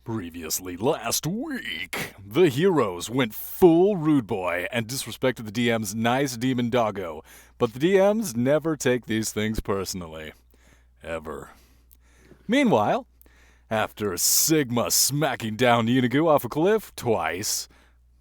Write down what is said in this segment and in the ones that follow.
Previously last week, the heroes went full rude boy and disrespected the DM's nice demon doggo, but the DMs never take these things personally. Ever. Meanwhile, after Sigma smacking down Yinagu off a cliff twice,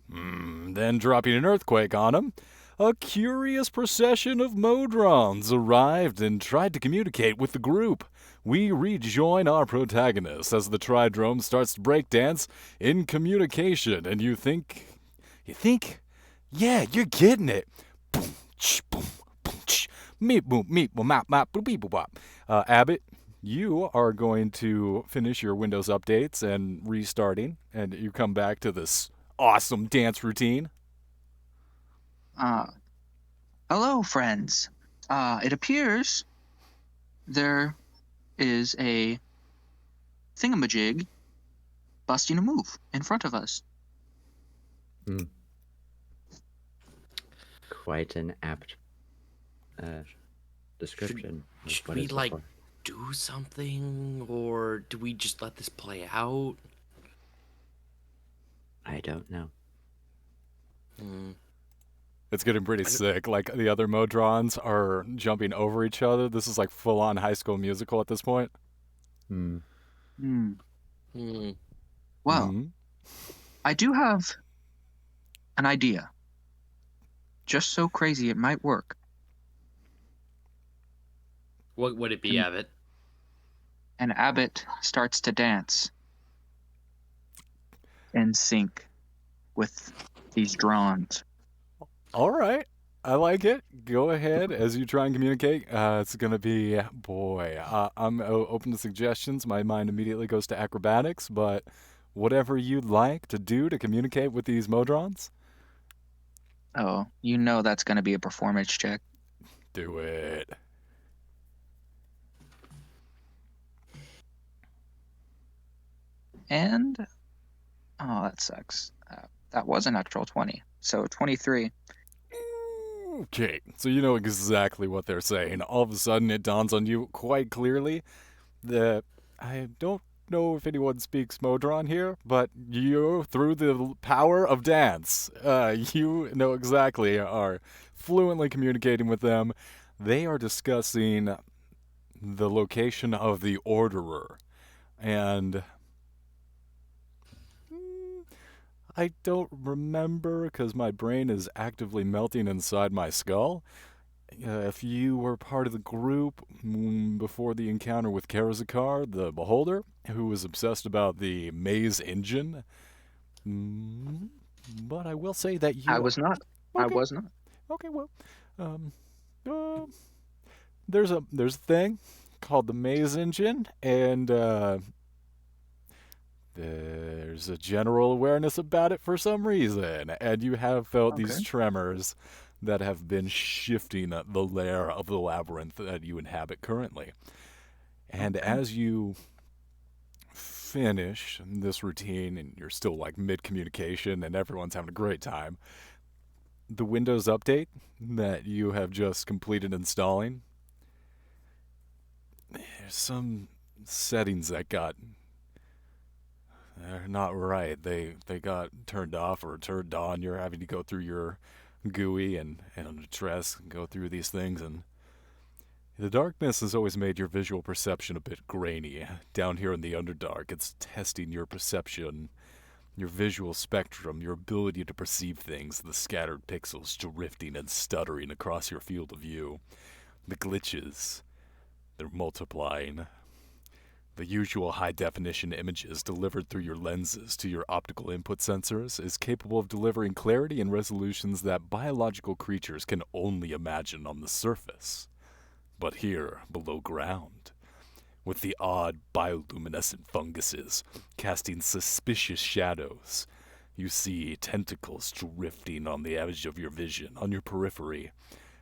then dropping an earthquake on him, a curious procession of Modrons arrived and tried to communicate with the group. We rejoin our protagonist as the Tridrome starts to break dance in communication, and you think, yeah, you're getting it. Boom, boom, boom, meep, boom, meep, boom, map, map, boop, beep, boop, bop. Abbott, you are going to finish your Windows updates and restarting, and you come back to this awesome dance routine. Hello, friends. It appears there is a thingamajig busting a move in front of us. Quite an apt description. Should we, do something, or do we just let this play out? I don't know. It's getting pretty sick. Like, the other Modrons are jumping over each other. This is like full-on High School Musical at this point. Well, I do have an idea. Just so crazy it might work. What would it be, Abbott? And Abbott starts to dance in sync with these drones. All right. I like it. Go ahead as you try and communicate. It's going to be, I'm open to suggestions. My mind immediately goes to acrobatics, but whatever you'd like to do to communicate with these Modrons. Oh, you know that's going to be a performance check. Do it. And, that sucks. That was a natural 20, so 23. Okay, so you know exactly what they're saying. All of a sudden, it dawns on you quite clearly that I don't know if anyone speaks Modron here, but you, through the power of dance, you know exactly, are fluently communicating with them. They are discussing the location of the Orderer, and I don't remember because my brain is actively melting inside my skull. If you were part of the group before the encounter with Karazakar, the Beholder, who was obsessed about the maze engine, but I will say that you... I was not. Okay. I was not. Okay, well, there's a thing called the maze engine, and there's a general awareness about it for some reason, and you have felt these tremors that have been shifting the lair of the labyrinth that you inhabit currently. And as you finish this routine, and you're still like mid-communication, and everyone's having a great time, the Windows update that you have just completed installing, there's some settings that they're not right. They got turned off or turned on. You're having to go through your GUI and address and go through these things, and the darkness has always made your visual perception a bit grainy. Down here in the Underdark, it's testing your perception, your visual spectrum, your ability to perceive things, the scattered pixels drifting and stuttering across your field of view. The glitches, they're multiplying. The usual high-definition images delivered through your lenses to your optical input sensors is capable of delivering clarity and resolutions that biological creatures can only imagine on the surface. But here, below ground, with the odd bioluminescent funguses casting suspicious shadows, you see tentacles drifting on the edge of your vision, on your periphery,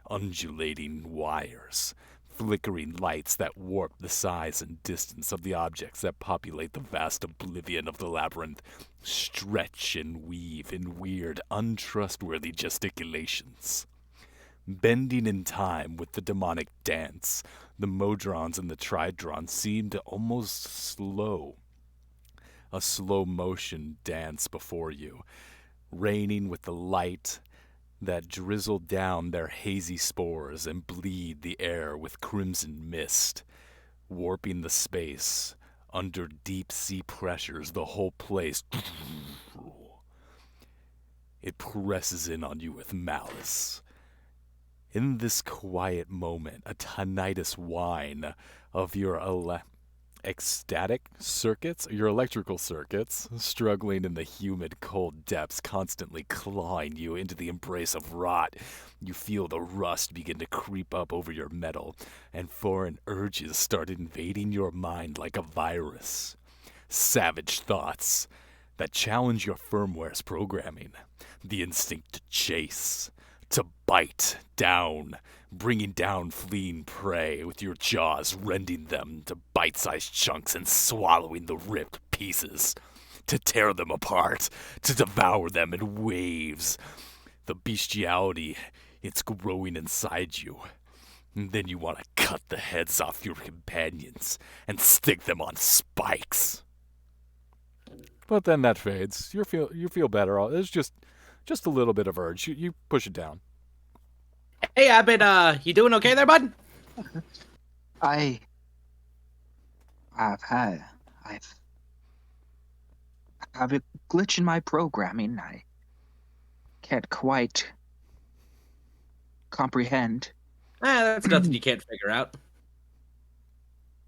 undulating wires, flickering lights that warp the size and distance of the objects that populate the vast oblivion of the labyrinth, stretch and weave in weird, untrustworthy gesticulations. Bending in time with the demonic dance, the Modrons and the Tridrons seemed almost slow. a slow motion dance before you, raining with the light that drizzle down their hazy spores and bleed the air with crimson mist, warping the space under deep sea pressures. The whole place, it presses in on you with malice. In this quiet moment, a tinnitus whine of your ecstatic circuits, your electrical circuits, struggling in the humid, cold depths, constantly clawing you into the embrace of rot. You feel the rust begin to creep up over your metal, and foreign urges start invading your mind like a virus. Savage thoughts that challenge your firmware's programming. The instinct to chase, to bite down, bringing down fleeing prey with your jaws, rending them to bite-sized chunks and swallowing the ripped pieces, to tear them apart, to devour them in waves. The bestiality, it's growing inside you. And then you want to cut the heads off your companions and stick them on spikes. But then that fades. You feel better. It's just a little bit of urge. You push it down. Hey, Abbott, you doing okay there, bud? I've a glitch in my programming. I can't quite comprehend. That's nothing you can't figure out.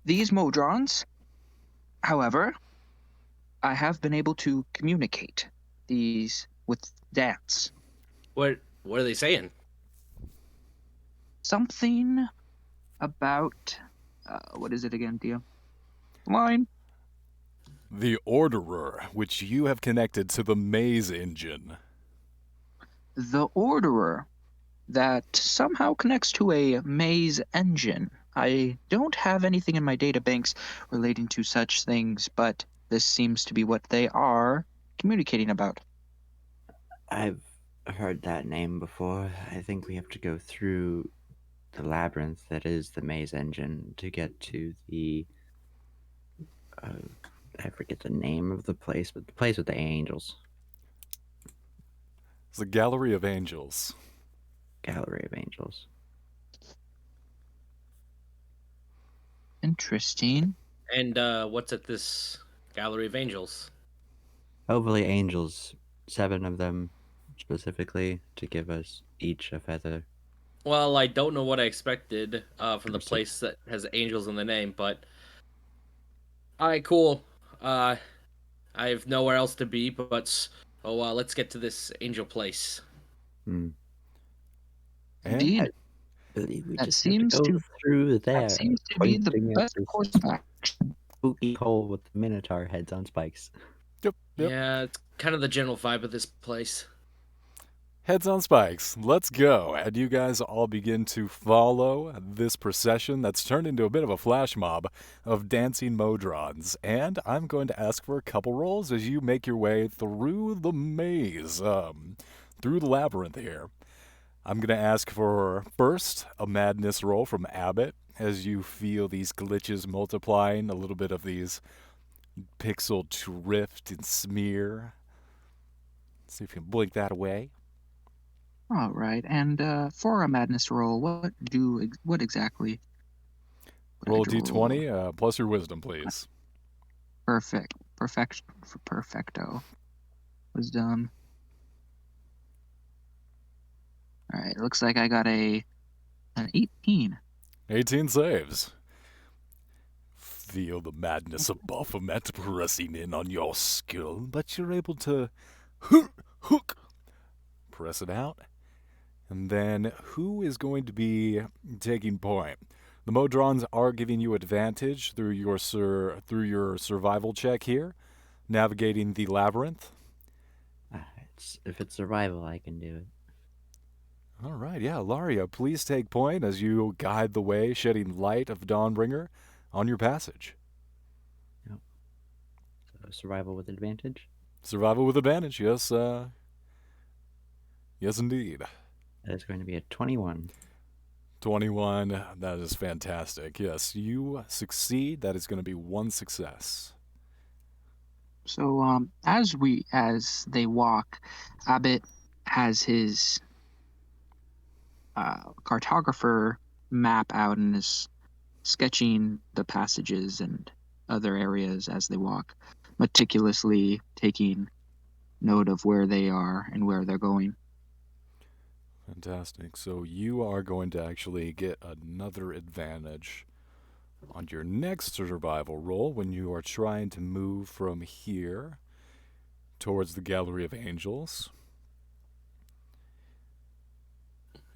These Modrons, however, I have been able to communicate these with dance. What are they saying? Something about what is it again, Dia? Line. The Orderer, which you have connected to the maze engine. The Orderer that somehow connects to a maze engine. I don't have anything in my databanks relating to such things, but this seems to be what they are communicating about. I've heard that name before. I think we have to go through the labyrinth that is the maze engine to get to the I forget the name of the place, but the place with the angels. It's the Gallery of Angels. Gallery of Angels. Interesting. And what's at this Gallery of Angels? Hopefully angels, 7 of them specifically, to give us each a feather. Well, I don't know what I expected from the Six. place that has angels in the name, but all right, cool. I have nowhere else to be, but let's get to this angel place. And Indeed. I believe we That just have seems to go to- through there. That seems to be the pointing at best this course of action. spooky hole with the minotaur heads on spikes. Yep. Yeah, it's kind of the general vibe of this place. Heads on spikes. Let's go. And you guys all begin to follow this procession that's turned into a bit of a flash mob of dancing Modrons. And I'm going to ask for a couple rolls as you make your way through the maze, through the labyrinth here. I'm going to ask for, first, a madness roll from Abbott as you feel these glitches multiplying, a little bit of these pixel drift and smear. See if you can blink that away. All right, and for a madness roll, what exactly? would I Roll a draw? d20 plus your wisdom, please. Perfecto. Wisdom. All right, looks like I got an 18. 18 saves. Feel the madness of Baphomet pressing in on your skull, but you're able to hook, press it out. And then who is going to be taking point? The Modrons are giving you advantage through your survival check here, navigating the labyrinth. If it's survival, I can do it. All right, yeah, Laria, please take point as you guide the way, shedding light of Dawnbringer on your passage. Yep. So survival with advantage? Survival with advantage, yes, yes indeed. That is going to be a 21. 21, that is fantastic. Yes, you succeed. That is going to be one success. So, as they walk, Abbott has his cartographer map out and is sketching the passages and other areas as they walk, meticulously taking note of where they are and where they're going. Fantastic. So you are going to actually get another advantage on your next survival roll when you are trying to move from here towards the Gallery of Angels.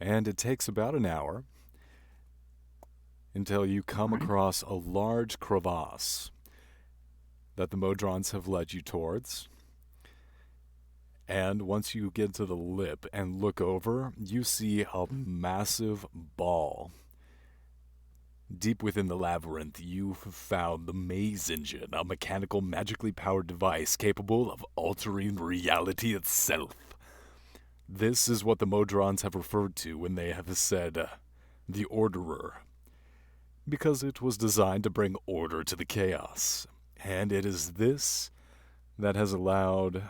And it takes about an hour until you come across a large crevasse that the Modrons have led you towards. And once you get to the lip and look over, you see a massive ball. Deep within the labyrinth, you've found the Maze Engine, a mechanical, magically powered device capable of altering reality itself. This is what the Modrons have referred to when they have said, the Orderer, because it was designed to bring order to the chaos. And it is this that has allowed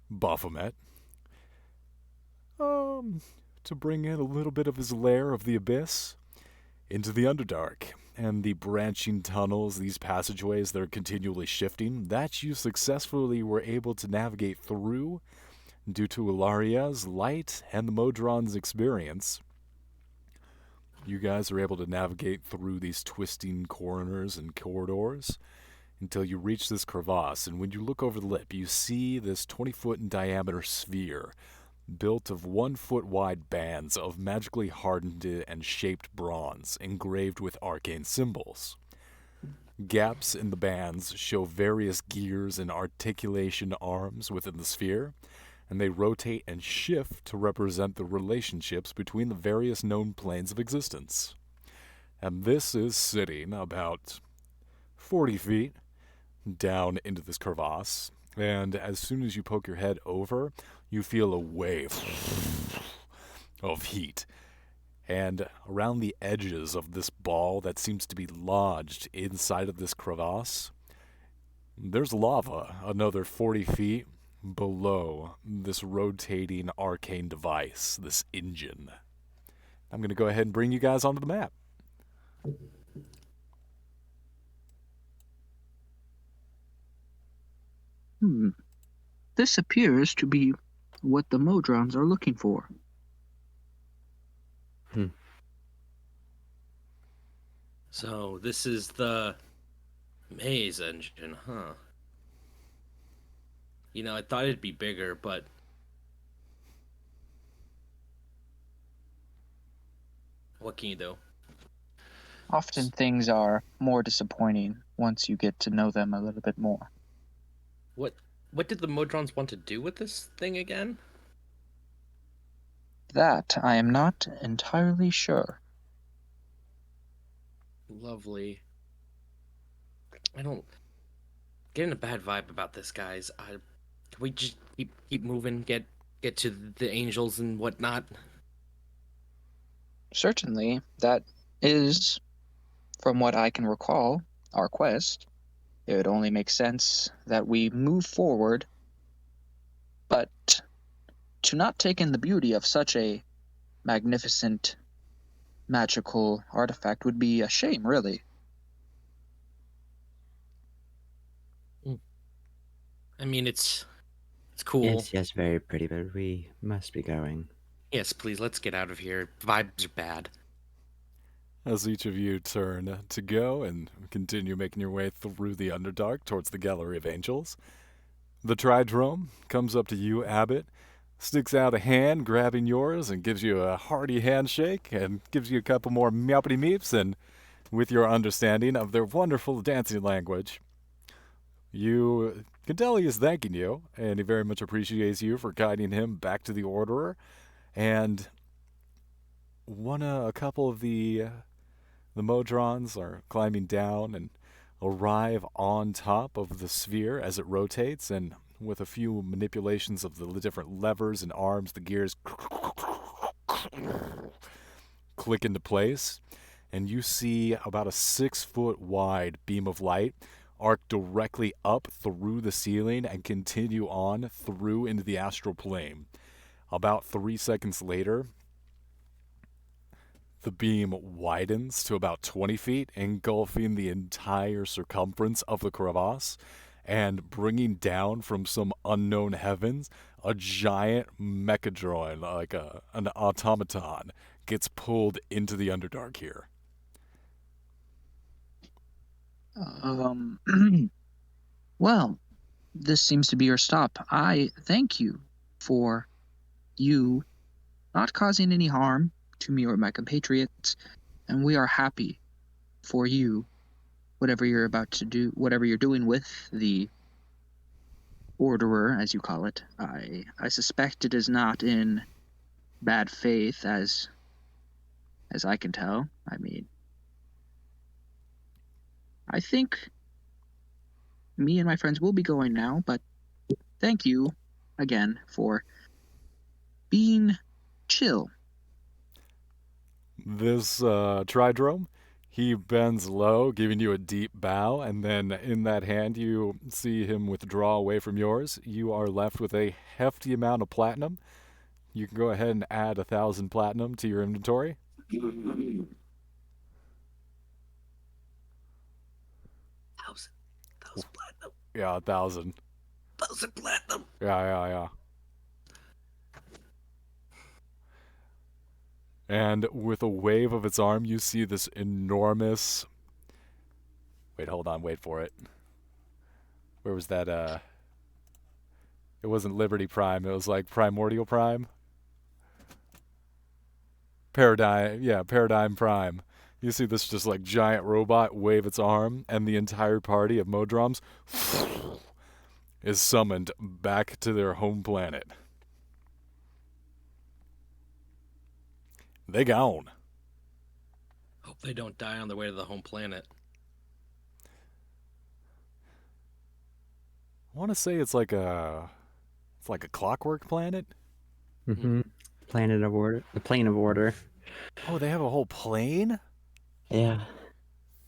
Baphomet to bring in a little bit of his lair of the abyss into the Underdark. And the branching tunnels, these passageways that are continually shifting, that you successfully were able to navigate through due to Ilaria's light and the Modron's experience. You guys are able to navigate through these twisting corners and corridors until you reach this crevasse. And when you look over the lip, you see this 20-foot in diameter sphere built of 1-foot wide bands of magically hardened and shaped bronze engraved with arcane symbols. Gaps in the bands show various gears and articulation arms within the sphere, and they rotate and shift to represent the relationships between the various known planes of existence. And this is sitting about 40 feet down into this crevasse, and as soon as you poke your head over, you feel a wave of heat. And around the edges of this ball that seems to be lodged inside of this crevasse, there's lava another 40 feet below this rotating arcane device, this engine. I'm going to go ahead and bring you guys onto the map. This appears to be what the Modrons are looking for. So this is the Maze Engine, huh? You know, I thought it'd be bigger, but what can you do? Often things are more disappointing once you get to know them a little bit more. What did the Modrons want to do with this thing again? That I am not entirely sure. Lovely. I don't getting a bad vibe about this, guys. Can we just keep moving, get to the angels and whatnot? Certainly, that is, from what I can recall, our quest. It would only make sense that we move forward, but to not take in the beauty of such a magnificent, magical artifact would be a shame, really. I mean, it's cool. Yes, very pretty, but we must be going. Yes, please, let's get out of here. Vibes are bad. As each of you turn to go and continue making your way through the Underdark towards the Gallery of Angels, the Tridrome comes up to you, Abbott, sticks out a hand, grabbing yours, and gives you a hearty handshake, and gives you a couple more meowpity meeps, and with your understanding of their wonderful dancing language, you can tell he is thanking you, and he very much appreciates you for guiding him back to the Orderer, and a couple of the Modrons are climbing down and arrive on top of the sphere as it rotates, and with a few manipulations of the different levers and arms, the gears click into place, and you see about a 6-foot wide beam of light arc directly up through the ceiling and continue on through into the astral plane. About 3 seconds later, the beam widens to about 20 feet, engulfing the entire circumference of the crevasse and bringing down from some unknown heavens a giant mechadroid, like an automaton, gets pulled into the Underdark here. Well, this seems to be your stop. I thank you for you not causing any harm to me or my compatriots, and we are happy for you, whatever you're about to do, whatever you're doing with the Orderer, as you call it. I suspect it is not in bad faith, as I can tell. I mean, I think me and my friends will be going now, but thank you again for being chill. This Tridrome, he bends low, giving you a deep bow, and then in that hand you see him withdraw away from yours. You are left with a hefty amount of platinum. You can go ahead and add 1,000 platinum to your inventory. 1,000 platinum. Yeah, 1,000. 1,000 platinum. Yeah. And with a wave of its arm, you see this enormous... Wait, hold on, wait for it. Where was that, It wasn't Liberty Prime, it was like Primordial Prime? Paradigm Prime. You see this just like giant robot wave its arm, and the entire party of Modrons is summoned back to their home planet. They gone. Hope they don't die on their way to the home planet. I want to say it's like a clockwork planet. Mm-hmm. Planet of Order. The Plane of Order. Oh, they have a whole plane? Yeah.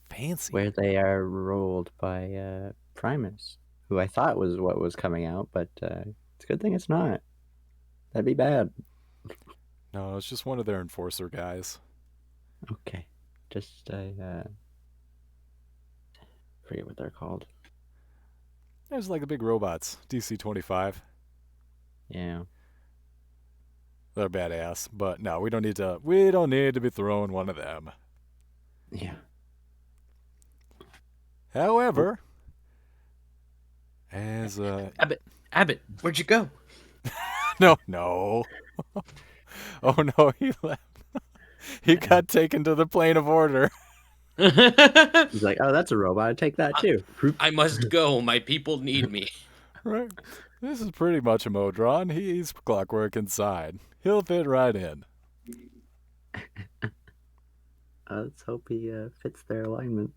Fancy. Where they are ruled by Primus, who I thought was what was coming out, but it's a good thing it's not. That'd be bad. No, it's just one of their enforcer guys. Okay. Just, forget what they're called. There's like the big robots, DC-25. Yeah. They're badass, but no, we don't need to be throwing one of them. Yeah. However, as Abbott, where'd you go? no. Oh no, he left. He got taken to the plane of order. He's like, oh, that's a robot. I'd take that too. I must go. My people need me. Right. This is pretty much a Modron. He's clockwork inside. He'll fit right in. Let's hope he fits their alignment.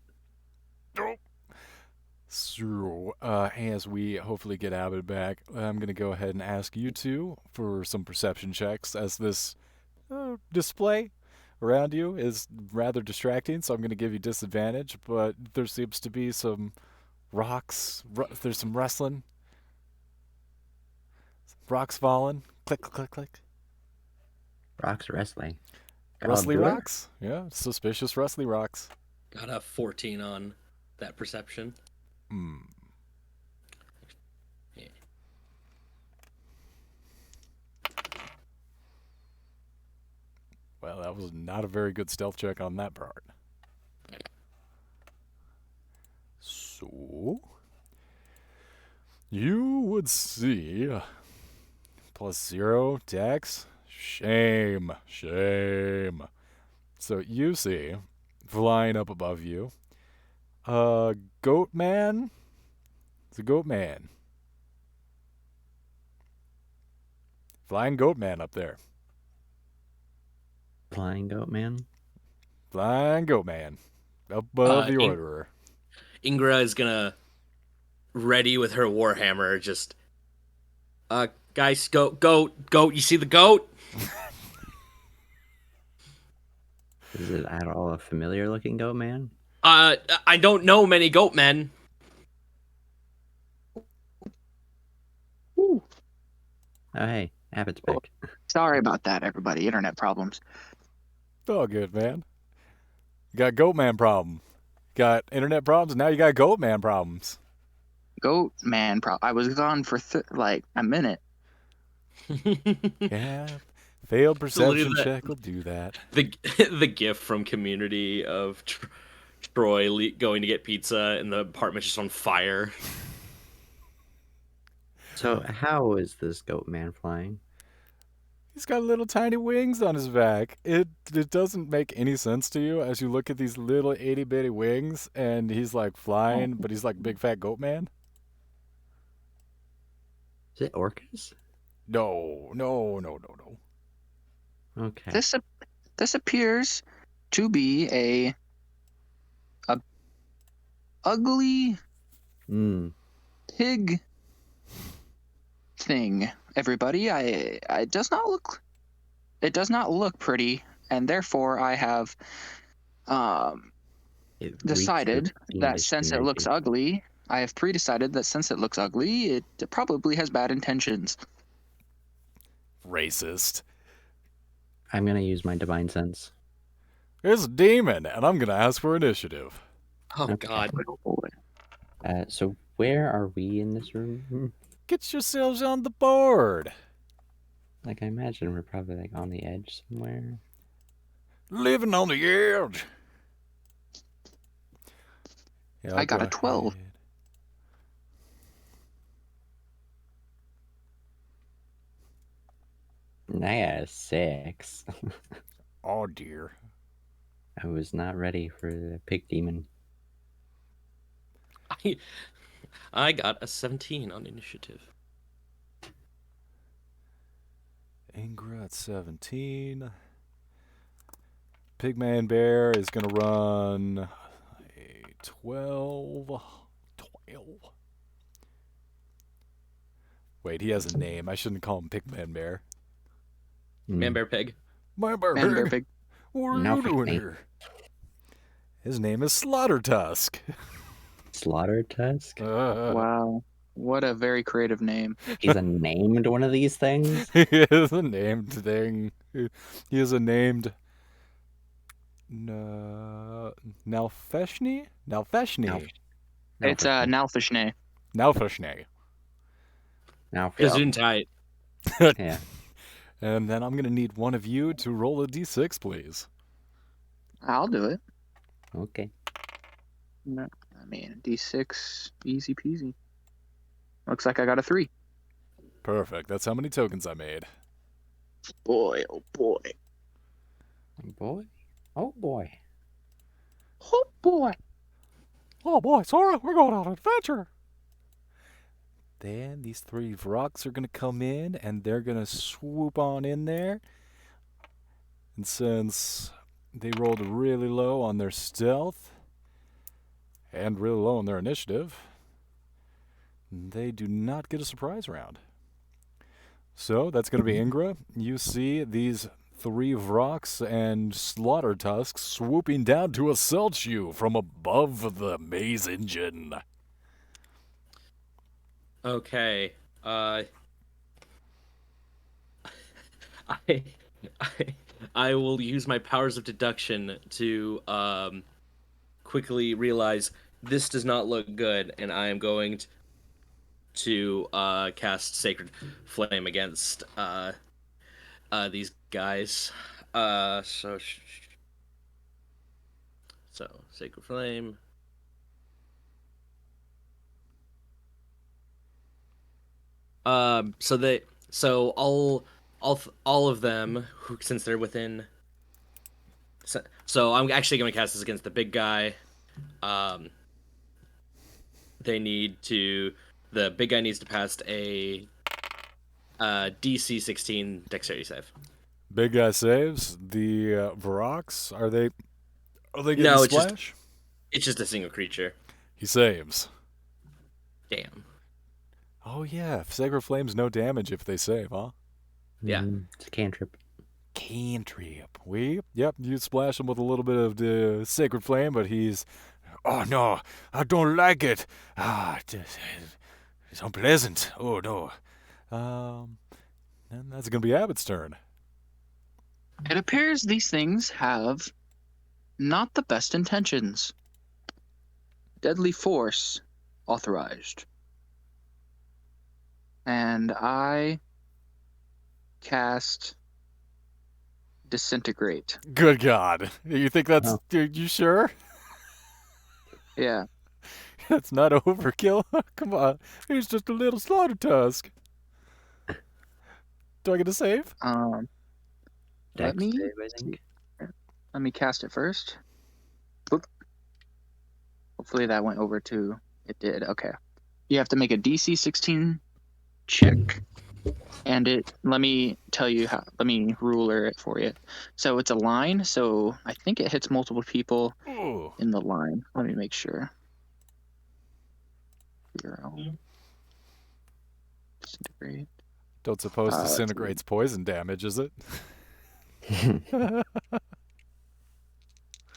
So, as we hopefully get Abbott back, I'm going to go ahead and ask you two for some perception checks, as this display around you is rather distracting, so I'm going to give you disadvantage, but there seems to be some rocks. There's some rustling. Rocks falling. Click, click, click, click. Rocks wrestling. Rustly rocks? Yeah, suspicious rustly rocks. Got a 14 on that perception. Yeah. Well, that was not a very good stealth check on that part. So, you would see +0 dex. Shame. So you see, flying up above you, goat man. It's a goat man. Flying goat man up there. Flying goat man. Flying goat man. Above the orderer. Ingra is gonna ready with her warhammer. Just, guys, goat. You see the goat? Is it at all a familiar looking goat man? I don't know many goat men. Oh, hey, Abbott's Oh. back. Sorry about that, everybody. Internet problems. Oh, good, man. You got Goatman problem. Got internet problems, and now you got Goatman problems. Goat man, I was gone for like a minute. Yeah, failed So look at perception that. check will do that. The gif from Community of Troy going to get pizza and the apartment's just on fire. So how is this goat man flying? He's got little tiny wings on his back. It doesn't make any sense to you as you look at these little itty bitty wings, and he's like flying, but he's like big fat goat man. Is it orcas? No. Okay. This appears to be a ugly pig thing. Everybody, it does not look pretty, and therefore I have It decided reeks of that fiendish since it looks energy. ugly, I have pre-decided that since it looks ugly, it probably has bad intentions. Racist. I'm gonna use my divine sense. There's a demon, and I'm gonna ask for initiative. Oh Okay. God. Oh, boy. So where are we in this room? Get yourselves on the board. Like, I imagine we're probably like on the edge somewhere. Living on the edge. Yeah, I got go a 12. ahead. And I got a 6. Oh dear. I was not ready for the pig demon. I got a 17 on initiative. Ingra at 17. Pigman Bear is going to run a 12. Wait, he has a name. I shouldn't call him Pigman Bear. Man, bear, pig. Man Bear Man, bear, Pig. pig. What are No, you doing Pigman. here? His name is Slaughter Tusk. Slaughter Tusk? Wow, what a very creative name. He's a named one of these things? He is a named thing. He is a named Nalfeshni? Nalfeshni. It's Nalfishne. Nalfeshni. Now for Gesundheit. yeah. And then I'm going to need one of you to roll a d6, please. I'll do it. Okay. No, I mean, D6, easy peasy. Looks like I got a 3. Perfect. That's how many tokens I made. Boy, oh boy. Boy. Oh boy. Oh boy. Oh boy, Sora, we're going on an adventure. Then these 3 Vroks are going to come in, and they're going to swoop on in there. And since they rolled really low on their stealth, and really low on their initiative, they do not get a surprise round. So that's going to be Ingra. You see these 3 Vroks and Slaughter Tusks swooping down to assault you from above the maze engine. Okay. I I will use my powers of deduction to quickly realize this does not look good, and I am going to cast Sacred Flame against these guys. So Sacred Flame. So all of them, who, since they're within. So I'm actually going to cast this against the big guy. They need to. The big guy needs to pass a DC 16 Dexterity save. Big guy saves. The Vroks, are they getting No, splash? it's just a single creature. He saves. Damn. Oh yeah, Sacred Flame's no damage if they save, huh? Yeah. It's a cantrip. Cantrip. Yep, you splash him with a little bit of the Sacred Flame, but he's, oh no, I don't like it. It's unpleasant. Oh no. And that's going to be Abbott's turn. It appears these things have not the best intentions. Deadly force authorized. And I cast Disintegrate. Good God. You think that's... You sure? Yeah. That's not overkill? Come on. He's just a little slaughter tusk. Do I get a save? Let Dex me save, I think. let me cast it first. Oop. Hopefully that went over too. It did. Okay. You have to make a DC 16 check. And let me tell you how, let me ruler it for you. So it's a line, so I think it hits multiple people Ooh. in the line. Let me make sure. 0. Disintegrate. Don't suppose disintegrates poison damage, is it?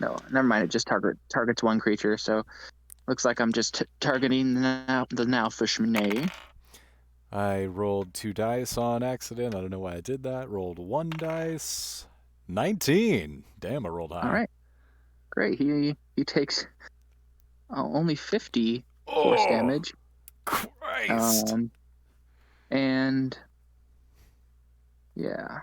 No, never mind. It just targets one creature. So looks like I'm just targeting the Nalfishmane. I rolled 2 dice on accident. I don't know why I did that. Rolled 1 dice. 19. Damn, I rolled high. All right, great. He takes only 50 force damage. Christ. And yeah.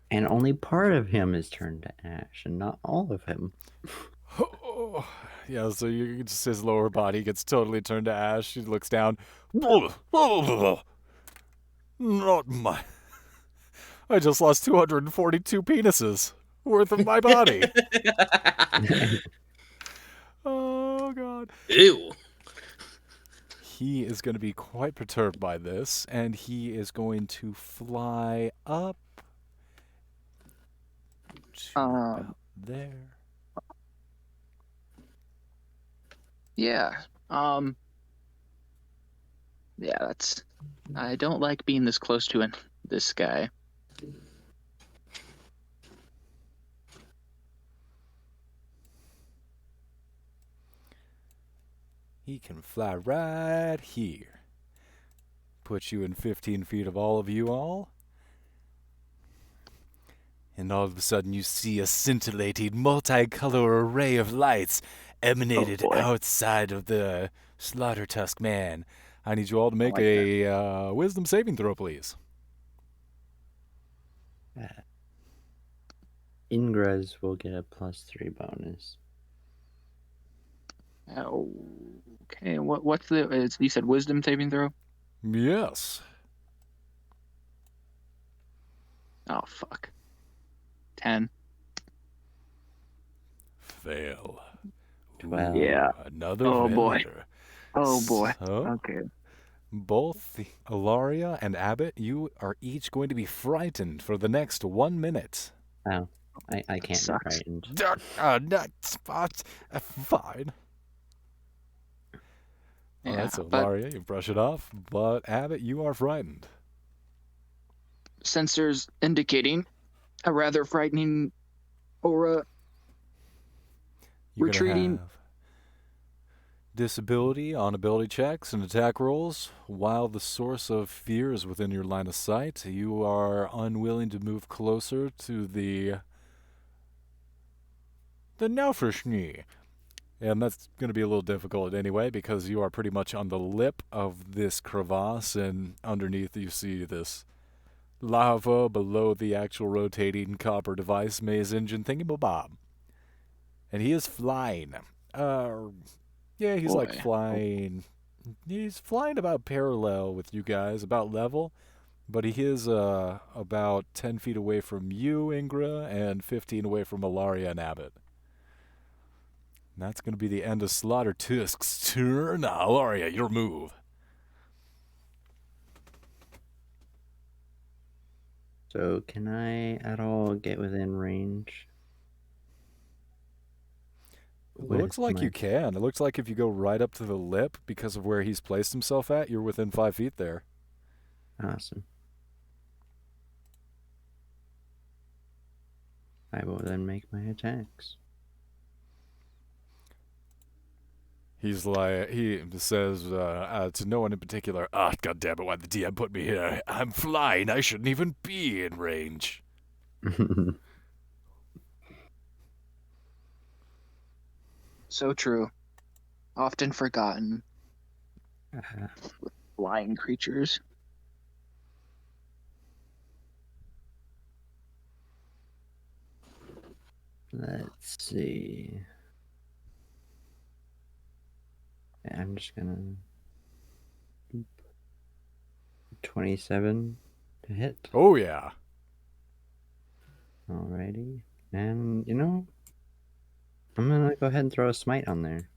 And only part of him is turned to ash, and not all of him. Yeah, so just his lower body gets totally turned to ash. He looks down. Not my... I just lost 242 penises worth of my body. Oh, God. Ew. He is going to be quite perturbed by this, and he is going to fly up to about there. Yeah. Yeah, that's... I don't like being this close to this guy. He can fly right here. Put you in 15 feet of all of you all. And all of a sudden you see a scintillating multicolor array of lights emanated outside of the Slaughter Tusk Man. I need you all to make a wisdom saving throw, please. Ingras will get a +3 bonus. Okay, what's the... you said wisdom saving throw? Yes. Oh, fuck. 10. Fail. 12. Yeah. Another Oh, boy. failure. Oh, boy. So, Okay. both Ilaria and Abbott, you are each going to be frightened for the next 1 minute. Oh, I can't be Sucks. frightened. Nut spots. Fine. Yeah, Alright, so but Ilaria, you brush it off, but Abbott, you are frightened. sensors indicating a rather frightening aura. You're Retreating. gonna have disability on ability checks and attack rolls. While the source of fear is within your line of sight, you are unwilling to move closer to the Naufrashni. And that's going to be a little difficult anyway, because you are pretty much on the lip of this crevasse, and underneath you see this lava below the actual rotating copper device maze engine thingamabob. And he is flying. Yeah, he's like flying. He's flying about parallel with you guys, about level. But he is about 10 feet away from you, Ingra, and 15 away from Ilaria and Abbott. And that's going to be the end of Slaughter Tusk's turn. Now, Ilaria, your move. So can I at all get within range? It looks like you can. It looks like if you go right up to the lip, because of where he's placed himself at, you're within 5 feet there. Awesome. I will then make my attacks. He's like, he says to no one in particular, ah, God damn it, why'd the DM put me here? I'm flying, I shouldn't even be in range. So true. Often forgotten. Flying creatures. Let's see. Yeah, I'm just gonna 27 to hit. Oh, yeah. Alrighty. And, I'm gonna go ahead and throw a smite on there.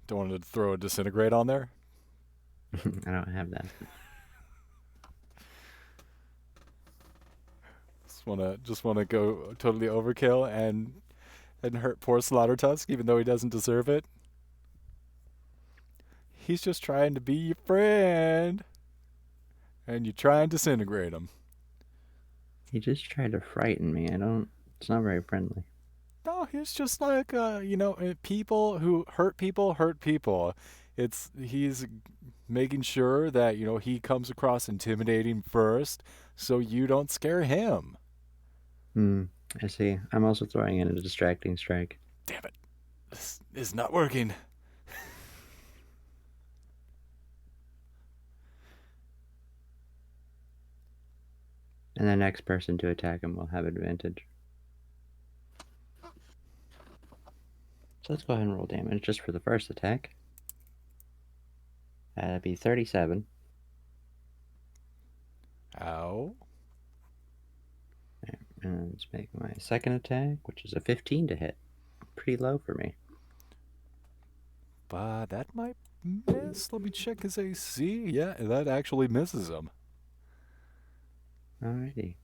Don't want to throw a disintegrate on there? I don't have that. Just wanna go totally overkill and hurt poor Slaughtertusk, even though he doesn't deserve it. He's just trying to be your friend. And you try and disintegrate him. He just tried to frighten me. It's not very friendly. No, he's just like, people who hurt people hurt people. He's making sure that, he comes across intimidating first so you don't scare him. I see. I'm also throwing in a distracting strike. Damn it. This is not working. And the next person to attack him will have advantage. So let's go ahead and roll damage just for the first attack. That'd be 37. Ow. And let's make my second attack, which is a 15 to hit. Pretty low for me. But that might miss. Let me check his AC. Yeah, that actually misses him. Alrighty.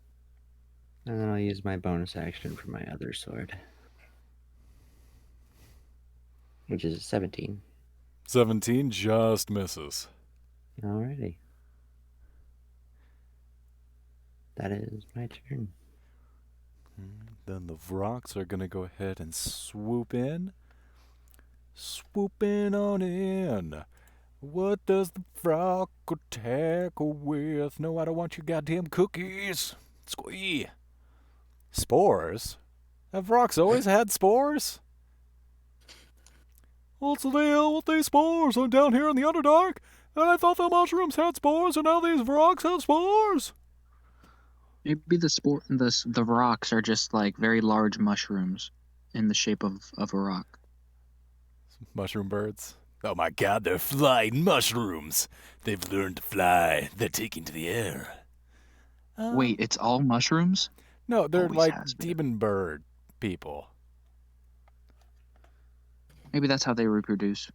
And then I'll use my bonus action for my other sword, which is a 17. 17 just misses. Alrighty. That is my turn. Then the Vrox are going to go ahead and swoop in. Swoop in on in. What does the Vrock attack with? No, I don't want your goddamn cookies. Squee. Spores? Have Vrox always had spores? What's the deal with these spores? I'm down here in the Underdark, and I thought the mushrooms had spores, and now these Vrox have spores. Maybe the rocks are just like very large mushrooms in the shape of a rock. Mushroom birds. Oh my god, they're flying mushrooms. They've learned to fly. They're taking to the air. Wait, it's all mushrooms? No, they're Always like has been. demon bird people. Maybe that's how they reproduce.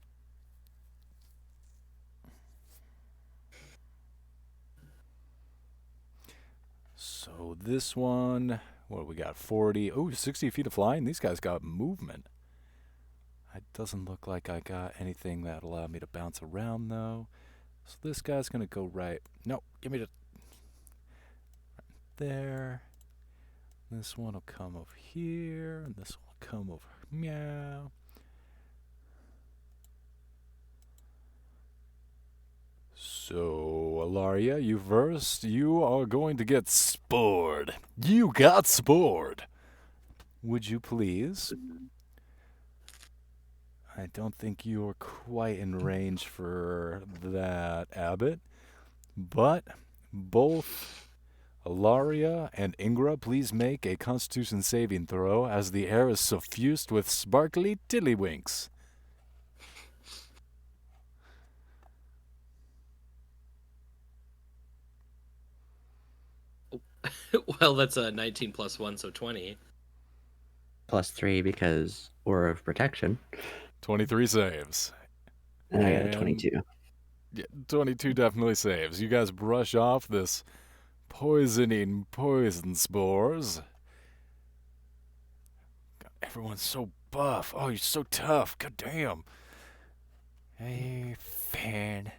So this one, what we got? 40. Oh, 60 feet of flying. These guys got movement. It doesn't look like I got anything that allowed me to bounce around, though. So this guy's going to go right. No, give me the... Right there. This one will come over here. And this one will come over. Meow. So, Alaria, you first. You are going to get spored. You got spored. Would you please? I don't think you're quite in range for that, Abbott. But both Alaria and Ingra, please make a Constitution saving throw as the air is suffused with sparkly tiddlywinks. Well, that's a 19 plus 1, so 20. Plus 3 because Aura of Protection. 23 saves. And I got a 22. Yeah, 22 definitely saves. You guys brush off this poisoning poison spores. God, everyone's so buff. Oh, you're so tough. God damn. Hey, fan.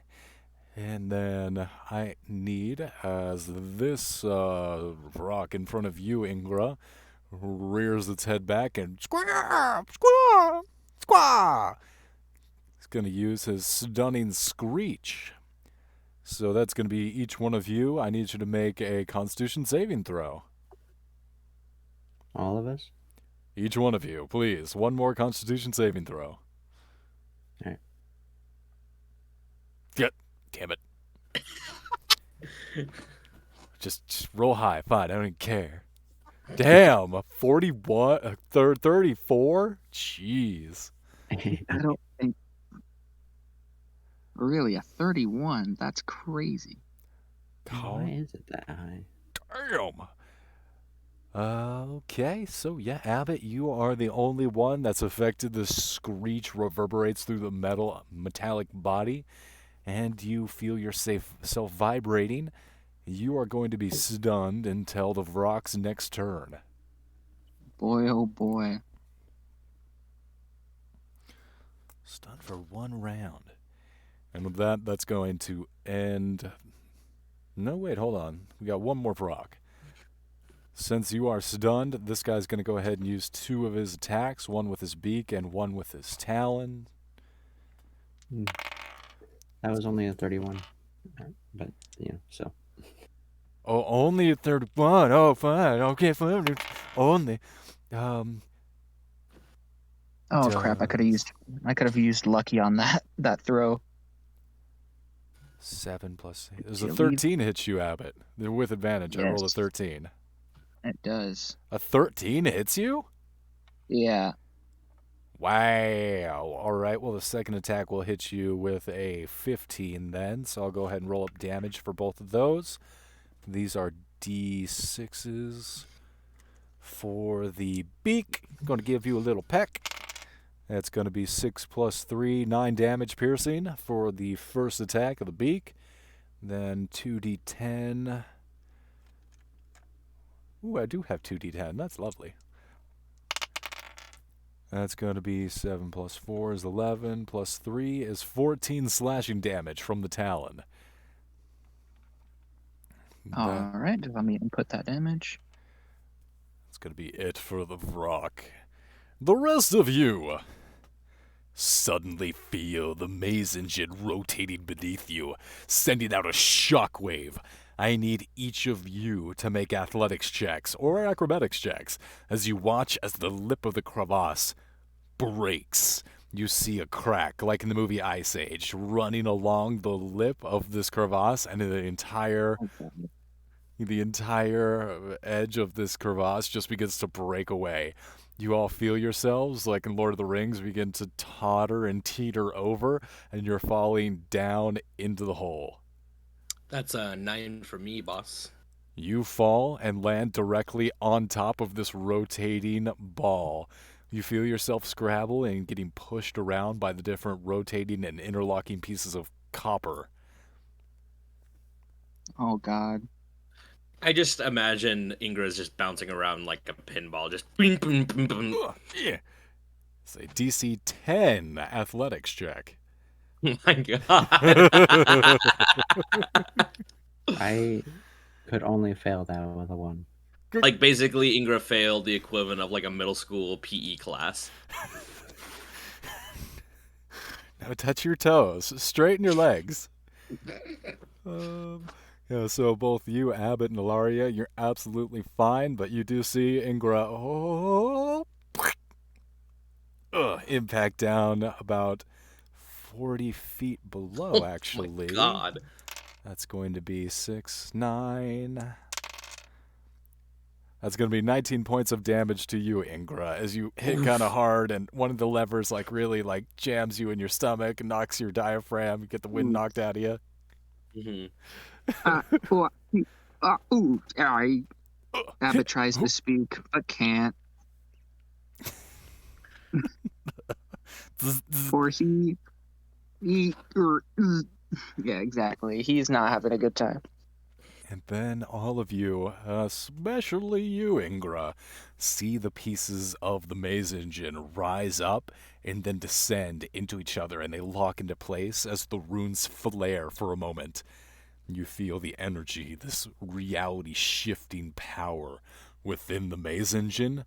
And then I need, as this rock in front of you, Ingra, rears its head back and squaw, squaw, squaw. He's going to use his stunning screech. So that's going to be each one of you. I need you to make a Constitution saving throw. All of us? Each one of you, please. One more Constitution saving throw. Alright. Yeah, damn it. Just roll high. Fine, I don't even care. Damn, a 41, a 34? Jeez. I don't think. Really, a 31? That's crazy. Why is it that high? Damn. Okay, so yeah, Abbott, you are the only one that's affected. The screech reverberates through the metallic body, and you feel yourself vibrating. You are going to be stunned until the Vrock's next turn. Boy, oh boy. Stunned for 1 round. And with that, that's going to end... No, wait, hold on. We got one more Vrock. Since you are stunned, this guy's going to go ahead and use 2 of his attacks, one with his beak and one with his talon. That was only a 31. But, so. Oh, only a 31. Oh, fine. Okay, fine. Only. Oh crap! I could have used lucky on that throw. 7 plus 8. There's a 13 hits you, Abbott. They're with advantage. I rolled a Yes. 13. It does. A 13 hits you? Yeah. Wow. All right. Well, the second attack will hit you with a 15 then. So I'll go ahead and roll up damage for both of those. These are D6s for the beak. I'm going to give you a little peck. That's going to be 6 plus 3, 9 damage piercing for the first attack of the beak. Then 2d10. Ooh, I do have 2d10. That's lovely. That's going to be 7 plus 4 is 11, plus 3 is 14 slashing damage from the talon. All right. Let me input that image. That's going to be it for the Vrock. The rest of you suddenly feel the maze engine rotating beneath you, sending out a shockwave. I need each of you to make athletics checks or acrobatics checks as you watch as the lip of the crevasse breaks. You see a crack, like in the movie Ice Age, running along the lip of this crevasse, and the entire edge of this crevasse just begins to break away. You all feel yourselves, like in Lord of the Rings, begin to totter and teeter over, and you're falling down into the hole. That's a 9 for me, boss. You fall and land directly on top of this rotating ball. You feel yourself scrabble and getting pushed around by the different rotating and interlocking pieces of copper. Oh god. I just imagine Ingra's just bouncing around like a pinball, just boom, boom, boom, boom. Yeah. It's a DC 10 athletics check. Oh my god. I could only fail that with a 1. Like, basically, Ingra failed the equivalent of like a middle school PE class. Now touch your toes. Straighten your legs. Yeah, so both you, Abbott, and Ilaria, you're absolutely fine, but you do see Ingra impact down about 40 feet below, actually. Oh my god. That's going to be 6, 9. That's going to be 19 points of damage to you, Ingra, as you hit kind of hard, and one of the levers really jams you in your stomach and knocks your diaphragm. You get the wind knocked out of you. Mm-hmm. Abbott tries to speak, but can't. Or yeah, exactly. He's not having a good time. And then all of you, especially you, Ingra, see the pieces of the maze engine rise up and then descend into each other, and they lock into place as the runes flare for a moment. You feel the energy, this reality-shifting power, within the maze engine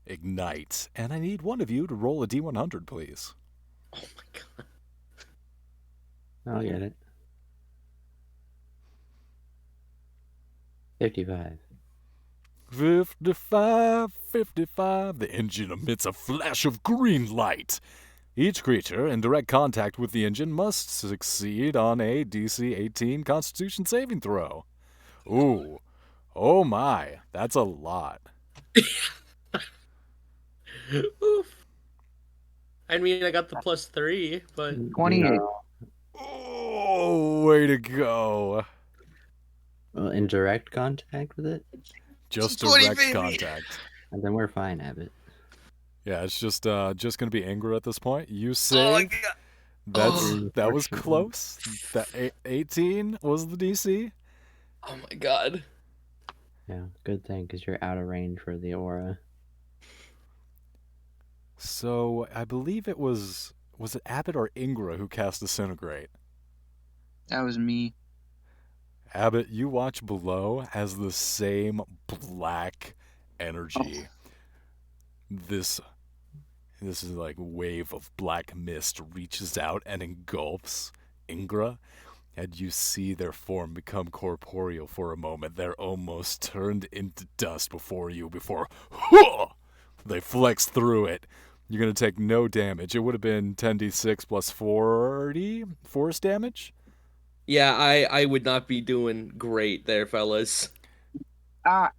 ignite. And I need one of you to roll a D100, please. Oh my god. I'll get it. 55. 55, 55. The engine emits a flash of green light. Each creature in direct contact with the engine must succeed on a DC 18 Constitution saving throw. Ooh. Oh my. That's a lot. Oof. I mean, I got the +3, but 28. No. Oh, way to go. Well, in direct contact with it? Just 20, direct baby. contact. And then we're fine, Abbott. Yeah, it's just gonna be Ingra at this point. You oh my save. god. That was Unfortunately. close. That 18 was the DC. Oh my god. Yeah, good thing, because you're out of range for the aura. So I believe it was it Abbott or Ingra who cast Disintegrate? That was me. Abbott, you watch below as the same black energy. This is like wave of black mist reaches out and engulfs Ingra, and you see their form become corporeal for a moment. They're almost turned into dust before they flex through it. You're going to take no damage. It would have been 10d6 plus 40 force damage. Yeah, I would not be doing great there, fellas. But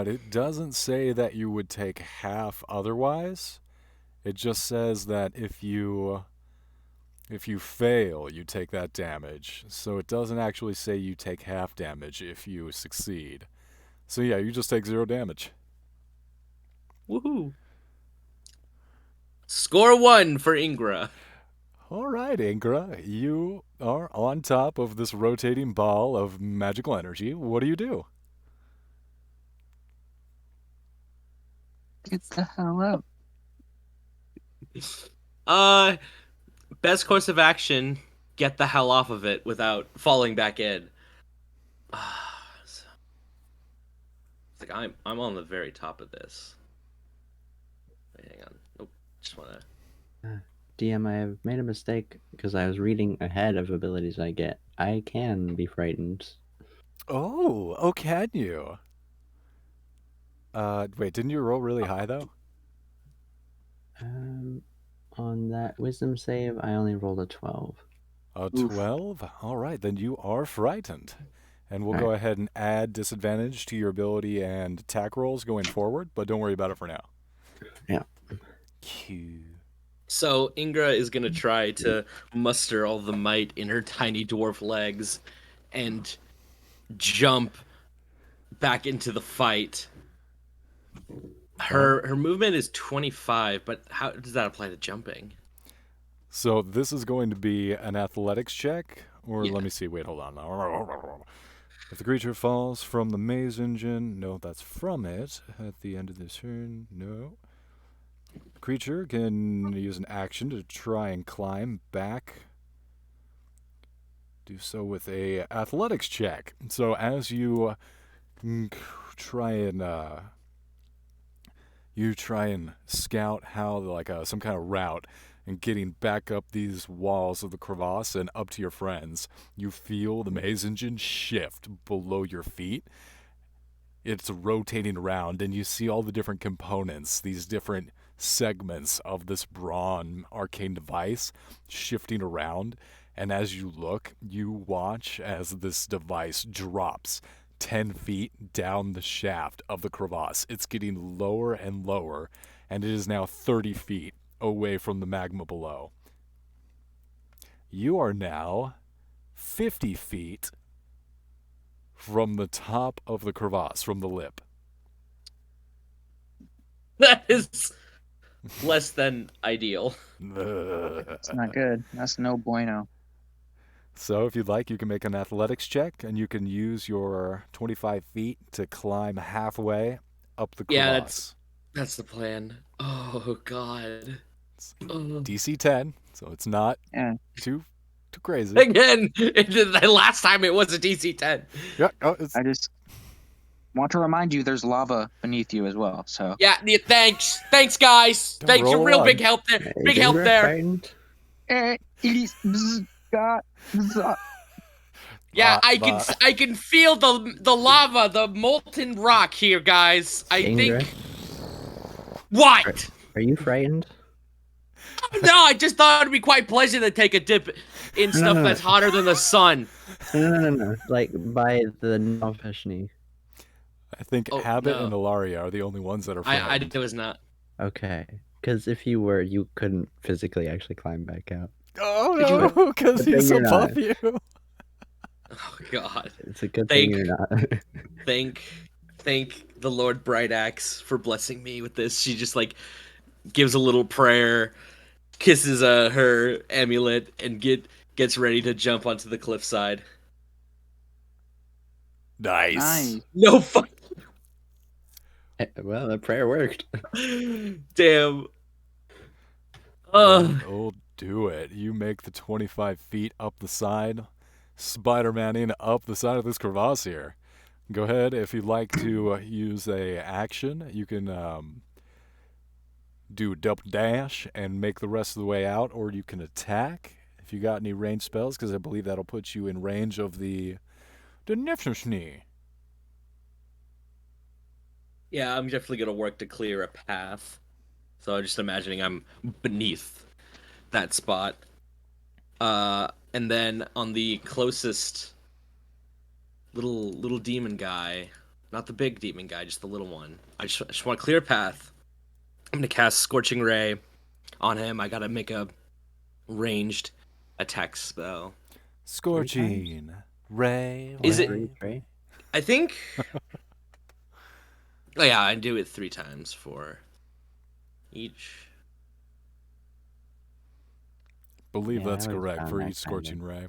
it doesn't say that you would take half otherwise. It just says that if you fail, you take that damage. So it doesn't actually say you take half damage if you succeed. So yeah, you just take 0 damage. Woohoo. Score 1 for Ingra. All right, Ingra, you are on top of this rotating ball of magical energy. What do? Get the hell out. Best course of action, get the hell off of it without falling back in. It's like I'm on the very top of this. Wait, hang on. Nope. Just wanna. DM, I have made a mistake because I was reading ahead of abilities I get. I can be frightened. Oh, can you? Wait, didn't you roll really high though? On that wisdom save, I only rolled a 12. A 12? All right, then you are frightened. And we'll go ahead and add disadvantage to your ability and attack rolls going forward, but don't worry about it for now. Yeah. Q. So Ingra is gonna try to muster all the might in her tiny dwarf legs and jump back into the fight. Her movement is 25, but how does that apply to jumping? So this is going to be an athletics check, or Yeah. let me see. Wait, hold on. If the creature falls from the maze engine, no, that's from it. At the end of this turn, no. The creature can use an action to try and climb back. Do so with a athletics check. So as you try and scout how like some kind of route and getting back up these walls of the crevasse and up to your friends, you feel the maze engine shift below your feet. It's rotating around and you see all the different components, these different segments of this brawn arcane device shifting around. And as you look, you watch as this device drops 10 feet down the shaft of the crevasse. It's getting lower and lower, and it is now 30 feet away from the magma below. You are now 50 feet from the top of the crevasse, from the lip. That is less than ideal. It's not good. That's no bueno. So if you'd like, you can make an athletics check, and you can use your 25 feet to climb halfway up the Yeah, crevasse. that's the plan. Oh god. DC 10, so it's not Yeah. too Too crazy. Again, the last time it was a DC 10. Yeah. Oh, it's I just want to remind you there's lava beneath you as well. So Yeah, thanks. Thanks, guys. Don't Thanks. You're roll real on. big help there. Is Big help Ingra there. frightened? it is Yeah, Bah. I can feel the lava, the molten rock here, guys. I Ingra, think. What? are you frightened? No, I just thought it'd be quite pleasant to take a dip in stuff no. that's hotter than the sun. No. Like by the Novishni. I think Oh, Habit no. and Ilaria are the only ones that are I frightened. it was not. Okay. Because if you were, you couldn't physically actually climb back out. Oh Did you- no, because Good thing he's you're above not. you. Oh God. It's a good thing you're not. Thank the Lord Brightaxe for blessing me with this. She just like gives a little prayer, kisses her amulet, and gets ready to jump onto the cliffside. Nice. No fuck. Well, that prayer worked. Damn. Oh, do it. You make the 25 feet up the side, Spider-Man-ing up the side of this crevasse here. Go ahead. If you'd like to use a action, you can do double dash and make the rest of the way out, or you can attack if you got any range spells, because I believe that'll put you in range of the Nifnishni. Yeah, I'm definitely gonna work to clear a path. So I'm just imagining I'm beneath that spot. And then on the closest little demon guy, not the big demon guy, just the little one. I just want to clear a path. I'm gonna cast Scorching Ray on him. I gotta make a ranged attack spell. Scorching Ray. Is it- Right? I think. Oh yeah, I do it 3 times for each. Believe Yeah, that's I always correct found for that each Scorching Ray.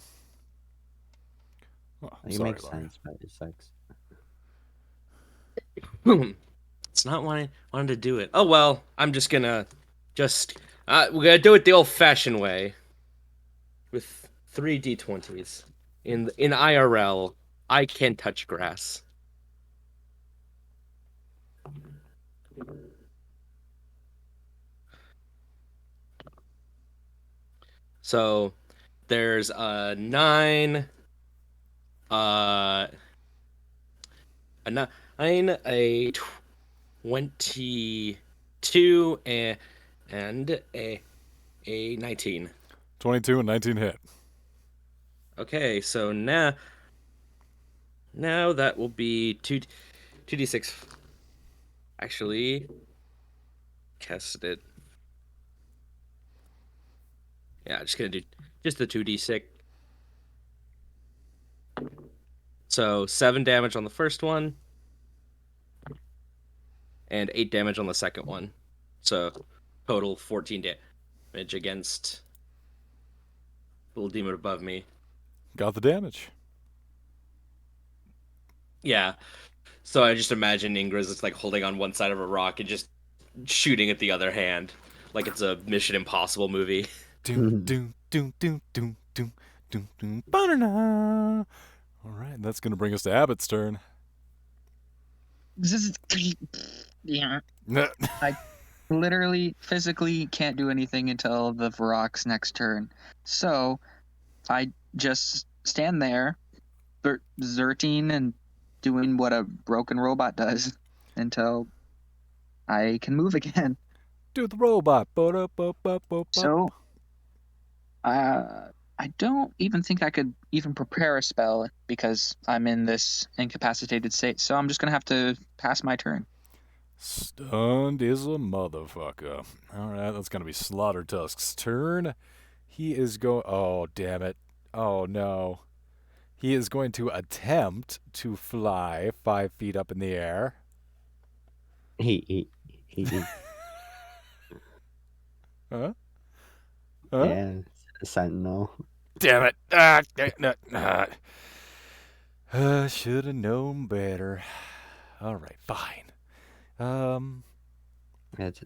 Oh, It sorry, makes Larry. sense, but it sucks. It's not wanting to do it. Oh well, I'm just gonna we're gonna do it the old-fashioned way with 3 d20s. In IRL, I can touch grass. So there's a 9, a 9, a 22, and a 19. 22 and 19 hit. Okay, so now that will be 2d6. Actually, cast it. Yeah, just gonna do just the 2d6. So 7 damage on the first one, and 8 damage on the second one. So total 14 damage against little demon above me. Got the damage. Yeah. So I just imagine Ingra's just like holding on one side of a rock and just shooting at the other hand, like it's a Mission Impossible movie. Doom, doom, doom, doom, doom, doom, doom, doom, ba-da-da. All right, that's going to bring us to Abbott's turn. yeah. Literally, physically can't do anything until the Varrock's next turn. So I just stand there, zerting and doing what a broken robot does until I can move again. Do the robot. Ba-da-ba-ba-ba-ba. So I don't even think I could even prepare a spell because I'm in this incapacitated state. So I'm just going to have to pass my turn. Stunned is a motherfucker. All right, that's going to be Slaughter Tusk's turn. He is going... Oh, damn it. Oh, no. He is going to attempt to fly 5 feet up in the air. He. Huh? Yeah, Sentinel. Damn it. Should have known better. All right, fine. That's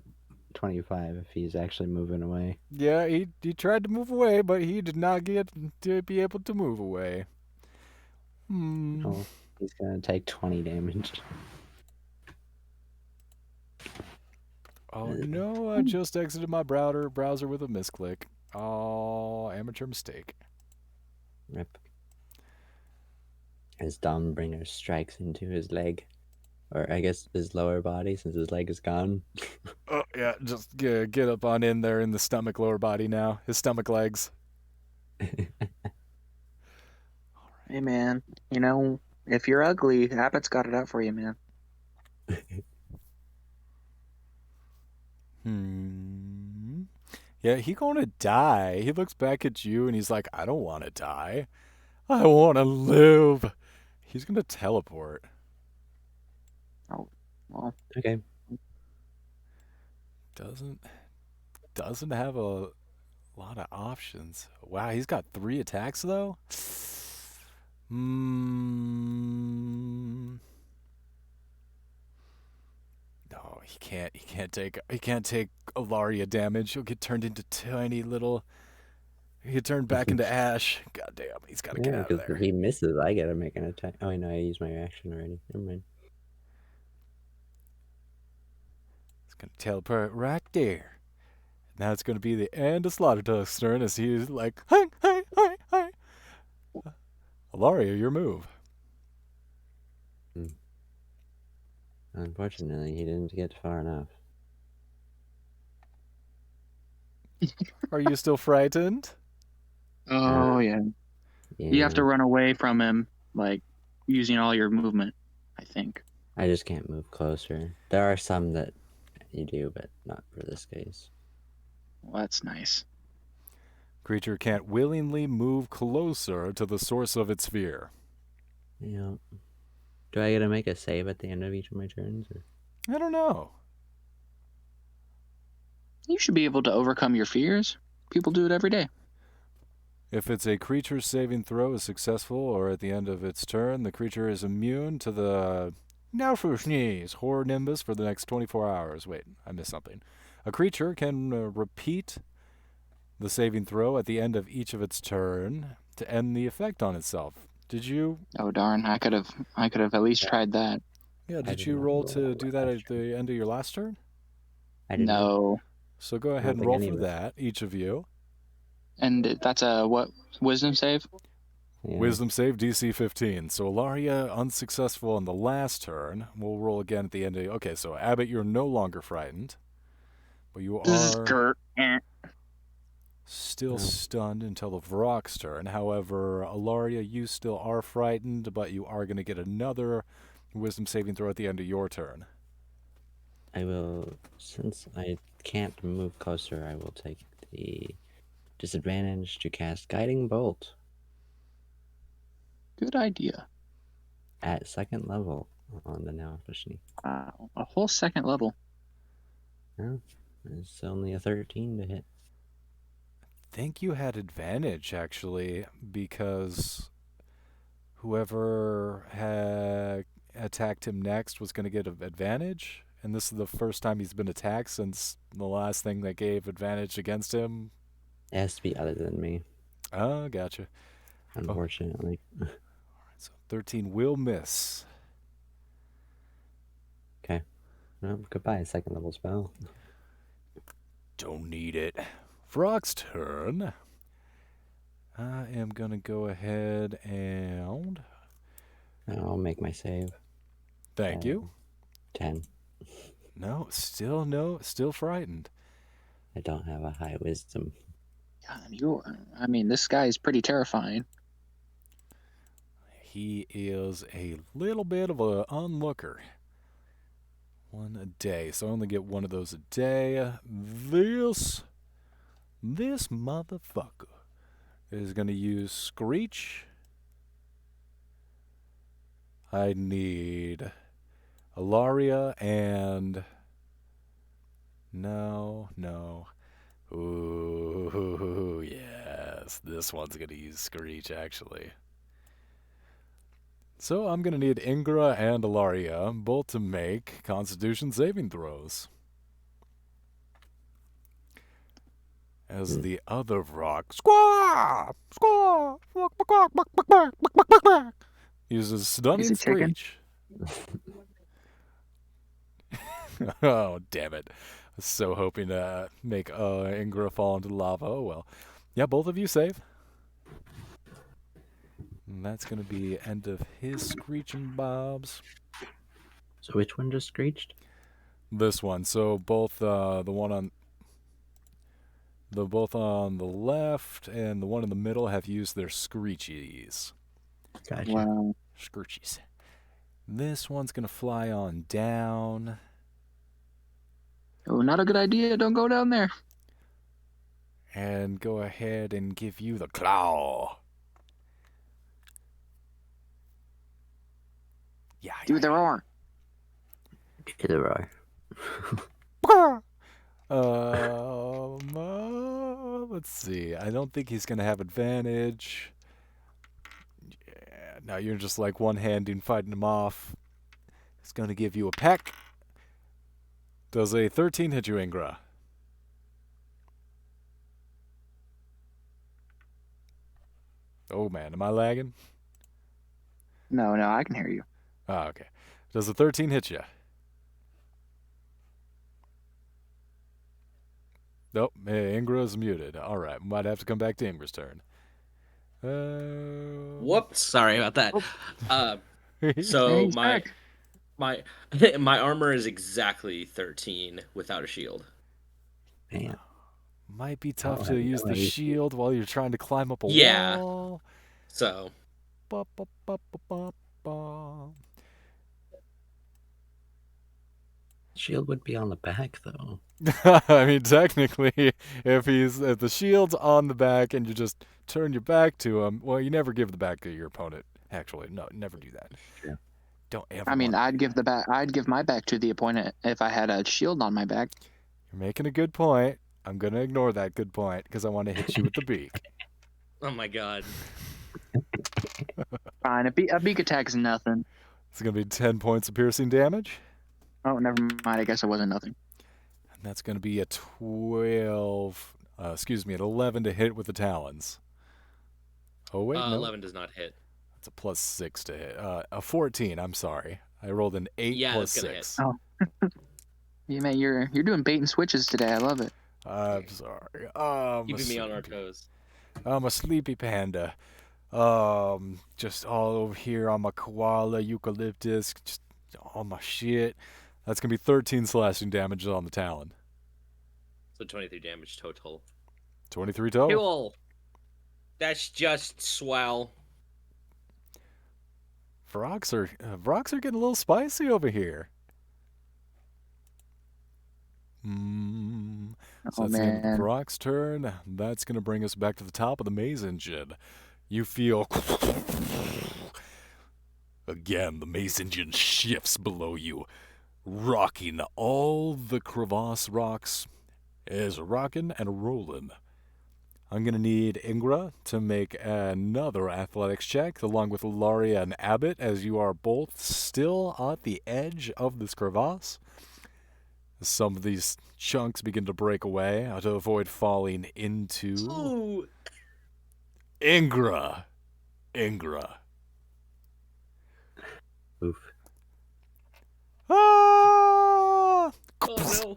25 if he's actually moving away. Yeah, he tried to move away, but he did not get to be able to move away. Oh, he's gonna take 20 damage. Oh no, I just exited my browser with a misclick. Oh, amateur mistake. Rip. As Dawnbringer strikes into his leg. Or I guess his lower body, since his leg is gone. Oh yeah, just get up on in there in the stomach, lower body now. His stomach legs. Hey, man. You know, if you're ugly, Abbott's got it out for you, man. Yeah, he gonna die. He looks back at you and he's like, I don't want to die. I want to live. He's gonna teleport. Oh, well. Okay. Doesn't have a lot of options. Wow, he's got 3 attacks though. No, he can't. He can't take Alaria damage. He'll get turned into tiny little. He get turned back into ash. God damn, he's got to get out of Because there. if he misses, I gotta make an attack. Oh, no, I used my reaction already. Never mind. He's gonna teleport right there. Now it's gonna be the end of Slaughtertusk's turn as he's like, hi, hi, hi, hi. Alaria, your move. Unfortunately, he didn't get far enough. Are you still frightened? Oh, yeah. Yeah. You have to run away from him, like, using all your movement, I think. I just can't move closer. There are some that you do, but not for this case. Well, that's nice. Creature can't willingly move closer to the source of its fear. Yeah. Do I get to make a save at the end of each of my turns? Or? I don't know. You should be able to overcome your fears. People do it every day. If it's a creature's saving throw is successful or at the end of its turn, the creature is immune to the now for sneeze horror nimbus for the next 24 hours. Wait, I missed something. A creature can repeat the saving throw at the end of each of its turn to end the effect on itself. Did you? Oh darn! I could have at least tried that. Yeah, I did did you not roll roll to that do that last at the end of your last turn? I did not. No, So go ahead and think roll any for of us- that, each of you. and that's a what wisdom save? Yeah. Wisdom save DC 15. So Ilaria unsuccessful on the last turn. We'll roll again at the end of. Okay, so Abbott, you're no longer frightened, but you are Skirt. still No. stunned until the Vrok's turn. However, Ilaria, you still are frightened, but you are going to get another Wisdom saving throw at the end of your turn. I will, since I can't move closer, I will take the disadvantage to cast Guiding Bolt Good idea. at 2nd level on the now Fishni. Wow, a whole second level. No, it's only a 13 to hit. Think you had advantage actually because whoever had attacked him next was going to get an advantage, and this is the first time he's been attacked since the last thing that gave advantage against him. It has to be other than me, Oh, gotcha. unfortunately. So 13 will miss. Okay. Well, goodbye, 2nd level spell. Don't need it. Frog's turn. I am going to go ahead and... I'll make my save. Thank you. 10. No, still frightened. I don't have a high wisdom. God, I mean, this guy is pretty terrifying. He is a little bit of an onlooker. 1 a day, so I only get 1 of those a day. This motherfucker is going to use Screech. I need Ilaria and... No. Ooh, yes. This one's going to use Screech, actually. So I'm going to need Ingra and Ilaria both to make Constitution saving throws. as the other rock squaw, squaw, uses a Is stunning it chicken? screech. Oh, damn it. I was so hoping to make Ingra fall into lava. Oh, well. Yeah, both of you save. And that's going to be end of his screeching bobs. So which one just screeched? This one. So both both on the left and the one in the middle have used their screechies. Gotcha. Wow. Screechies. This one's going to fly on down. Oh, not a good idea. Don't go down there. And go ahead and give you the claw. Yeah, Do the roar. Either yeah. Let's see. I don't think he's gonna have advantage. Yeah, now you're just like one-handing fighting him off. He's gonna give you a peck. Does a 13 hit you, Ingra? Oh man, am I lagging? No, I can hear you. Oh, okay. Does a 13 hit you? Nope, Ingra's muted. All right, might have to come back to Ingra's turn. Whoops, sorry about that. Hey, So he's back. my my armor is exactly 13 without a shield. Man. Might be tough Oh, to use no the AC. shield while you're trying to climb up a Yeah. wall. So Ba, ba, ba, ba, ba, ba. Shield would be on the back though. I mean, technically, if the shield's on the back and you just turn your back to him, well, you never give the back to your opponent. Actually, no, never do that. True. Don't ever. I mean, I'd give my back to the opponent if I had a shield on my back. You're making a good point. I'm gonna ignore that good point because I want to hit you with the beak. oh my god. Fine, a beak attack is nothing. It's gonna be 10 points of piercing damage, Oh, never mind. I guess it wasn't nothing. and that's gonna be a 12. An 11 to hit with the talons. Oh wait, no. 11 does not hit. It's a +6 to hit. A 14. I'm sorry. I rolled an 8 Yeah, plus that's gonna 6. hit. You man, you're doing bait and switches today. I love it. I'm sorry. Keeping me on our toes. I'm a sleepy panda. Just all over here on my koala eucalyptus, just all my shit. That's gonna be 13 slashing damage on the talon. So 23 damage total. 23 total. Cool. That's just swell. Vrox are getting a little spicy over here. So Oh that's the end of man. Vroc's turn. That's gonna bring us back to the top of the maze engine. You feel again the maze engine shifts below you, rocking all the crevasse rocks. Is rocking and rolling. I'm gonna need Ingra to make another athletics check, along with Laria and Abbott, as you are both still at the edge of this crevasse. Some of these chunks begin to break away to avoid falling into Ooh. Ingra. Oof. Ah! Oh no.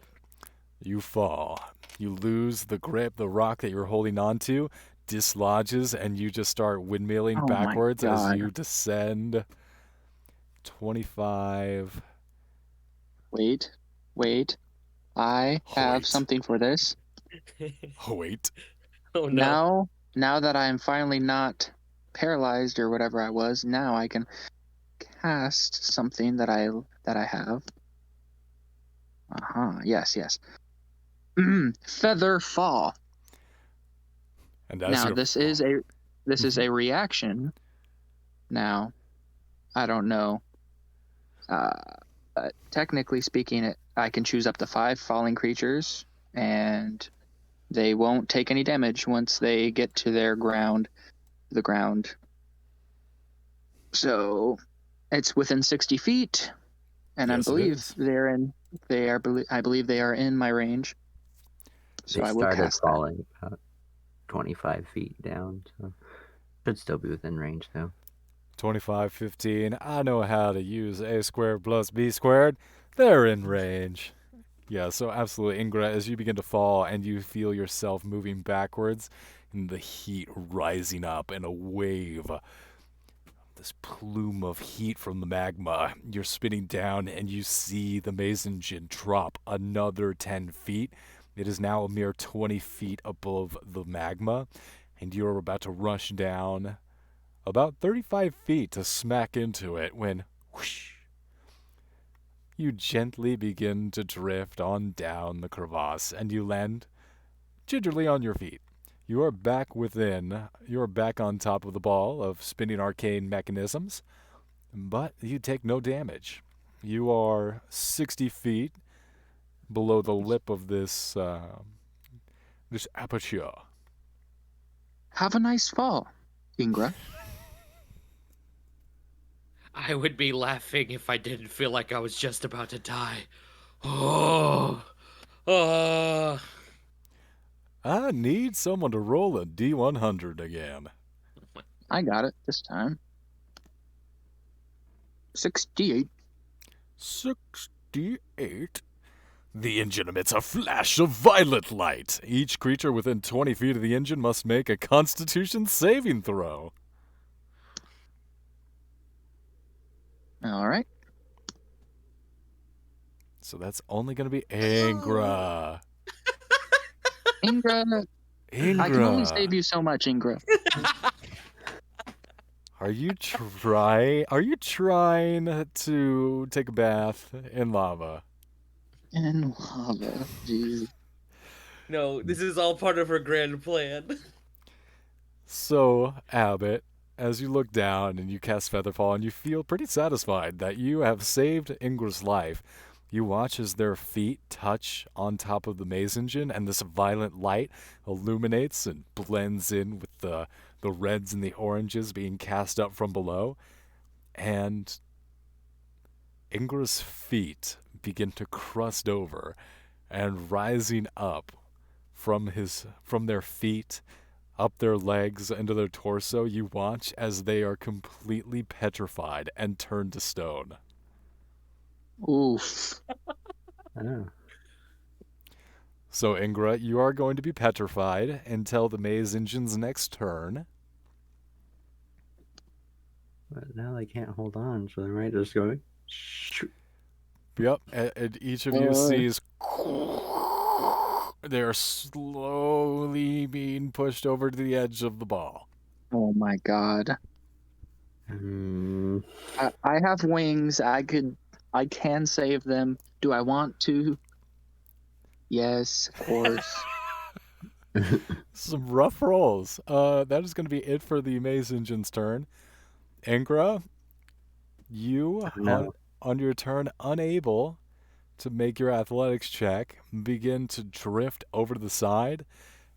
You fall. You lose the grip. The rock that you're holding onto dislodges, and you just start windmilling Oh my backwards as God. you descend. 25. Wait. I have Wait. something for this. Oh, wait. Oh no. Now that I'm finally not paralyzed or whatever I was, now I can cast something that I have. Yes. Feather Fall. And as Now you're this is a reaction. Now, I don't know. Technically speaking, I can choose up to 5 falling creatures, and they won't take any damage once they get to the ground. So, it's within 60 feet, and Yes, it I believe is. I believe they are in my range. So They I will started cast that. falling about 25 feet down, so should still be within range though. 25, 15. I know how to use a squared plus b squared. They're in range. Yeah, so absolutely, Ingra, as you begin to fall and you feel yourself moving backwards, and the heat rising up in a wave, this plume of heat from the magma, you're spinning down and you see the maze engine drop another 10 feet. It is now a mere 20 feet above the magma, and you're about to rush down about 35 feet to smack into it when whoosh, you gently begin to drift on down the crevasse and you land gingerly on your feet. You are back on top of the ball of spinning arcane mechanisms, but you take no damage. You are 60 feet below the lip of this aperture. Have a nice fall, Ingra. I would be laughing if I didn't feel like I was just about to die. Oh, I need someone to roll a D100 again. I got it this time. 68. 68. The engine emits a flash of violet light. Each creature within 20 feet of the engine must make a Constitution saving throw. All right. So that's only going to be Ingra. Ingra, Ingra. I can only save you so much, Ingra. Are you trying to take a bath in lava? In lava, jeez. No, this is all part of her grand plan. So, Abbott, as you look down and you cast Featherfall and you feel pretty satisfied that you have saved Ingra's life, you watch as their feet touch on top of the maze engine and this violent light illuminates and blends in with the reds and the oranges being cast up from below. And Ingra's feet begin to crust over, and rising up from their feet, up their legs, into their torso, you watch as they are completely petrified and turned to stone. Oof. Oh. So, Ingra, you are going to be petrified until the maze engine's next turn. But now they can't hold on, so they might just go. Shoot. Yep, and each of you sees they're slowly being pushed over to the edge of the ball. Oh my god. I have wings. I can save them. Do I want to? Yes, of course. Some rough rolls. That is going to be it for the Maze Engine's turn. Ingra, you, on your turn, unable to make your athletics check, begin to drift over to the side,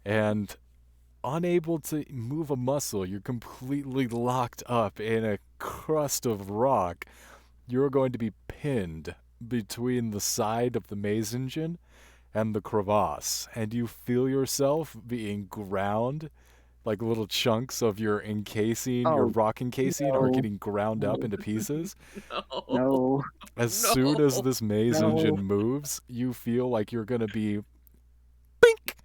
and unable to move a muscle. You're completely locked up in a crust of rock. You're going to be pinned between the side of the maze engine and the crevasse, and you feel yourself being ground, like little chunks of your rock encasing are getting ground up into pieces. No. As soon as this maze engine moves, you feel like you're going to be bink,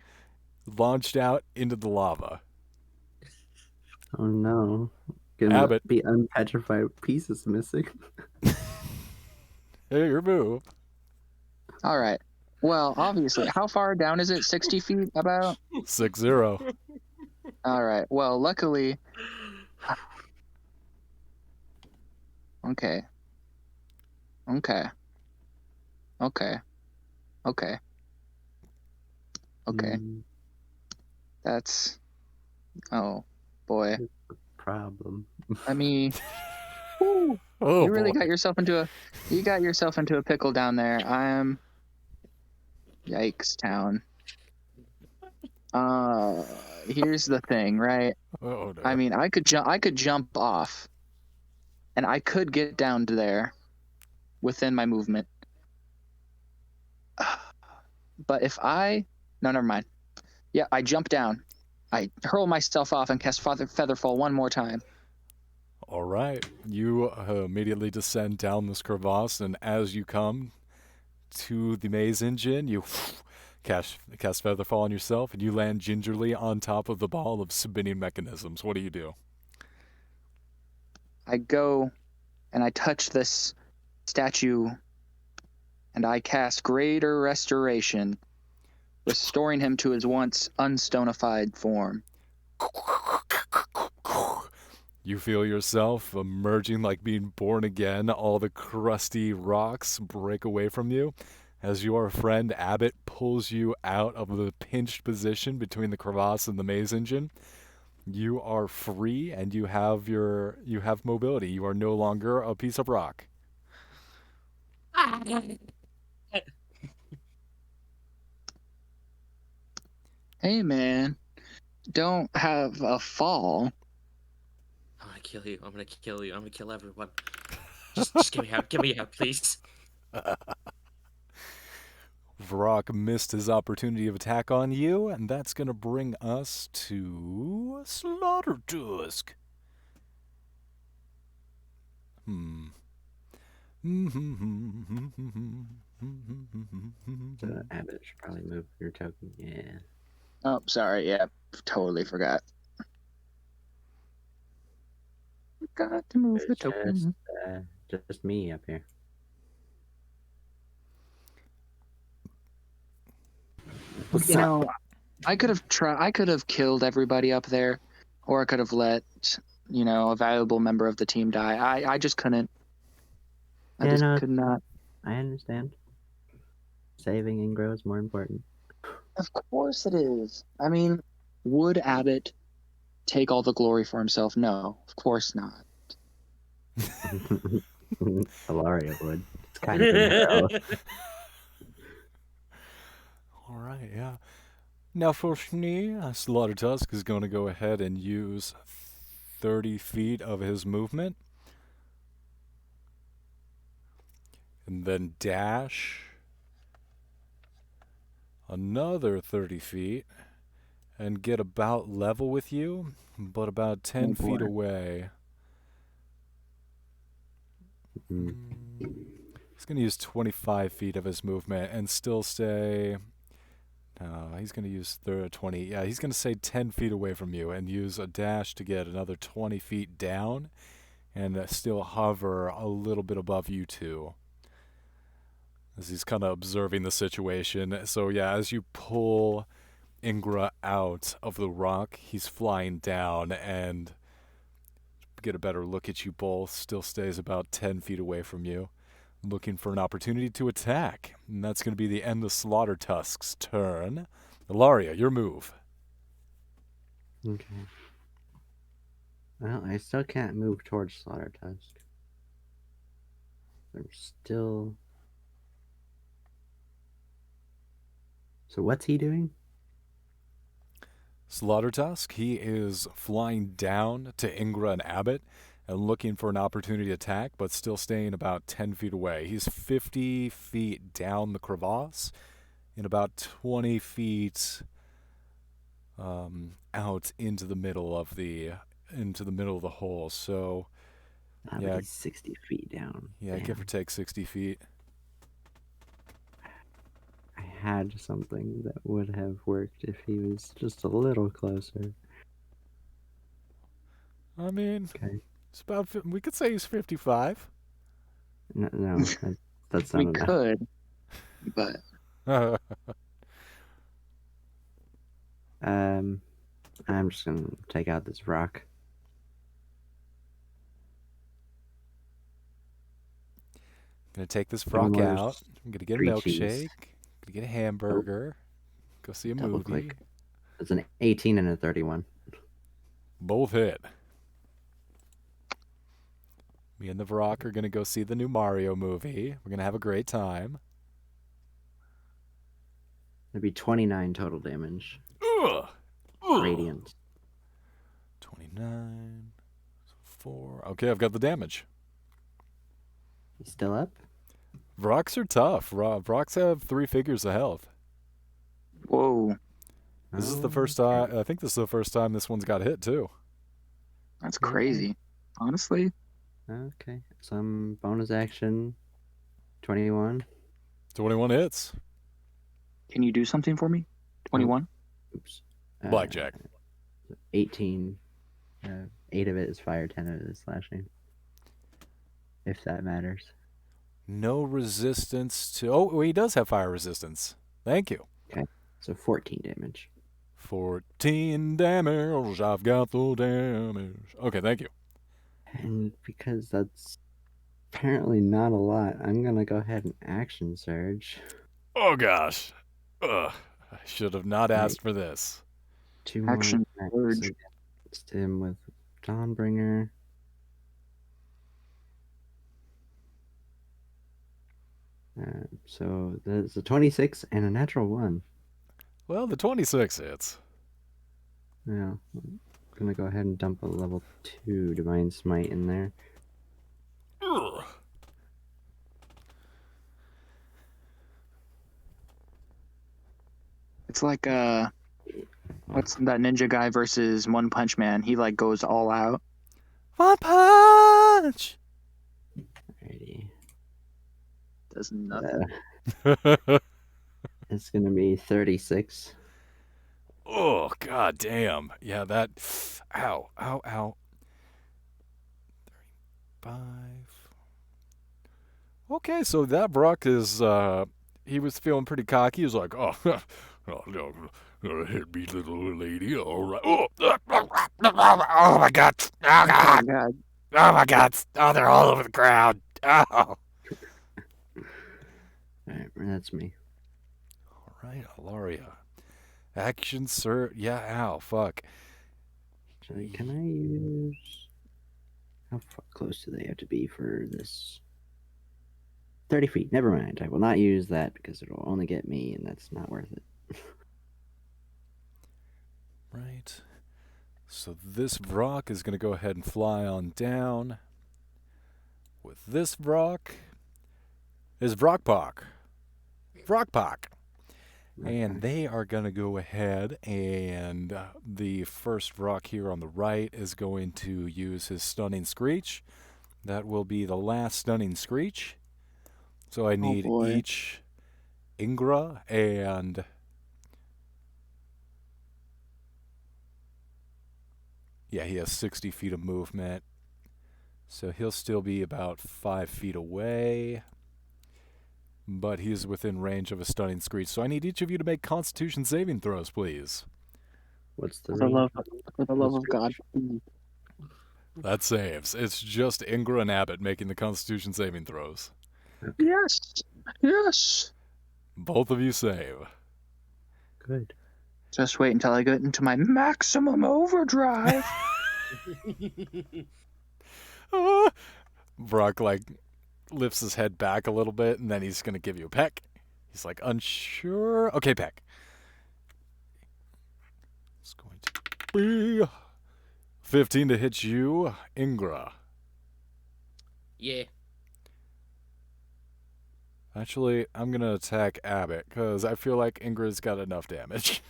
launched out into the lava. Oh no. Abbott. Be unpetrified pieces missing. Hey, your move. All right. Well, obviously, how far down is it? 60 feet about? 6-0. All right. Well, luckily. Okay. That's. Oh, boy. Problem. I mean. Oh, you really boy. got yourself into a pickle down there. Yikes, town. Here's the thing, right? Oh, no. I mean, I could jump off, and I could get down to there within my movement. But if no, never mind. Yeah, I jump down. I hurl myself off and cast Featherfall one more time. All right. You immediately descend down this crevasse, and as you come to the maze engine, you cast Featherfall on yourself, and you land gingerly on top of the ball of spinning mechanisms. What do you do? I go and I touch this statue and I cast Greater Restoration, restoring him to his once unstonified form. You feel yourself emerging like being born again. All the crusty rocks break away from you as your friend Abbott pulls you out of the pinched position between the crevasse and the maze engine. You are free and you have mobility. You are no longer a piece of rock. Hey man, don't have a fall. I'm gonna kill you. I'm gonna kill you. I'm gonna kill everyone. Just get me out. Get me out, please. Vrock missed his opportunity of attack on you, and that's going to bring us to Slaughter Tusk. So Abbott should probably move your token. Yeah. Oh, sorry. Yeah, totally forgot. Forgot to move the It's token. just me up here. What's You up? know, I could have killed everybody up there, or I could have let, a valuable member of the team die. I just couldn't. I Yeah, just no. could not. I understand. Saving Ingro is more important. Of course it is. I mean, would Abbott take all the glory for himself? No, of course not. Ilaria would. It's kind of a girl. All right, yeah. Now for me, Slaughter Tusk is going to go ahead and use 30 feet of his movement. And then dash another 30 feet and get about level with you, but about 10 feet away. He's going to use 25 feet of his movement and still stay... No, he's going to use 20. Yeah, he's going to stay 10 feet away from you and use a dash to get another 20 feet down and still hover a little bit above you two. As he's kind of observing the situation. So yeah, as you pull Ingra out of the rock, he's flying down, and get a better look at you both, still stays about 10 feet away from you, looking for an opportunity to attack. And that's going to be the end of Slaughter Tusk's turn. Ilaria, your move. Okay. Well, I still can't move towards Slaughter Tusk. I'm still... So what's he doing? Slaughter Tusk, he is flying down to Ingra and Abbott and looking for an opportunity to attack, but still staying about 10 feet away. He's 50 feet down the crevasse and about 20 feet out into the middle of the hole. So Yeah, he's 60 feet down. Yeah, Damn. give or take 60 feet. I had something that would have worked if he was just a little closer. I mean, Okay. it's about. We could say he's 55. No, that's not We enough. could, but I'm just gonna take out this rock. Gonna take this rock out. I'm gonna get a Three milkshake. cheese. Gonna get a hamburger. Go see a Double movie. click. It's an 18 and a 31. Both hit. Me and the Vrock are gonna go see the new Mario movie. We're gonna have a great time. It'd be 29 total damage. Ugh. Radiant. 29. 4. Okay, I've got the damage. He's still up? Vrocks are tough. Vrocks have 3 figures of health. whoa. This is the first time. I think this is the first time this one's got hit too. That's Yeah. crazy. Honestly, Okay. Some bonus action. 21. 21 hits. can you do something for me? 21. Oops. Blackjack. 18. 8 of it is fire, 10 of it is slashing. If that matters. No resistance to. Oh, well, he does have fire resistance. Thank you. So 14 damage. 14 damage. I've got the damage. Okay, thank you. And because that's apparently not a lot, I'm going to go ahead and action surge. Oh gosh. Ugh. I should have not asked for this. 2 Action more attacks surge. against him with Dawnbringer. So there's a 26 and a natural 1. Well, the 26 hits. Now, I'm going to go ahead and dump a level 2 Divine Smite in there. Ugh. It's like what's that ninja guy versus One Punch Man? He like goes all out. One punch. Alrighty. Does nothing. It's going to be 36. Oh, god damn. Yeah, that. Ow, ow, ow. 35. Okay, so that Brock is, he was feeling pretty cocky. He was like, oh, oh no, hit me, little lady. All right. Oh, oh my god. Oh, Oh god. god. Oh, my god. Oh, they're all over the ground. Oh. Alright, that's me. All right, Alaria. Action, sir. Yeah, ow, fuck. Actually, can I use... How close do they have to be for this? 30 feet. Never mind. I will not use that because it will only get me, and that's not worth it. Right. So this Vrock is going to go ahead and fly on down. With this Vrock is Vrockpock. Vrockpock. And they are going to go ahead and the first Vrock here on the right is going to use his Stunning Screech. That will be the last Stunning Screech. So I need boy. each Ingra and... Yeah, he has 60 feet of movement. So he'll still be about 5 feet away. But he is within range of a Stunning Screech. So I need each of you to make Constitution saving throws, please. What's the For the range? love of God. That saves. It's just Ingra and Abbott making the Constitution saving throws. Yes. Yes. Both of you save. Good. Just wait until I get into my maximum overdrive. Brock, like, lifts his head back a little bit, and then he's going to give you a peck. He's like, unsure. Okay, peck. It's going to be 15 to hit you, Ingra. Yeah. Actually, I'm going to attack Abbott, because I feel like Ingra's got enough damage.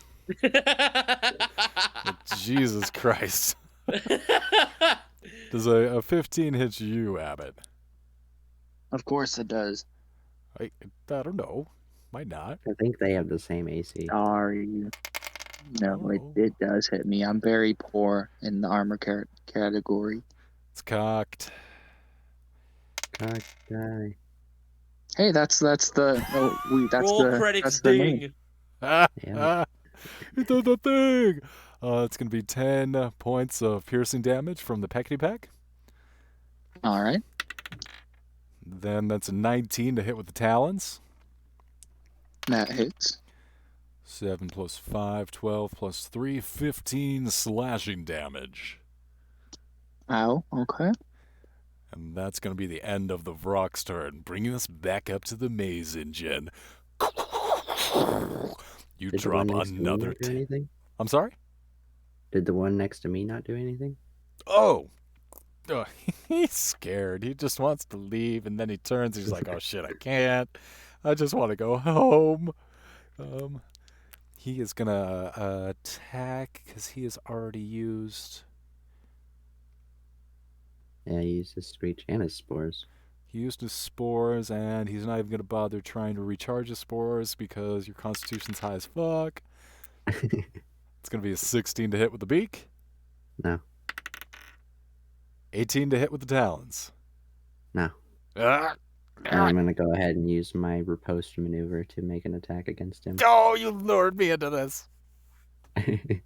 Jesus Christ. Does a 15 hit you, Abbott? Of course it does. I don't know. Might not. I think they have the same AC. Sorry. No, it does hit me. I'm very poor in the armor category. It's cocked. God, die. Hey, that's the Roll the credits that's the name. ding. Yeah. It did the thing. It's gonna be 10 points of piercing damage from the peckety peck. All right. Then that's a 19 to hit with the talons. That hits. 7 plus 5, 12 plus 3, 15 slashing damage. Ow. Okay. And that's going to be the end of the Vrock's turn, bringing us back up to the maze engine. You Did the drop one next to me another... not do anything? I'm sorry? Did the one next to me not do anything? Oh! He's scared. He just wants to leave, and then he turns, he's like, oh shit, I can't. I just want to go home. He is gonna attack because he has already used. Yeah, he used his screech and his spores. He used his spores, and he's not even gonna bother trying to recharge his spores because your constitution's high as fuck. It's gonna be a 16 to hit with the beak. No. 18 to hit with the talons. No. Ah! And I'm gonna go ahead and use my riposte maneuver to make an attack against him. Oh, you lured me into this. It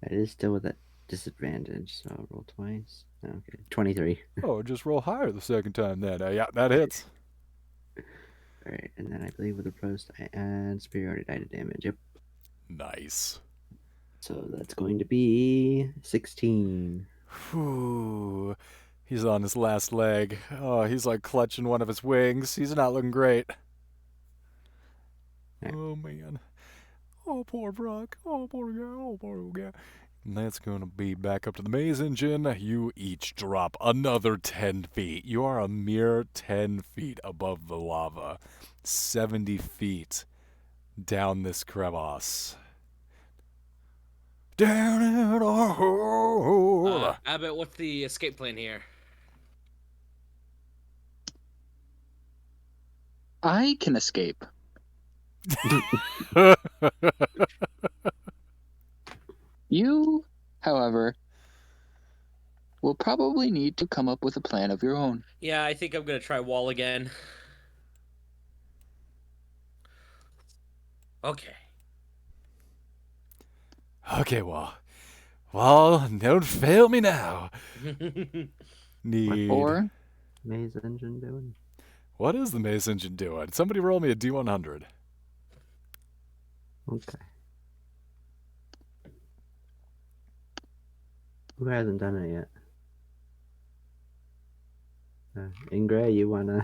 is still with a disadvantage, so I'll roll twice. Okay, 23. Oh, just roll higher the second time then. Yeah, that hits. Alright, and then I believe with riposte I add superiority die to damage. Yep. Nice. So that's going to be 16. Whew. He's on his last leg. Oh, he's like clutching one of his wings. He's not looking great. Right. Oh, man. Oh, poor Brock. Oh, poor guy. Oh, poor guy. And that's going to be back up to the maze engine. You each drop another 10 feet. You are a mere 10 feet above the lava. 70 feet down this crevasse. Down in a hole. Abbott, what's the escape plan here? I can escape. You, however, will probably need to come up with a plan of your own. Yeah, I think I'm gonna try wall again. Okay. Okay, well, don't fail me now. Need. Or Maze engine doing? What is the maze engine doing? Somebody roll me a D100. Okay. Who hasn't done it yet? Ingray, you wanna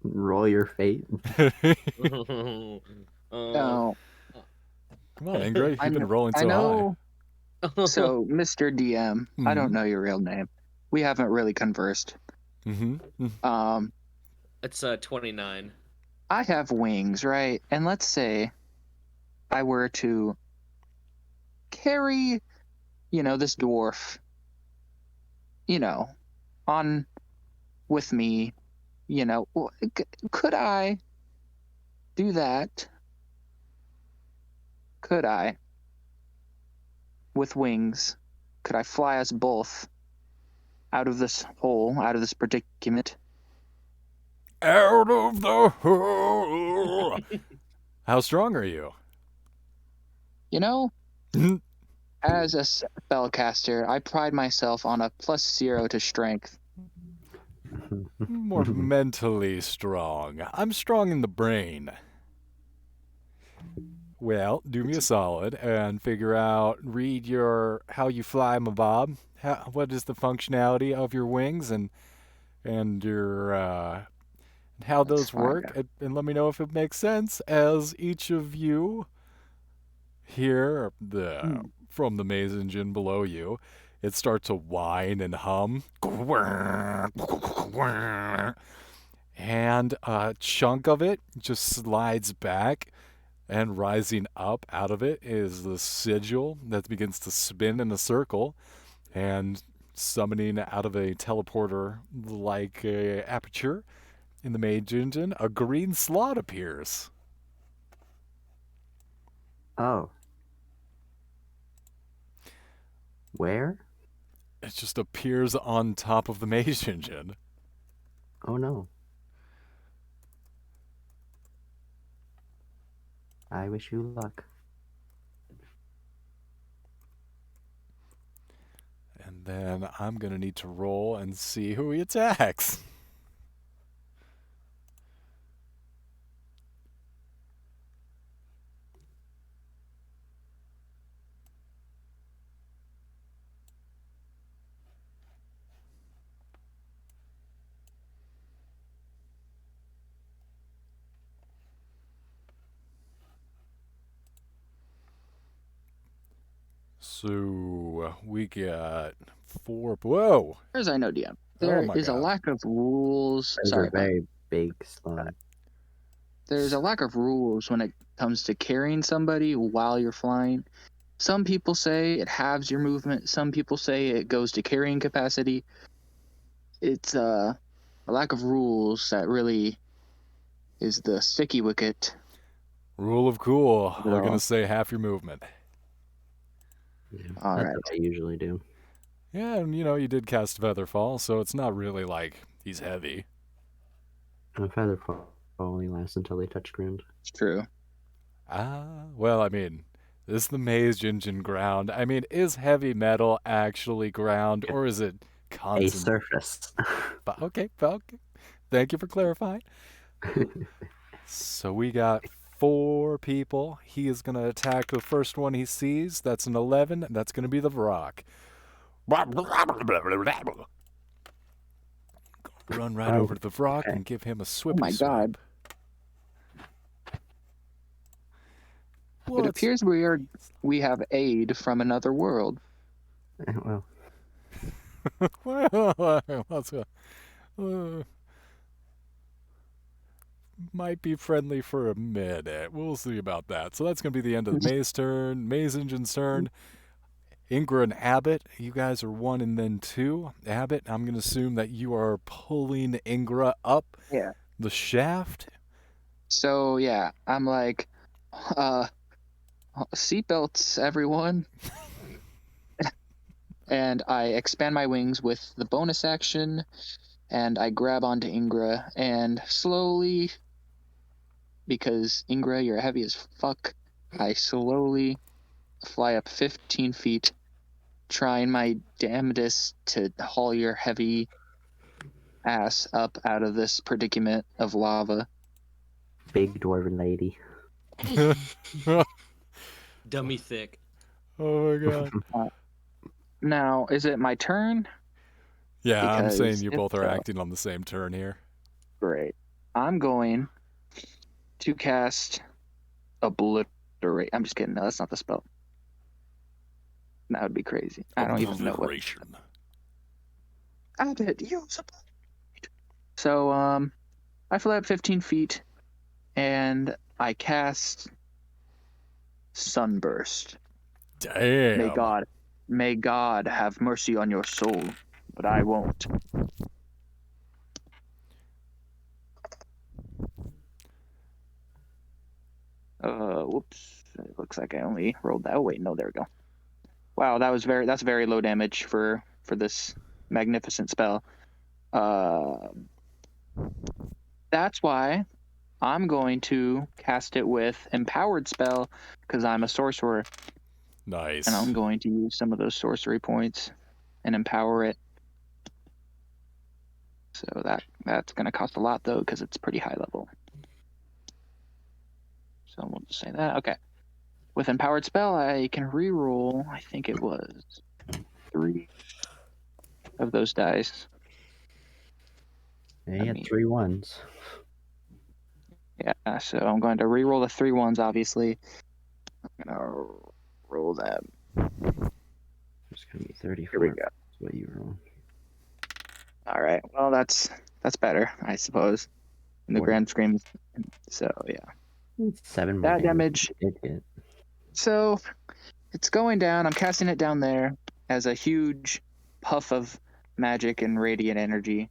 roll your fate? no, Come on, Ingrid, you've been rolling so I know. high. So, Mr. DM, I don't know your real name. We haven't really conversed. Mm-hmm. It's 29. I have wings, right? And let's say I were to carry, this dwarf, on with me, could I do that? Could I? With wings, could I fly us both out of this hole, out of this predicament? Out of the hole. How strong are you? As a spellcaster, I pride myself on a +0 to strength. More mentally strong. I'm strong in the brain. Well, do me a solid and read how you fly, my Bob. What is the functionality of your wings and your how those work, and let me know if it makes sense as each of you here from the maze engine below you, it starts to whine and hum. And a chunk of it just slides back, and rising up out of it is the sigil that begins to spin in a circle, and summoning out of a teleporter like aperture in the mage engine, a green slot appears. Oh. Where? It just appears on top of the mage engine. Oh no. I wish you luck. And then I'm going to need to roll and see who he attacks. So we got 4. Whoa! As I know, DM, there is a God. lack of rules. Those Sorry, are very big slug. there's a lack of rules when it comes to carrying somebody while you're flying. Some people say it halves your movement. Some people say it goes to carrying capacity. It's a lack of rules that really is the sticky wicket. Rule of cool. Of it We're going all. to say half your movement. Yeah, All that's right. what I usually do. Yeah, and you did cast Featherfall, so it's not really like he's heavy. A Featherfall only lasts until they touch ground. It's true. Well, I mean, is the mage engine ground? I mean, is heavy metal actually ground, or is it A constant? surface. Okay. Thank you for clarifying. So we got 4 people. He is going to attack the first one he sees. That's an 11. That's going to be the Vrock. Run right over to the Vrock okay. and give him a Oh swippy my swip. god. It What's appears we have aid from another world. Well, Let's go. Might be friendly for a minute. We'll see about that. So that's going to be the end of the Maze turn. Maze Engine's turn. Ingra and Abbott, you guys are 1 and then 2. Abbott, I'm going to assume that you are pulling Ingra up Yeah. the shaft. So yeah, I'm like, seatbelts, everyone. And I expand my wings with the bonus action, and I grab onto Ingra, and slowly, because Ingra, you're heavy as fuck, I slowly fly up 15 feet, trying my damnedest to haul your heavy ass up out of this predicament of lava. big dwarven lady. Dummy thick. Oh my god. Now, is it my turn? Yeah, I'm saying Because you if both are so, acting on the same turn here. great. I'm going to cast Obliterate. I'm just kidding. No, that's not the spell. That would be crazy. I don't even know what. Obliteration. Abbott, use Obliterate. So, I fly up 15 feet, and I cast Sunburst. Damn. May God have mercy on your soul, but I won't. Whoops. It looks like I only rolled that. Oh wait, no, there we go. Wow, that's very low damage for this magnificent spell. That's why I'm going to cast it with Empowered Spell, because I'm a sorcerer, Nice. and I'm going to use some of those sorcery points and empower it. So that's going to cost a lot, though, because it's pretty high level. So we'll just say that. Okay. With Empowered Spell, I can reroll, I think it was 3 of those dice. Yeah, you had 3 1s. Yeah, so I'm going to reroll the 3 1s, obviously. I'm going to roll that. It's going to be 34. Here we go. That's what you roll. All right. Well, that's better, I suppose, in the 40. grand scheme. So, yeah. It's 7 more That damage. you did get. So, it's going down. I'm casting it down there as a huge puff of magic and radiant energy.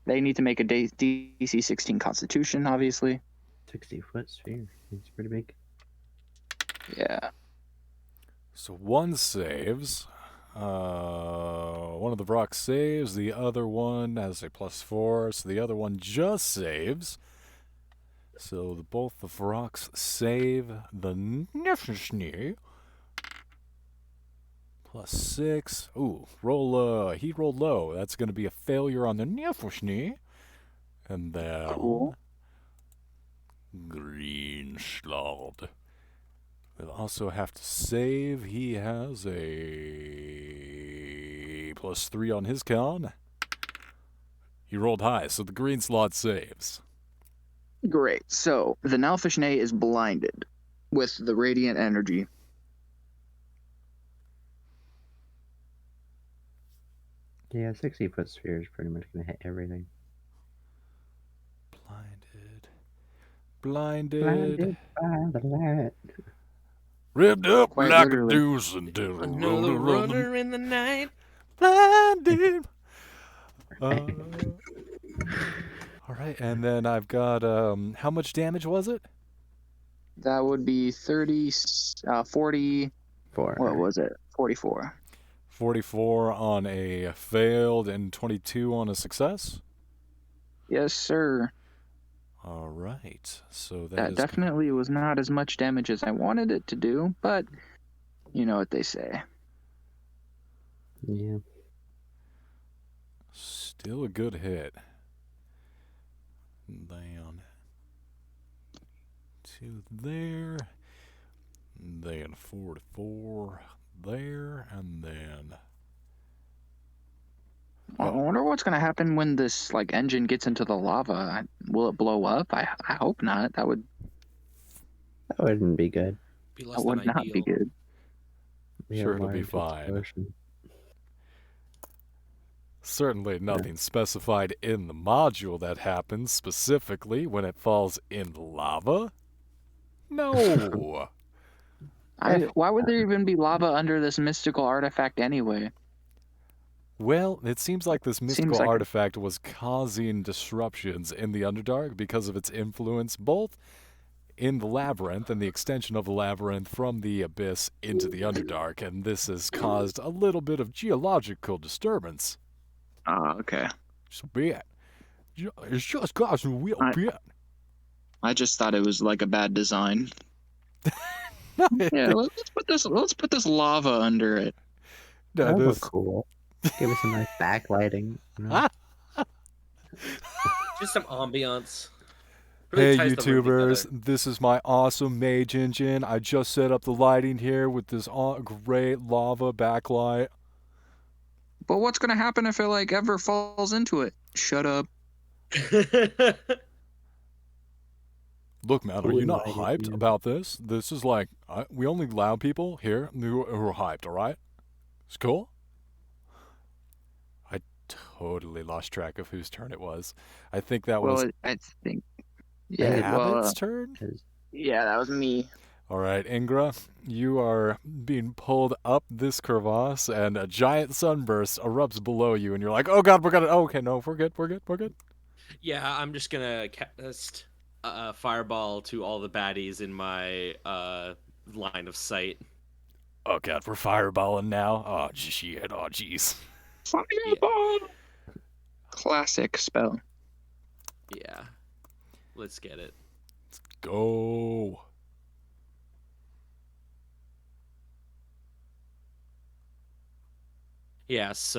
They need to make a DC 16 Constitution, obviously. 60-foot sphere. It's pretty big. Yeah. So one saves. One of the Vrock saves. The other one has a +4. So the other one just saves. So both the Vrocks save the Nifnschnee. +6. Ooh, he rolled low. That's going to be a failure on the Nifnschnee. And then Cool. Green Schlard will also have to save. He has a +3 on his con. He rolled high, so the green slot saves. Great. So, the Nalfishne is blinded with the radiant energy. Yeah, 60-foot sphere is pretty much going to hit everything. Blinded. Blinded. by the light. Ripped up Quite like literally. a deuce until Another runner in the night. blinded. All right, and then I've got how much damage was it? That would be 40. Four. What was it? 44. 44 on a failed and 22 on a success. Yes, sir. All right, so That definitely was not as much damage as I wanted it to do, but you know what they say. Yeah. Still a good hit. Down to there. Then 44 there, and then I wonder what's gonna happen when this engine gets into the lava. Will it blow up? I hope not. That would wouldn't be good. Be less than not be ideal. good. We Sure, have it'll be large fine. explosion. certainly nothing specified in the module that happens specifically when it falls in the lava. No. Why would there even be lava under this mystical artifact anyway? Well, it seems like this mystical like- artifact was causing disruptions in the Underdark because of its influence both in the labyrinth and the extension of the labyrinth from the abyss into the Underdark, and this has caused a little bit of geological disturbance. Oh, okay. Just a bit. It's just causing a real bit. I just thought it was like a bad design. Yeah, let's put this lava under it. No, That would this, look cool. Give us some nice backlighting. You know? Just some ambiance. Hey Really ties the room YouTubers, together. this is my awesome mage engine. I just set up the lighting here with this great lava backlight. But what's gonna happen if it ever falls into it? Shut up. Look, man, are you not Invited hyped you. about this? This is we only allow people here who are hyped, alright? It's cool? I totally lost track of whose turn it was. I think that was I think. Yeah, Habit's turn? Yeah, that was me. Alright, Ingra, you are being pulled up this crevasse, and a giant sunburst erupts below you, and you're like, oh god, we're gonna. Oh, okay, no, we're good. Yeah, I'm just gonna cast fireball to all the baddies in my line of sight. Oh god, we're fireballing now? Oh, shit, oh jeez. Fireball. Classic spell. Yeah, let's get it. Go. Yes.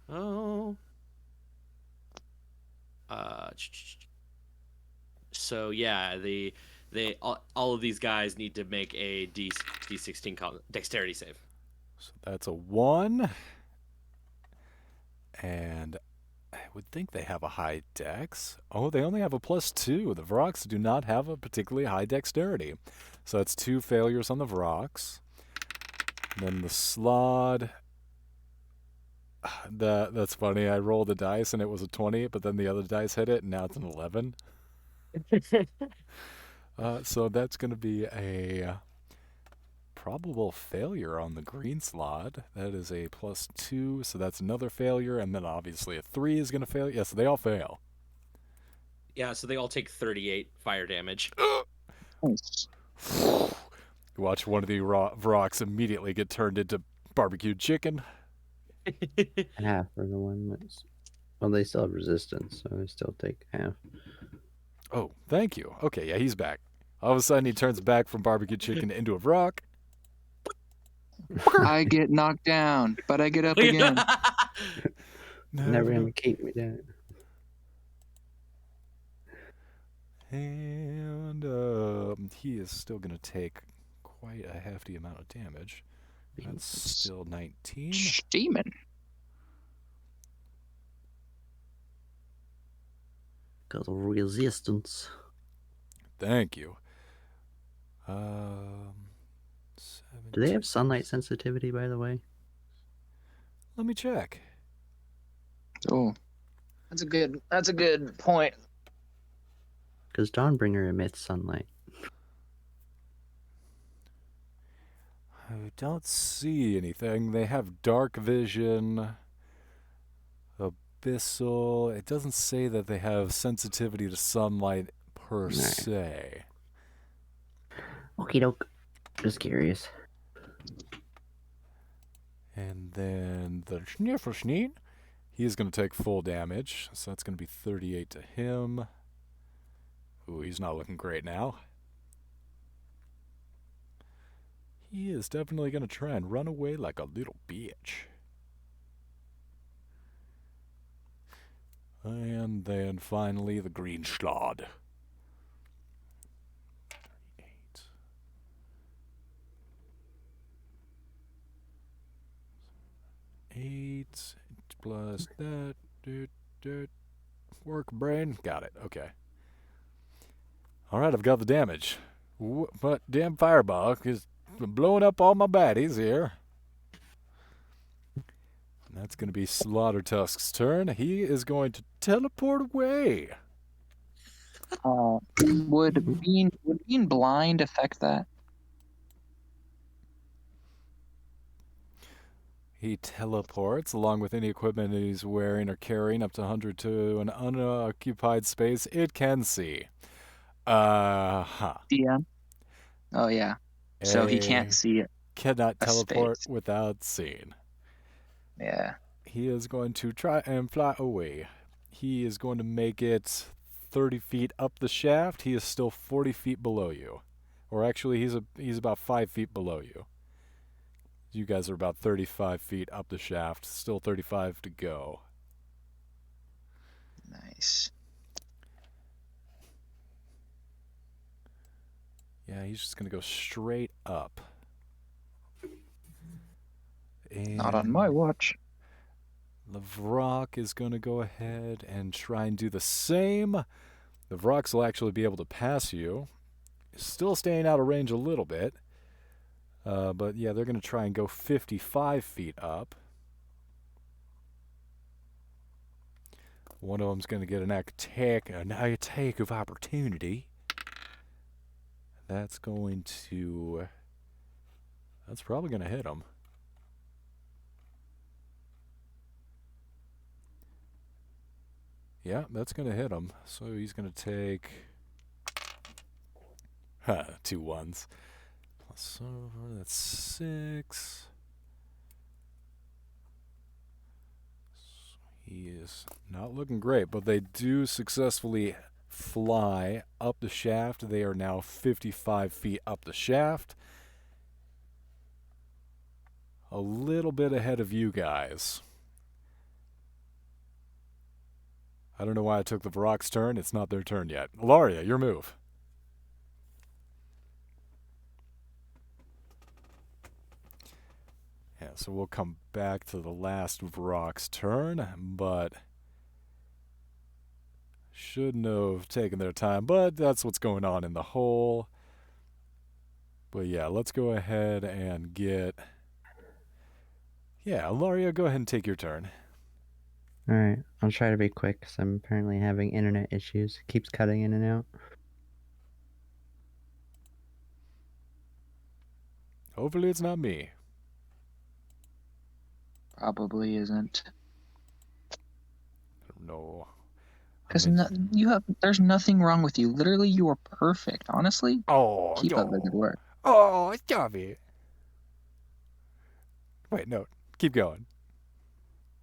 Oh. So yeah, all of these guys need to make a D16 dexterity save. So that's a 1. And I would think they have a high dex. Oh, they only have a +2. The Vrox do not have a particularly high dexterity. So that's 2 failures on the Vrox. And then the Slod. That's funny. I rolled a dice and it was a 20, but then the other dice hit it and now it's an 11. So that's going to be a probable failure on the green slot. That is a +2, so that's another failure, and then obviously a 3 is going to fail. Yeah, so they all fail. Yeah, so they all take 38 fire damage. Nice. Watch one of the Vrox immediately get turned into barbecued chicken. Half for the one that's. Well, they still have resistance, so they still take half. Oh, thank you. Okay, yeah, he's back. All of a sudden, he turns back from barbecued chicken into a Vrock. I get knocked down, but I get up again. Never gonna keep me down. And he is still going to take quite a hefty amount of damage. That's still 19. Steaming. Got a resistance. Thank you. Do they have sunlight sensitivity, by the way? Let me check. Oh, that's a good point. Because Dawnbringer emits sunlight. I don't see anything. They have dark vision, abyssal. It doesn't say that they have sensitivity to sunlight per Right. se. Okie doke. Just curious. And then the Schniffelschneet, he is going to take full damage, so that's going to be 38 to him. Ooh, he's not looking great now. He is definitely going to try and run away like a little bitch. And then finally the green schlod. 38. Eight plus that. Work brain. Got it. Okay. Alright, I've got the damage. But damn fireball is blowing up all my baddies here. And that's going to be Slaughtertusk's turn. He is going to teleport away. Would being blind affect that? He teleports along with any equipment he's wearing or carrying up to 100 to an unoccupied space it can see. DM. Oh yeah. So he can't see it. Cannot a teleport space. without seeing. Yeah. He is going to try and fly away. He is going to make it 30 feet up the shaft. He is still 40 feet below you. Or actually, he's about 5 feet below you. You guys are about 35 feet up the shaft. Still 35 to go. Nice. Yeah, he's just going to go straight up. And Not on my watch. Lavrok is going to go ahead and try and do the same. The Vrox will actually be able to pass you. Still staying out of range a little bit. But yeah, they're going to try and go 55 feet up. One of them's going to get an attack of opportunity. That's going to... That's probably going to hit him. Yeah, that's going to hit him. So he's going to take... 2 ones. Plus, that's 6. He is not looking great, but they do successfully fly up the shaft. They are now 55 feet up the shaft. A little bit ahead of you guys. I don't know why I took the Varrock's turn. It's not their turn yet. Ilaria, your move. Yeah, so we'll come back to the last Varrock's turn, but shouldn't have taken their time, but that's what's going on in the hole. But yeah, let's go ahead and get... Yeah, Ilaria, go ahead and take your turn. Alright, I'll try to be quick because I'm apparently having internet issues. It keeps cutting in and out. Hopefully it's not me. Probably isn't. I don't know. Because there's nothing wrong with you. Literally, you are perfect. Honestly, keep up the good work. Oh, stop it. Wait, no. Keep going.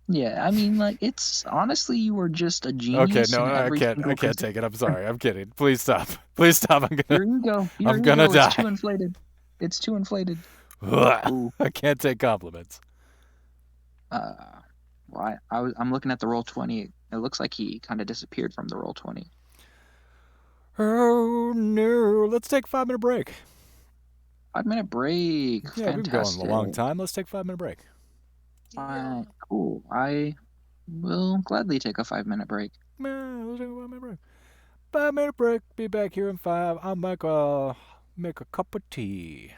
Yeah, I mean, like, it's honestly, you are just a Okay, genius. no, in I every can't single take it. I'm sorry. I'm kidding. Please stop. Please stop. Your ego. I'm gonna die. It's too inflated. It's too inflated. Ooh. I can't take compliments. Why? I'm looking at the roll 20. It looks like he kind of disappeared from the roll 20. Oh no! Let's take a 5-minute break. 5-minute break. Yeah, Fantastic. we've been going a long time. Let's take a 5-minute break. Fine. Cool. I will gladly take a 5-minute break. Man, let's take a 5-minute break. 5-minute break. Be back here in 5. I'll make a cup of tea.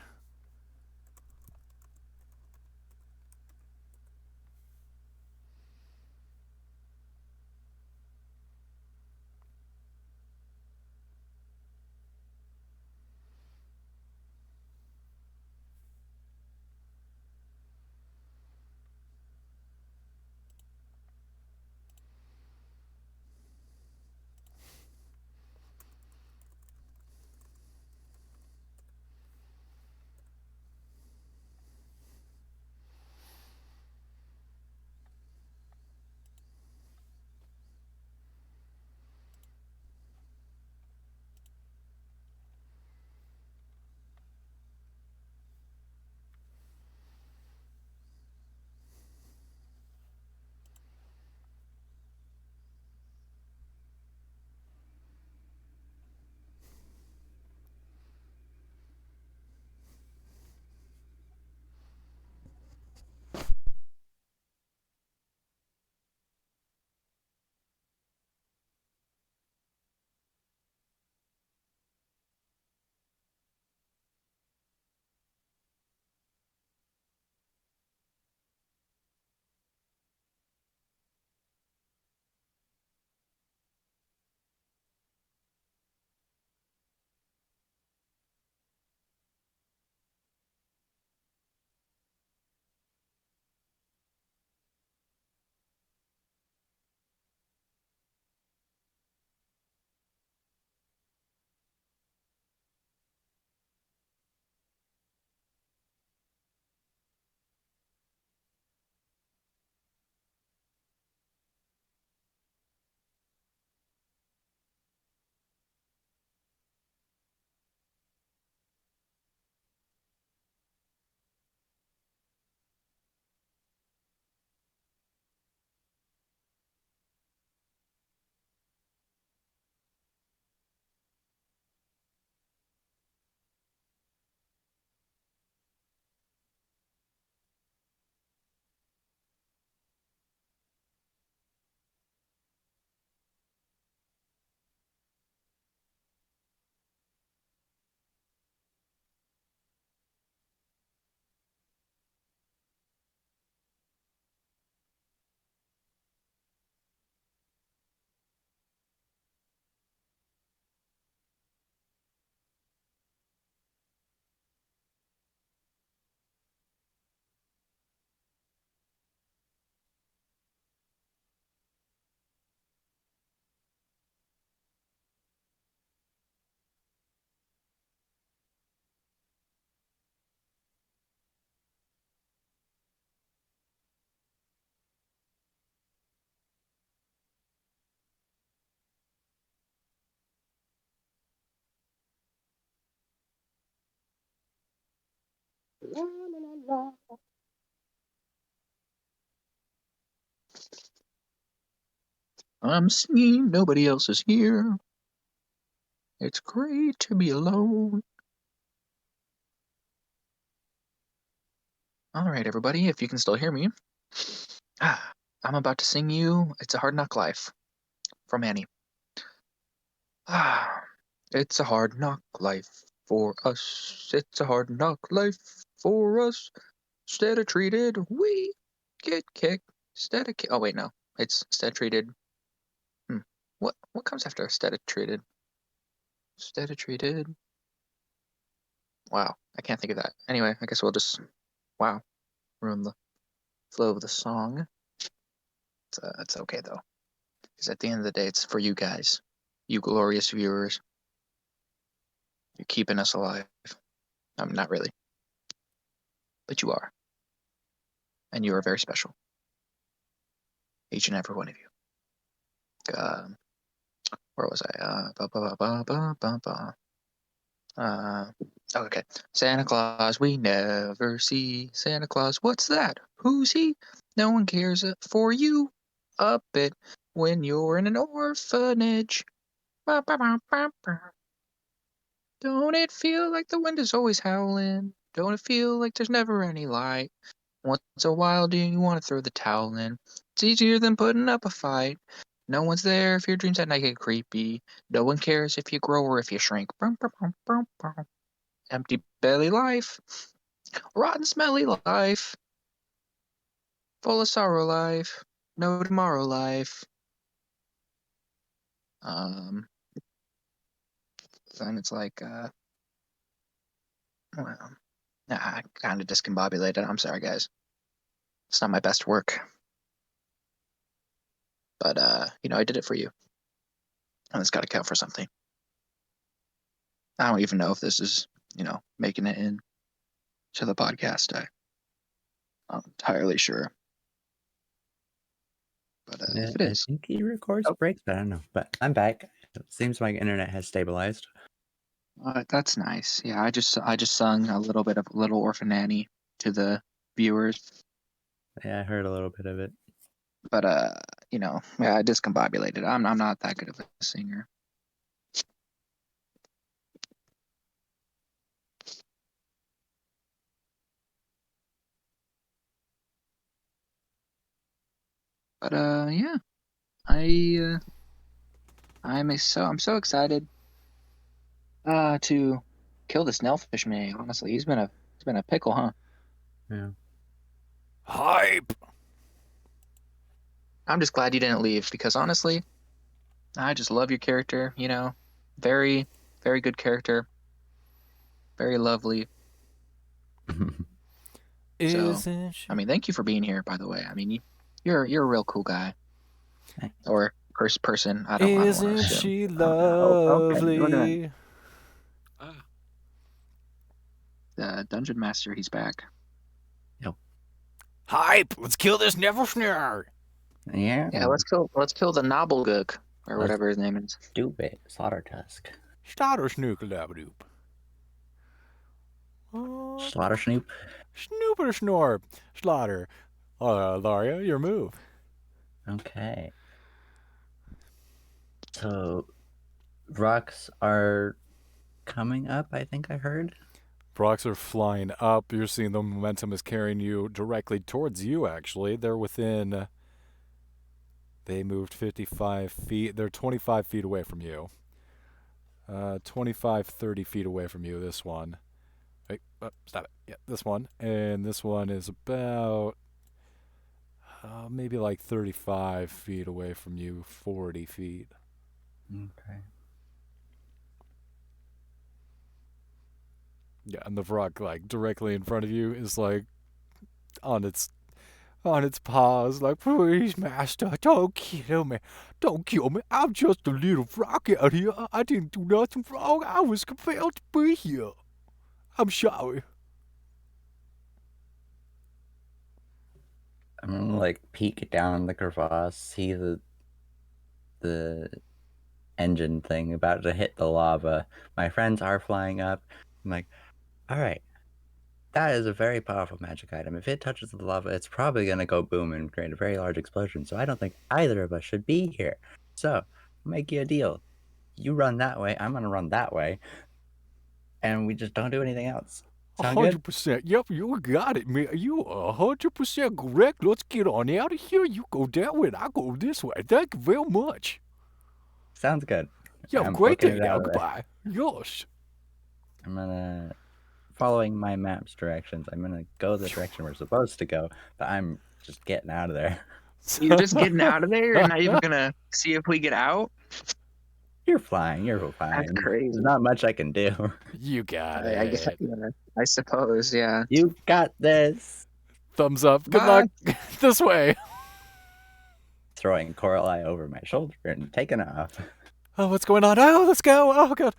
I'm singing, nobody else is here. It's great to be alone. All right, everybody, if you can still hear me. I'm about to sing you It's a Hard Knock Life from Annie. It's a hard knock life for us. It's a hard knock life for us. Instead of treated, we get kicked. Instead of oh wait, no, it's instead treated. What comes after instead of treated? Instead of treated. Wow, I can't think of that. Anyway, I guess we'll just ruin the flow of the song. It's okay though, because at the end of the day, it's for you guys, you glorious viewers. You're keeping us alive. I'm not really, but you are, and you are very special, each and every one of you. Where was I? Okay. Santa Claus we never see. Santa Claus, what's that? Who's he? No one cares for you a bit when you're in an orphanage. Don't it feel like the wind is always howling? Don't it feel like there's never any light? Once in a while, do you want to throw the towel in? It's easier than putting up a fight. No one's there if your dreams at night get creepy. No one cares if you grow or if you shrink. Empty belly life. Rotten smelly life. Full of sorrow life. No tomorrow life. Then it's like, well, I kind of discombobulated. I'm sorry, guys. It's not my best work. But, I did it for you. And it's got to count for something. I don't even know if this is, making it in to the podcast. I'm not entirely sure. But if it is. I think he records breaks, but I don't know. But I'm back. It seems my internet has stabilized. That's nice. Yeah, I just sung a little bit of Little Orphan Annie to the viewers. Yeah, I heard a little bit of it. But I discombobulated. I'm not that good of a singer. But yeah, I'm so excited to kill this Snailfish man. Honestly, he's been a pickle, huh? Yeah. Hype! I'm just glad you didn't leave because honestly, I just love your character. Very, very good character. Very lovely. Isn't she? I mean, thank you for being here. By the way, I mean, you're a real cool guy. Thanks. Or person. I don't want to Isn't assume. she Okay, look at lovely? The Dungeon Master, he's back. Hype! Let's kill this Neversnare! Yeah. Yeah, let's kill the Nobblegook or Let's whatever his name is. do it. Slaughter Tusk. Starter snookalabadoop. Slaughter Snoop. Snooper snore. Slaughter. Laria, your move. Okay. So, rocks are coming up, I think I heard. Rocks are flying up. You're seeing the momentum is carrying you directly towards you, actually. They're within... They moved 55 feet. They're 25 feet away from you. 25, 30 feet away from you, this one. Wait, stop it. Yeah, this one. And this one is about... maybe like 35 feet away from you, 40 feet. Okay. Yeah, and the rock, like, directly in front of you is, like, on its paws, like, please, master, don't kill me. Don't kill me. I'm just a little rock out here. I didn't do nothing wrong. I was compelled to be here. I'm sorry. I'm gonna, like, peek down the crevasse, see the engine thing about to hit the lava. My friends are flying up. I'm like, all right, That is a very powerful magic item. If it touches the lava, it's probably going to go boom and create a very large explosion. So I don't think either of us should be here. So I'll make you a deal. You run that way. I'm going to run that way. And we just don't do anything else. Sound good? 100%. Yep, you got it, man. You 100% correct. Let's get on out of here. You go that way, and I go this way. Thank you very much. Sounds good. Yeah, I'm great booking day it out now. of there. Goodbye. Yes. I'm going to, following my map's directions, I'm going to go the direction we're supposed to go, but I'm just getting out of there. You're just getting out of there. You're not even gonna see if we get out. You're flying. You're fine. That's crazy. There's not much I can do. You got I guess. it. Yeah, I suppose. Yeah. You got this. Thumbs up. Good Bye. luck. This way. Throwing Coralie over my shoulder and taking off. Oh, what's going on? Oh, let's go. Oh, God.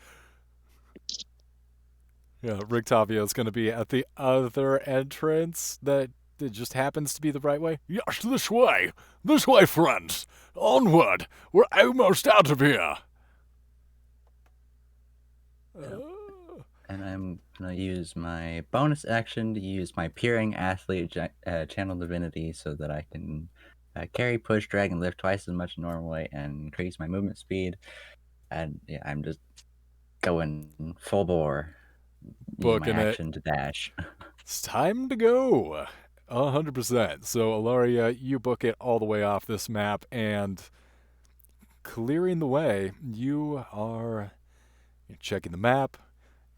Yeah, Rictavio's going to be at the other entrance that it just happens to be the right way. Yes, this way. This way, friends. Onward. We're almost out of here. And I'm going to use my bonus action to use my Peering Athlete Channel Divinity so that I can carry, push, drag, and lift twice as much normally and increase my movement speed. And yeah, I'm just going full bore. Using Booking my it. action to dash. It's time to go. 100%. So, Ilaria, you book it all the way off this map, and clearing the way, you're checking the map,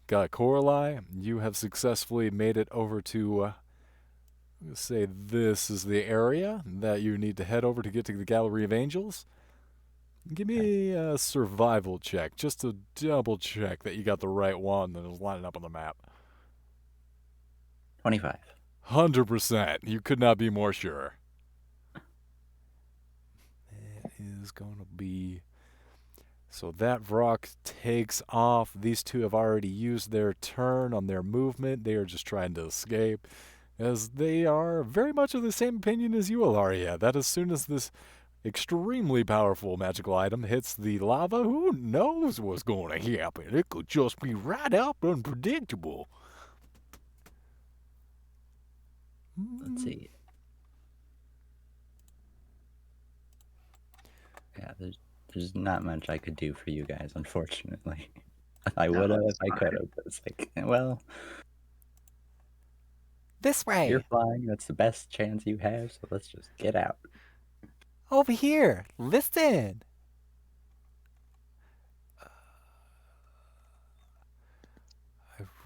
got Coralie. You have successfully made it over to, let's say this is the area that you need to head over to get to the Gallery of Angels. Give me a survival check, just to double check that you got the right one that is lining up on the map. 25. 100%. You could not be more sure. It is going to be... So that Vrock takes off. These two have already used their turn on their movement. They are just trying to escape, as they are very much of the same opinion as you, Ilaria, that as soon as this extremely powerful magical item hits the lava, who knows what's going to happen? It could just be right up unpredictable. Let's see. Yeah, there's not much I could do for you guys, unfortunately. I would have if I could have, but it's like, well, This way. you're flying. That's the best chance you have, so let's just get out. Over here. Listen. I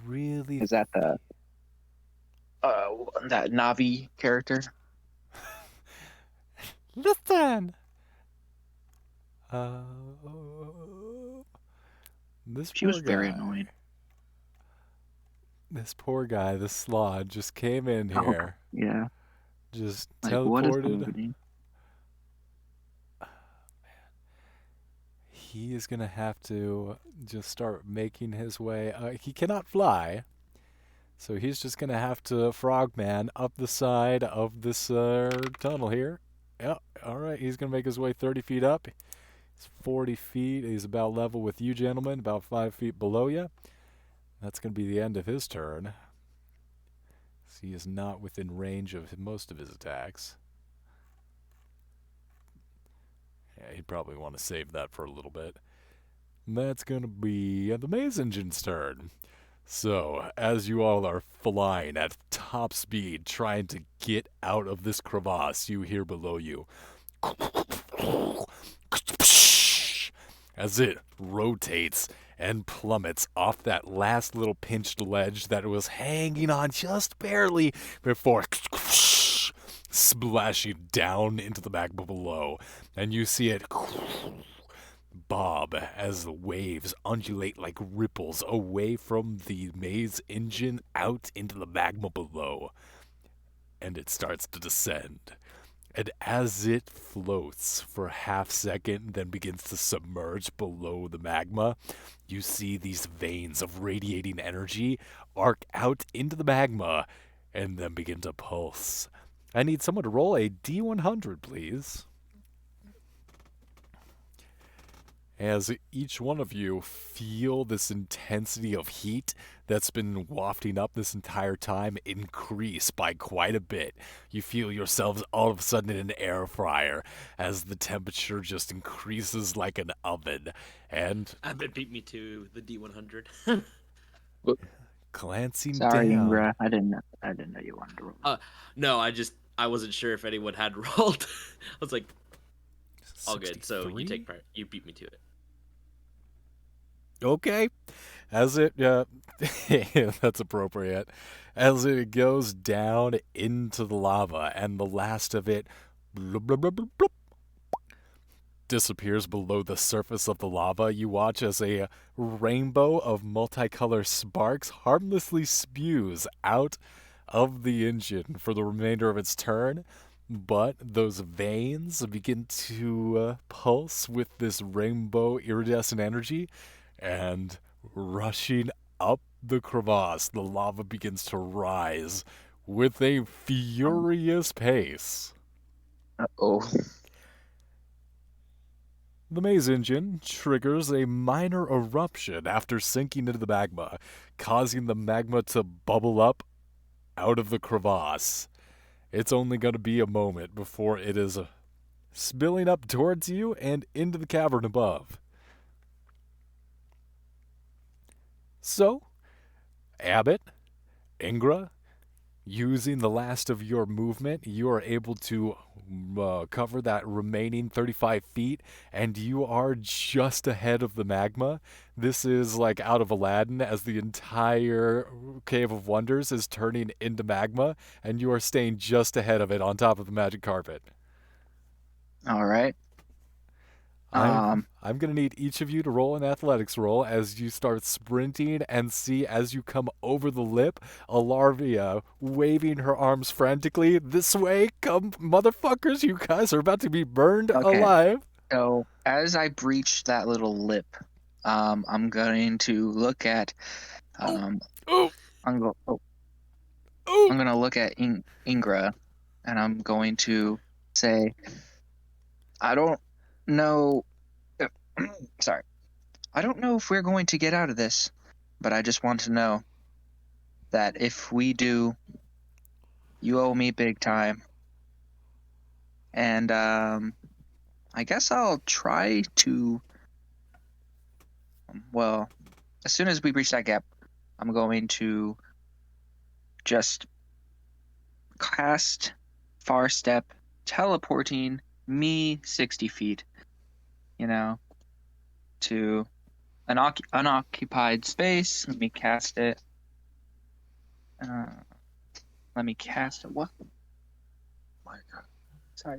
really... Is that the that Navi character? Listen. This She was poor very guy- annoying. This poor guy, this slod, just came in Oh, here, Yeah. just Like, what is teleported. happening? He is gonna have to just start making his way. He cannot fly, so he's just gonna have to frogman up the side of this tunnel here. Yep. All right. He's gonna make his way 30 feet up. He's 40 feet. He's about level with you, gentlemen. About 5 feet below you. That's gonna be the end of his turn. So he is not within range of most of his attacks. Yeah, he'd probably want to save that for a little bit. And that's going to be the Maze Engine's turn. So, as you all are flying at top speed, trying to get out of this crevasse you hear below you, as it rotates and plummets off that last little pinched ledge that it was hanging on just barely before splashing down into the magma below. And you see it bob as the waves undulate like ripples away from the maze engine out into the magma below. And it starts to descend. And as it floats for a half second, then begins to submerge below the magma, you see these veins of radiating energy arc out into the magma and then begin to pulse. I need someone to roll a D100, please. as each one of you feel this intensity of heat that's been wafting up this entire time increase by quite a bit. You feel yourselves all of a sudden in an air fryer as the temperature just increases like an oven. And Abbott beat me to the D100. glancing Sorry, down. Ingra. I didn't know you wanted to roll. No, I wasn't sure if anyone had rolled. I was like, all good. So 63? you take part. You beat me to it. Okay. As it, that's appropriate. As it goes down into the lava, and the last of it blub, blub, blub, blub, blub, disappears below the surface of the lava, you watch as a rainbow of multicolored sparks harmlessly spews out of the engine for the remainder of its turn. But those veins begin to pulse with this rainbow iridescent energy, and rushing up the crevasse, the lava begins to rise with a furious pace. Uh-oh. The maze engine triggers a minor eruption after sinking into the magma, causing the magma to bubble up out of the crevasse. It's only going to be a moment before it is spilling up towards you and into the cavern above. So, Abbott, Ingra, using the last of your movement, you are able to cover that remaining 35 feet, and you are just ahead of the magma. This is like out of Aladdin, as the entire Cave of Wonders is turning into magma, and you are staying just ahead of it on top of the magic carpet. All right. I'm going to need each of you to roll an athletics roll as you start sprinting, and see as you come over the lip, Alarvia waving her arms frantically. This way, come motherfuckers, you guys are about to be burned Okay. alive. So as I breach that little lip, I'm going to look at, Oh, I'm oh. going to look at Ingra, and I'm going to say, I don't know. Sorry, I don't know if we're going to get out of this, but I just want to know that if we do, you owe me big time. And I guess I'll try to. Well, as soon as we breach that gap, I'm going to just cast Far Step, teleporting me 60 feet, to an unoccupied space. Let me cast it. Let me cast it. What? My God. Sorry.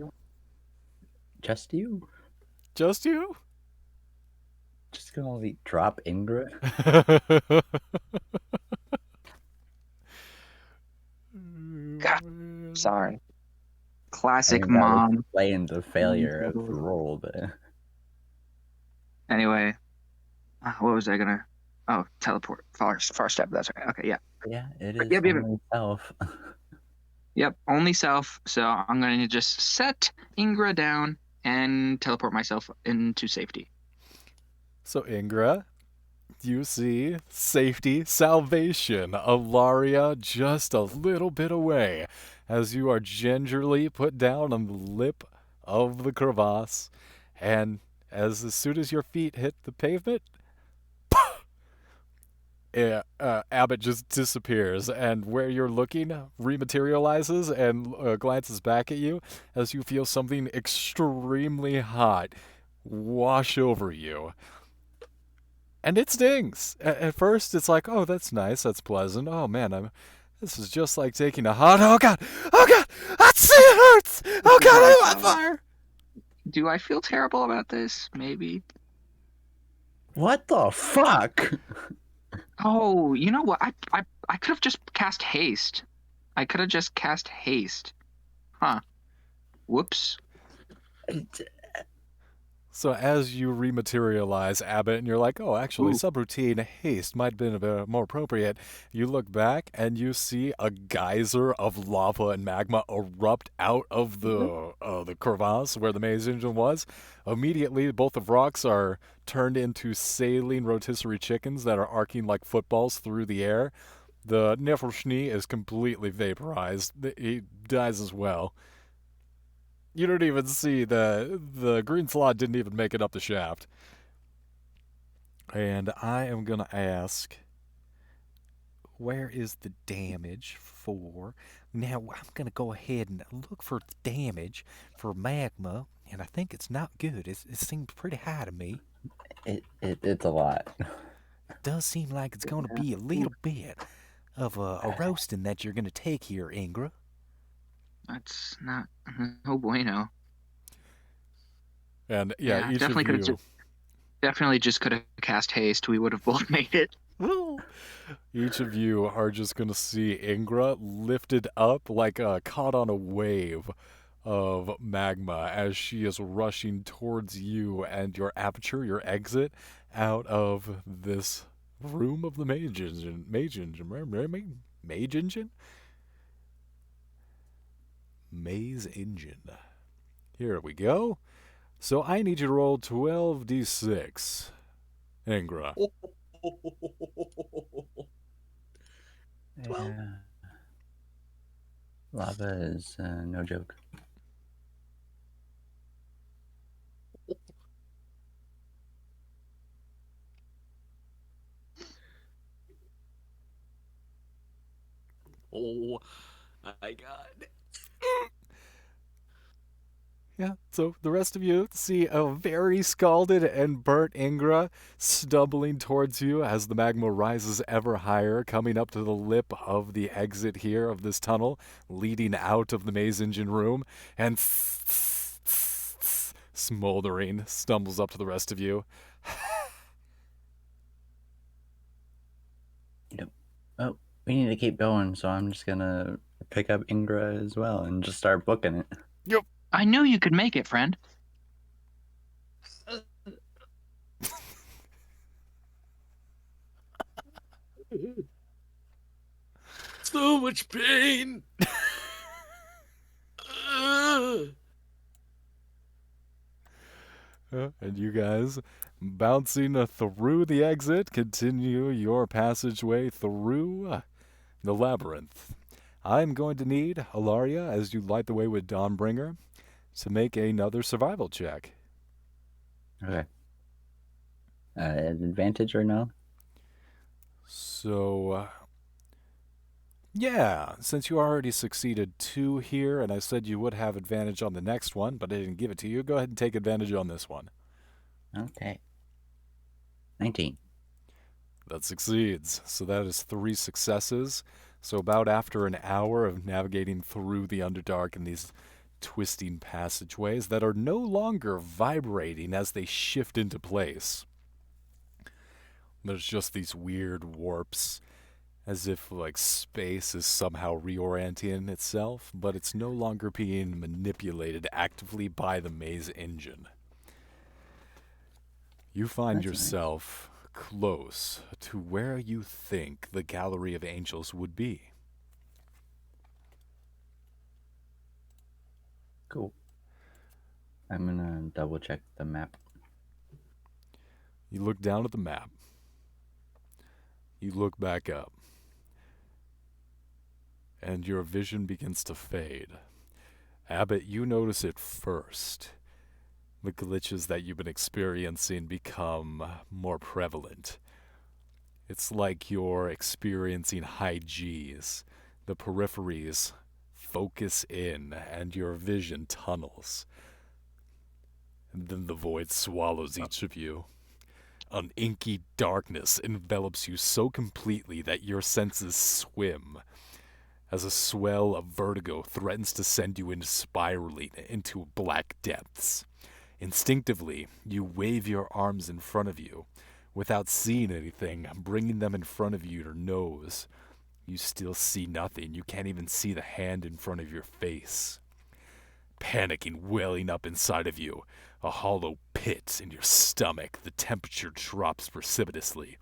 Just you? Just you? Just gonna drop Ingra? God. Sorry. I Classic mean, that would mom. explain the failure of the roll, but Anyway, what was I gonna? Oh, teleport. Far Step. That's right. Okay, yeah. yeah, it is Yep. only self. Yep, only self. So I'm going to just set Ingra down and teleport myself into safety. So, Ingra, you see safety, salvation, Alaria just a little bit away as you are gingerly put down on the lip of the crevasse, and as soon as your feet hit the pavement, Abbott just disappears, and where you're looking rematerializes and glances back at you as you feel something extremely hot wash over you. And it stings. At first, it's like, oh, that's nice, that's pleasant. Oh man, this is just like taking a hot. Oh god, see, it hurts. Oh god, I'm on fire. Do I feel terrible about this? Maybe. What the fuck? Oh, you know what? I could have just cast haste. Huh. Whoops. So as you rematerialize, Abbott, and you're like, oh, actually, Ooh. subroutine haste might have been a bit more appropriate. You look back and you see a geyser of lava and magma erupt out of the crevasse where the maze engine was. Immediately, both of rocks are turned into saline rotisserie chickens that are arcing like footballs through the air. The Nefelschnee is completely vaporized. He dies as well. You don't even see the green slot didn't even make it up the shaft. And I am gonna ask, where is the damage for? Now I'm gonna go ahead and look for damage for magma, and I think it's not good. It seems pretty high to me. It's a lot. It does seem like it's gonna be a little bit of a roasting that you're gonna take here, Ingra. That's not no bueno. And yeah, each definitely of could have you. definitely just could have cast haste. We would have both made it. Each of you are just going to see Ingra lifted up like caught on a wave of magma as she is rushing towards you and your aperture, your exit out of this room of the mage engine. Mage engine? Mage engine? Maze engine. Here we go. So I need you to roll 12d6. Ingra. Yeah. Lava is no joke. Oh my god. Yeah, so the rest of you see a very scalded and burnt Ingra stumbling towards you as the magma rises ever higher, coming up to the lip of the exit here of this tunnel, leading out of the maze engine room, and smoldering, stumbles up to the rest of you. Oh, we need to keep going, so I'm just gonna pick up Ingra as well and just start booking it. I knew you could make it, friend. So much pain. And you guys, bouncing through the exit, continue your passageway through the labyrinth. I'm going to need Ilaria, as you light the way with Dawnbringer, to make another survival check. Okay. Advantage or no? So, yeah, since you already succeeded 2 here, and I said you would have advantage on the next one, but I didn't give it to you, go ahead and take advantage on this one. Okay. 19. That succeeds. So that is 3 successes. So about after an hour of navigating through the Underdark in these twisting passageways that are no longer vibrating as they shift into place. There's just these weird warps, as if like space is somehow reorienting itself, but it's no longer being manipulated actively by the maze engine. You find That's yourself close to where you think the Gallery of Angels would be. Cool. I'm gonna double check the map. You look down at the map. You look back up. And your vision begins to fade. Abbott, you notice it first. The glitches that you've been experiencing become more prevalent. It's like you're experiencing high Gs. The peripheries focus in and your vision tunnels. And then the void swallows each of you. An inky darkness envelops you so completely that your senses swim, as a swell of vertigo threatens to send you spiraling into black depths. Instinctively, you wave your arms in front of you, without seeing anything, bringing them in front of your nose. You still see nothing. You can't even see the hand in front of your face. Panicking welling up inside of you, a hollow pit in your stomach. The temperature drops precipitously.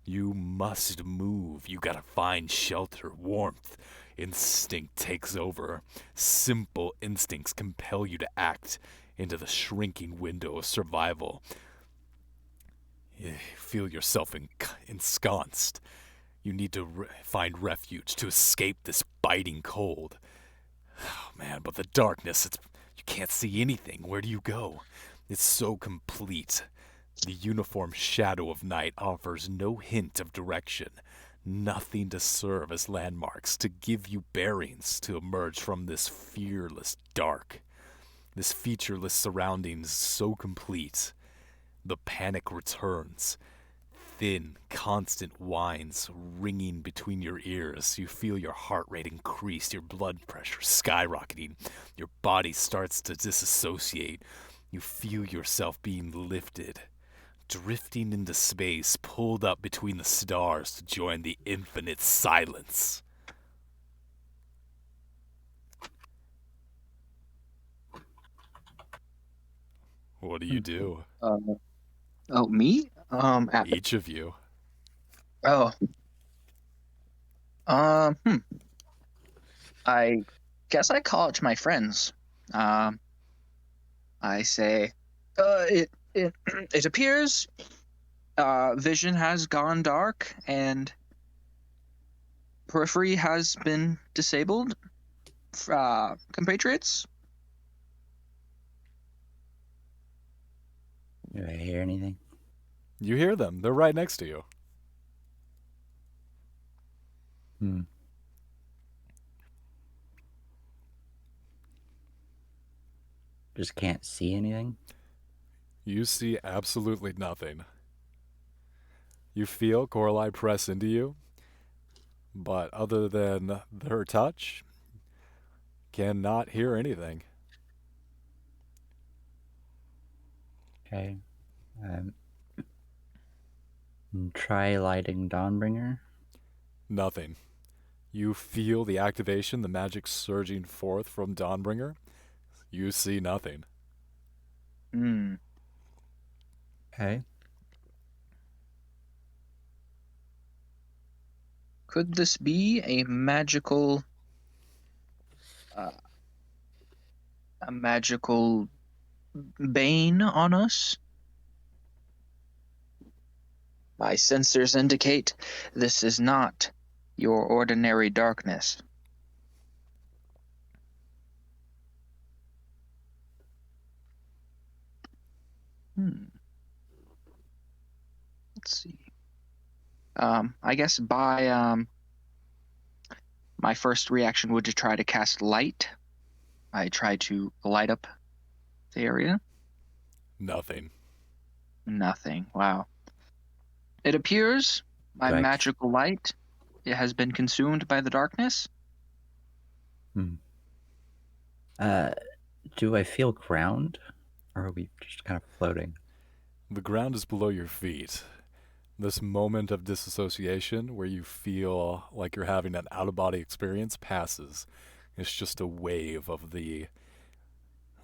You must move. You gotta find shelter, warmth. Instinct takes over. Simple instincts compel you to act into the shrinking window of survival. You feel yourself ensconced. You need to find refuge to escape this biting cold. Oh man, but the darkness, you can't see anything. Where do you go? It's so complete. The uniform shadow of night offers no hint of direction. Nothing to serve as landmarks, to give you bearings to emerge from this fearless dark. This featureless surroundings so complete. The panic returns. Thin, constant whines ringing between your ears. You feel your heart rate increase, your blood pressure skyrocketing. Your body starts to disassociate. You feel yourself being lifted, drifting into space, pulled up between the stars to join the infinite silence. What do you do? Oh, me? Each of you. Oh. I guess I call it to my friends. I say, it appears, vision has gone dark and periphery has been disabled. Compatriots? Do I hear anything? You hear them. They're right next to you. Just can't see anything? You see absolutely nothing. You feel Coralie press into you, but other than her touch, cannot hear anything. Okay. Try lighting Dawnbringer. Nothing. You feel the activation, the magic surging forth from Dawnbringer. You see nothing. Okay. Could this be a magical bane on us? My sensors indicate this is not your ordinary darkness. Let's see. I guess by my first reaction would to try to cast light. I try to light up the area. Nothing. Nothing. Wow. It appears my Right. magical light, it has been consumed by the darkness. Do I feel ground? Or are we just kind of floating? The ground is below your feet. This moment of disassociation where you feel like you're having an out-of-body experience passes. It's just a wave of the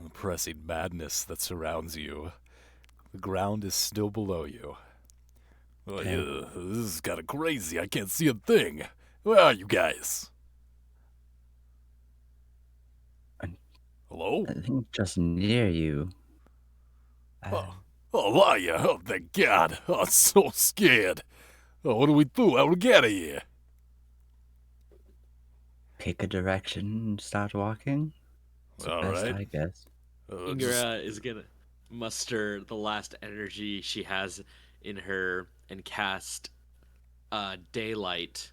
oppressing madness that surrounds you. The ground is still below you. Okay. This is kind of crazy. I can't see a thing. Where are you guys? Hello? I think just near you. Oh, are you? Oh, thank God. Oh, I'm so scared. Oh, what do we do? How do we get out of here? Pick a direction and start walking. It's the All best, right. I guess. Ingra is gonna muster the last energy she has in her and cast daylight,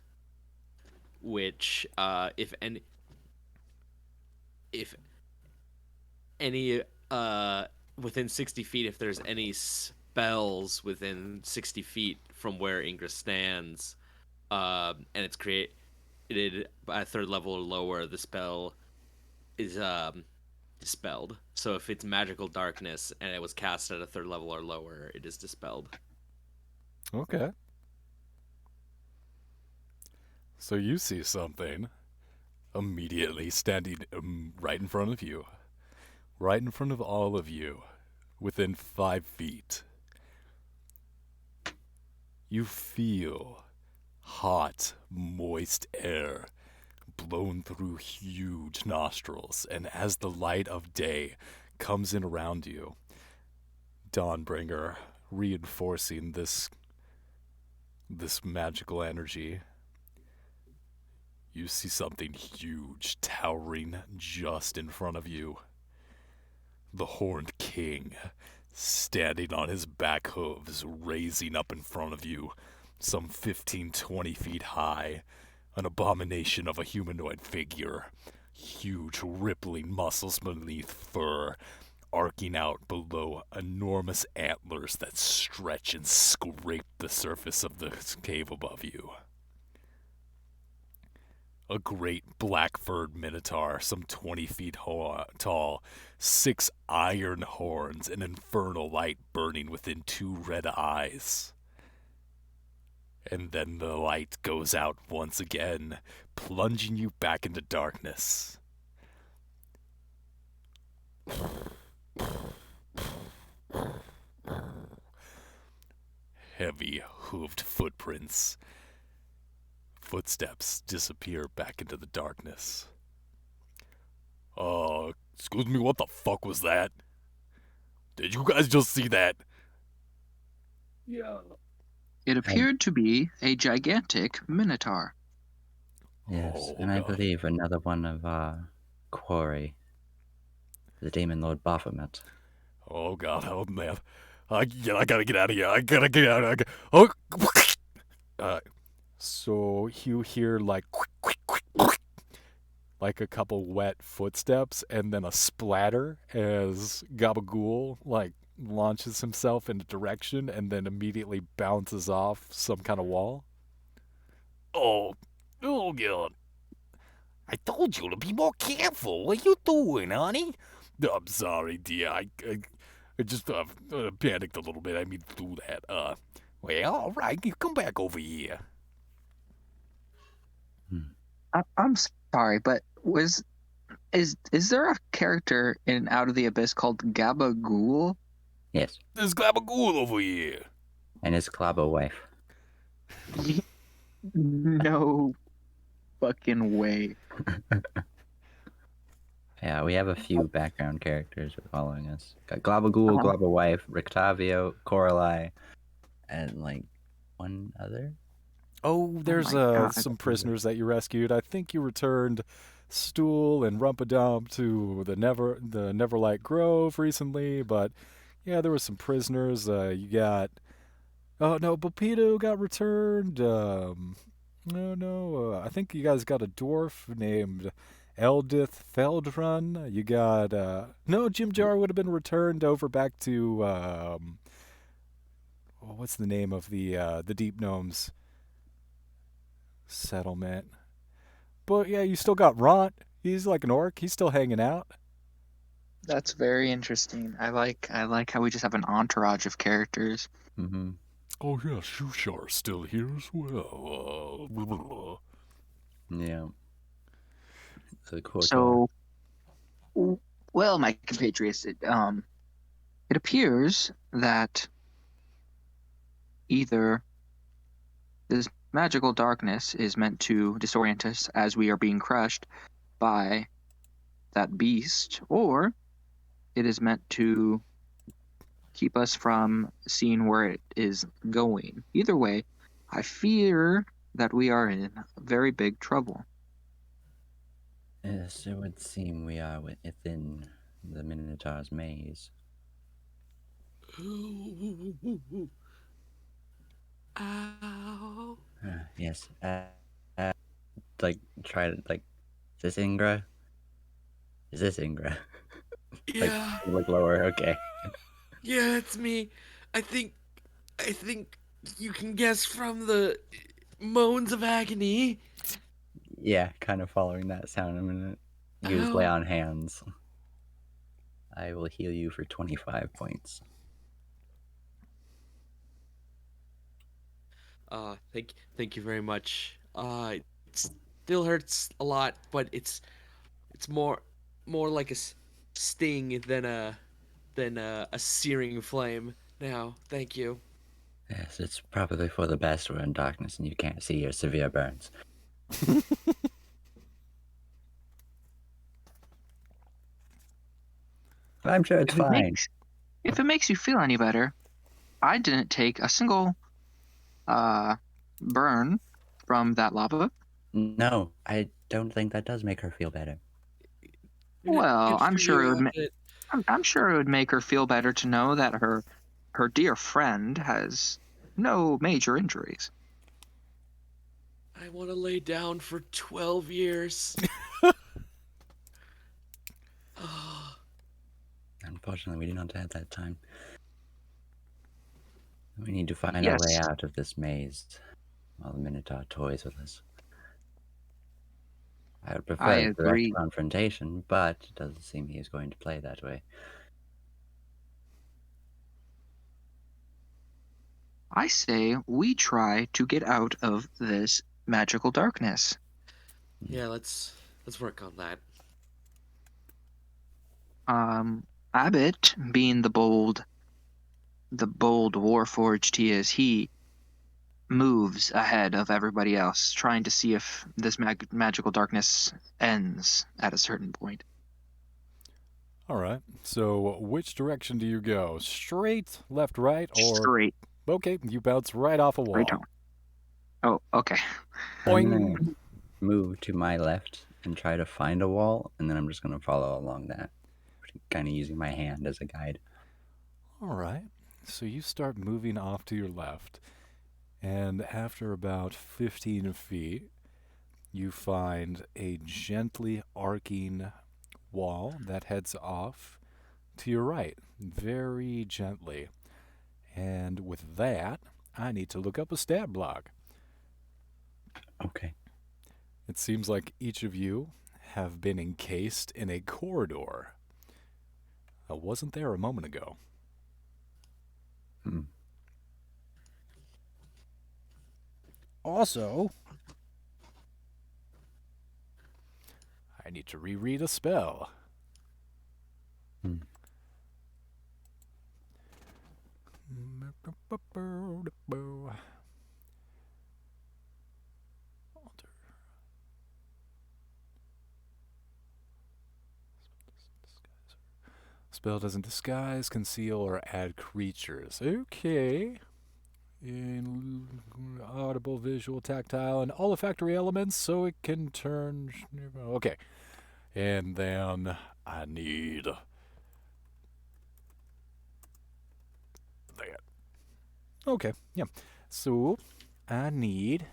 which if any within 60 feet, if there's any spells within 60 feet from where Ingra stands, and it's created by third level or lower, the spell is dispelled. So if it's magical darkness and it was cast at a third level or lower, it is dispelled. Okay. So you see something immediately standing right in front of you. Right in front of all of you. within 5 feet. You feel hot, moist air blown through huge nostrils, and as the light of day comes in around you, Dawnbringer reinforcing this magical energy, you see something huge towering just in front of you. The Horned King, standing on his back hooves, raising up in front of you, some 15-20 feet high, an abomination of a humanoid figure, huge rippling muscles beneath fur, arcing out below enormous antlers that stretch and scrape the surface of the cave above you. A great black-furred minotaur, some 20 feet tall, 6 iron horns, an infernal light burning within 2 red eyes. And then the light goes out once again, plunging you back into darkness. Heavy hooved footprints. Footsteps disappear back into the darkness. Excuse me, what the fuck was that? Did you guys just see that? Yeah. It appeared to be a gigantic minotaur. Yes, Oh, and I God. believe another one of Quarry, the Demon Lord Baphomet. Oh god, oh man. I gotta get out of here. I gotta get out. Oh. So you hear like a couple wet footsteps and then a splatter as Gabagool like launches himself in a direction and then immediately bounces off some kind of wall. Oh god. I told you to be more careful. What you doing, honey? I'm sorry, dear. I just panicked a little bit. I mean to do that. Well, all right. You come back over here. I'm sorry, but is there a character in Out of the Abyss called Gabagool? Yes, There's Gabagool over here. and his Klabo wife. No fucking way. Yeah, we have a few background characters following us. Got Glabagool, Glaba wife, Rictavio, Coralie, and like one other. Oh, there's my God. some prisoners that you rescued. I think you returned Stool and Rumpadump to the Neverlight Grove recently, but yeah, there were some prisoners. You got Bopito got returned. I think you guys got a dwarf named Eldith Feldrun. You got Jim Jar would have been returned over back to what's the name of the Deep Gnomes settlement? But yeah, you still got Ront. He's like an orc. He's still hanging out. That's very interesting. I like how we just have an entourage of characters. Mm-hmm. Oh yeah, Shushar's still here as well. Yeah. So cool. So, well, my compatriots, it appears that either this magical darkness is meant to disorient us as we are being crushed by that beast, or it is meant to keep us from seeing where it is going. Either way, I fear that we are in very big trouble. Yes, it would seem we are within the Minotaur's maze. Ow. Yes. Try to is this Ingra? Is this Ingra? Yeah. Look lower. Okay. Yeah, it's me. I think you can guess from the moans of agony. Yeah, kind of following that sound. I'm gonna use lay on hands. I will heal you for 25 points. Thank you very much. It still hurts a lot, but it's more like a sting than a than a searing flame. Now, thank you. Yes, it's probably for the best we're in darkness and you can't see your severe burns. But I'm sure it's If it fine. makes if it makes you feel any better, I didn't take a single burn from that lava. No, I don't think that does make her feel better. Well, Good for you, but I'm sure it would make her feel better to know that her dear friend has no major injuries. I want to lay down for 12 years. Unfortunately, we do not have that time. We need to find our way Yes, out of this maze while the Minotaur toys with us. I would I prefer direct agree. confrontation, but it doesn't seem he is going to play that way. I say we try to get out of this magical darkness. Yeah, let's work on that. Abbott, being the bold warforged he is, he moves ahead of everybody else, trying to see if this magical darkness ends at a certain point. All right. So, which direction do you go? Straight, left, right, or Straight, okay? You bounce right off a right wall. on. Oh, okay. I'm gonna Boing. move to my left and try to find a wall, and then I'm just gonna follow along that, kind of using my hand as a guide. All right. So you start moving off to your left, and after about 15 feet, you find a gently arcing wall that heads off to your right, very gently. And with that, I need to look up a stat block. Okay. It seems like each of you have been encased in a corridor that wasn't there a moment ago. Hmm. Also, I need to reread a spell. Hmm. Spell doesn't disguise, conceal, or add creatures. Okay. In audible, visual, tactile, and olfactory elements, so it can turn. Okay. And then I need that. Okay, yeah. So I need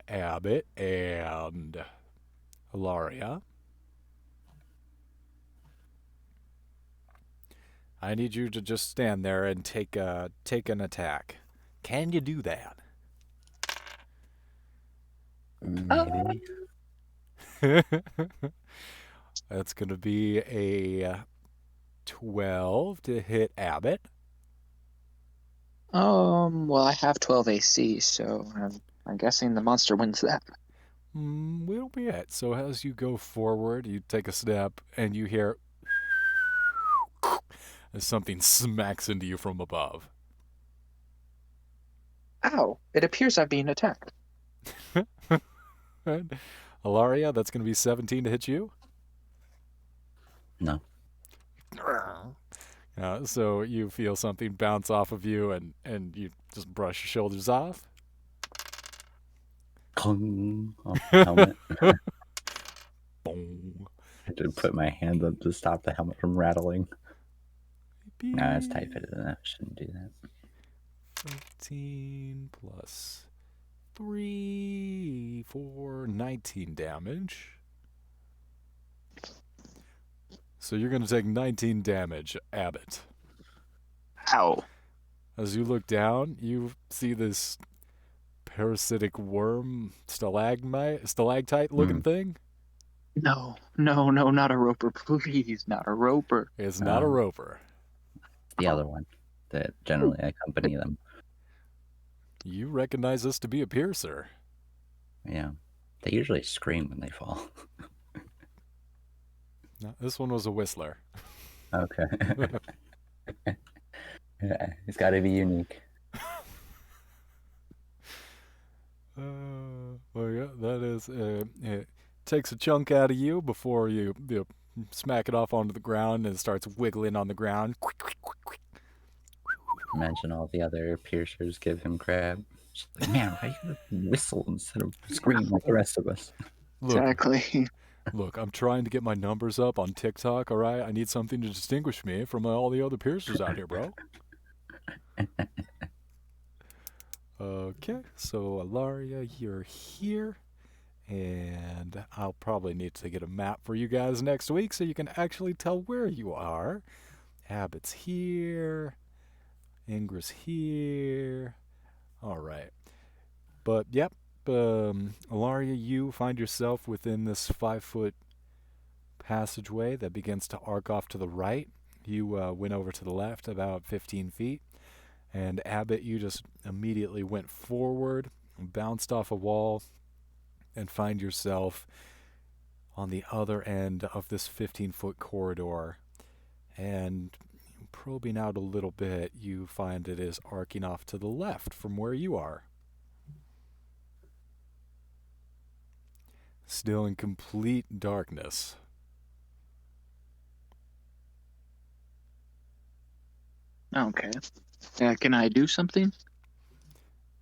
Abbott and Hilaria. I need you to just stand there and take an attack. Can you do that? Maybe. That's going to be a 12 to hit Abbott. Well, I have 12 AC, so I'm guessing the monster wins that. Will be it. So as you go forward, you take a step and you hear as something smacks into you from above. Ow! It appears I'm being attacked. Hilaria, that's going to be 17 to hit you. No. So you feel something bounce off of you and you just brush your shoulders off. Clung off the helmet. Boom. I had to put my hand up to stop the helmet from rattling. No, that's tight fitted enough. Shouldn't do that. 15 plus 3, 4, 19 damage. So you're going to take 19 damage, Abbott. Ow! As you look down, you see this parasitic worm, stalactite looking thing. No, not a roper, please, not a roper. It's not a roper. The other one that generally accompany them. You recognize this to be a piercer. Yeah. They usually scream when they fall. No, this one was a whistler. Okay. Yeah, it's got to be unique. Well, yeah, that is. It takes a chunk out of you before you smack it off onto the ground and it starts wiggling on the ground. Imagine all the other piercers give him crap. Just like, man, why you gotta whistle instead of scream like the rest of us? Look, Exactly. look, I'm trying to get my numbers up on TikTok, all right? I need something to distinguish me from all the other piercers out here, bro. Okay, so Alaria, you're here. And I'll probably need to get a map for you guys next week so you can actually tell where you are. Abbott's here. Ingra's here. All right. But, yep. Alaria, you find yourself within this 5-foot passageway that begins to arc off to the right. You went over to the left about 15 feet. And Abbott, you just immediately went forward, bounced off a wall, and find yourself on the other end of this 15-foot corridor. And probing out a little bit, you find it is arcing off to the left from where you are. Still in complete darkness. Okay. Can I do something?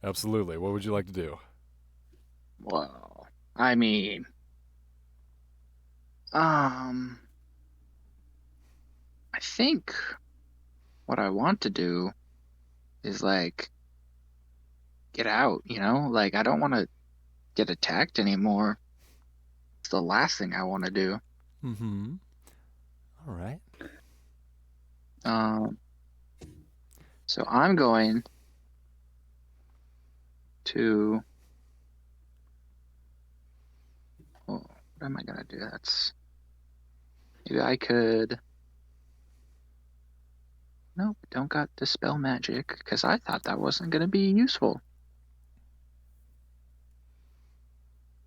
Absolutely. What would you like to do? Well, I mean, I think what I want to do is like get out, you know? Like I don't want to get attacked anymore. It's the last thing I want to do. Mm-hmm. All right. So I'm going to. Oh, what am I gonna do? Maybe I could. Nope, don't got dispel magic because I thought that wasn't gonna be useful.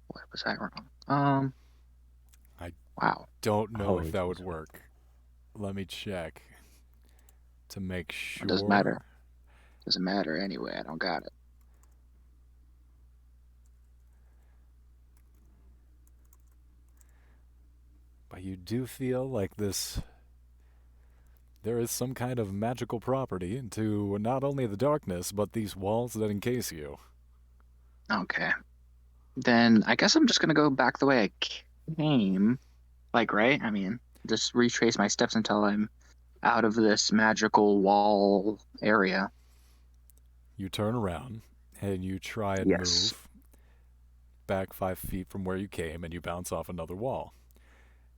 What was I wrong? I Wow. don't know Oh, if it that would does. work. Let me check to make sure. It doesn't matter. Doesn't matter anyway. I don't got it. But you do feel like there is some kind of magical property to not only the darkness, but these walls that encase you. Okay. Then I guess I'm just gonna go back the way I came. Like, right? I mean, just retrace my steps until I'm out of this magical wall area. You turn around and you try and Yes. move back 5 feet from where you came, and you bounce off another wall.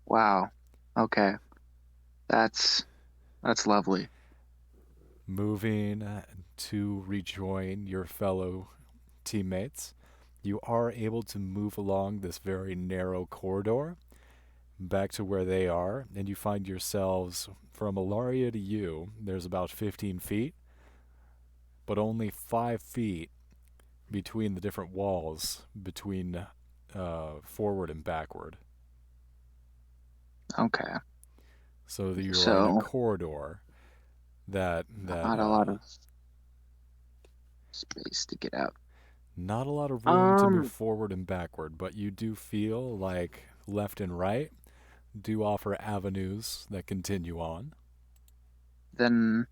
Wow. Okay. That's lovely. Moving to rejoin your fellow teammates, you are able to move along this very narrow corridor back to where they are, and you find yourselves from Alaria to you. There's about 15 feet, but only 5 feet between the different walls between forward and backward. Okay. So that you're in a So corridor that not a lot of space to get out. not a lot of room to move Um, forward and backward, but you do feel like left and right do offer avenues that continue on. then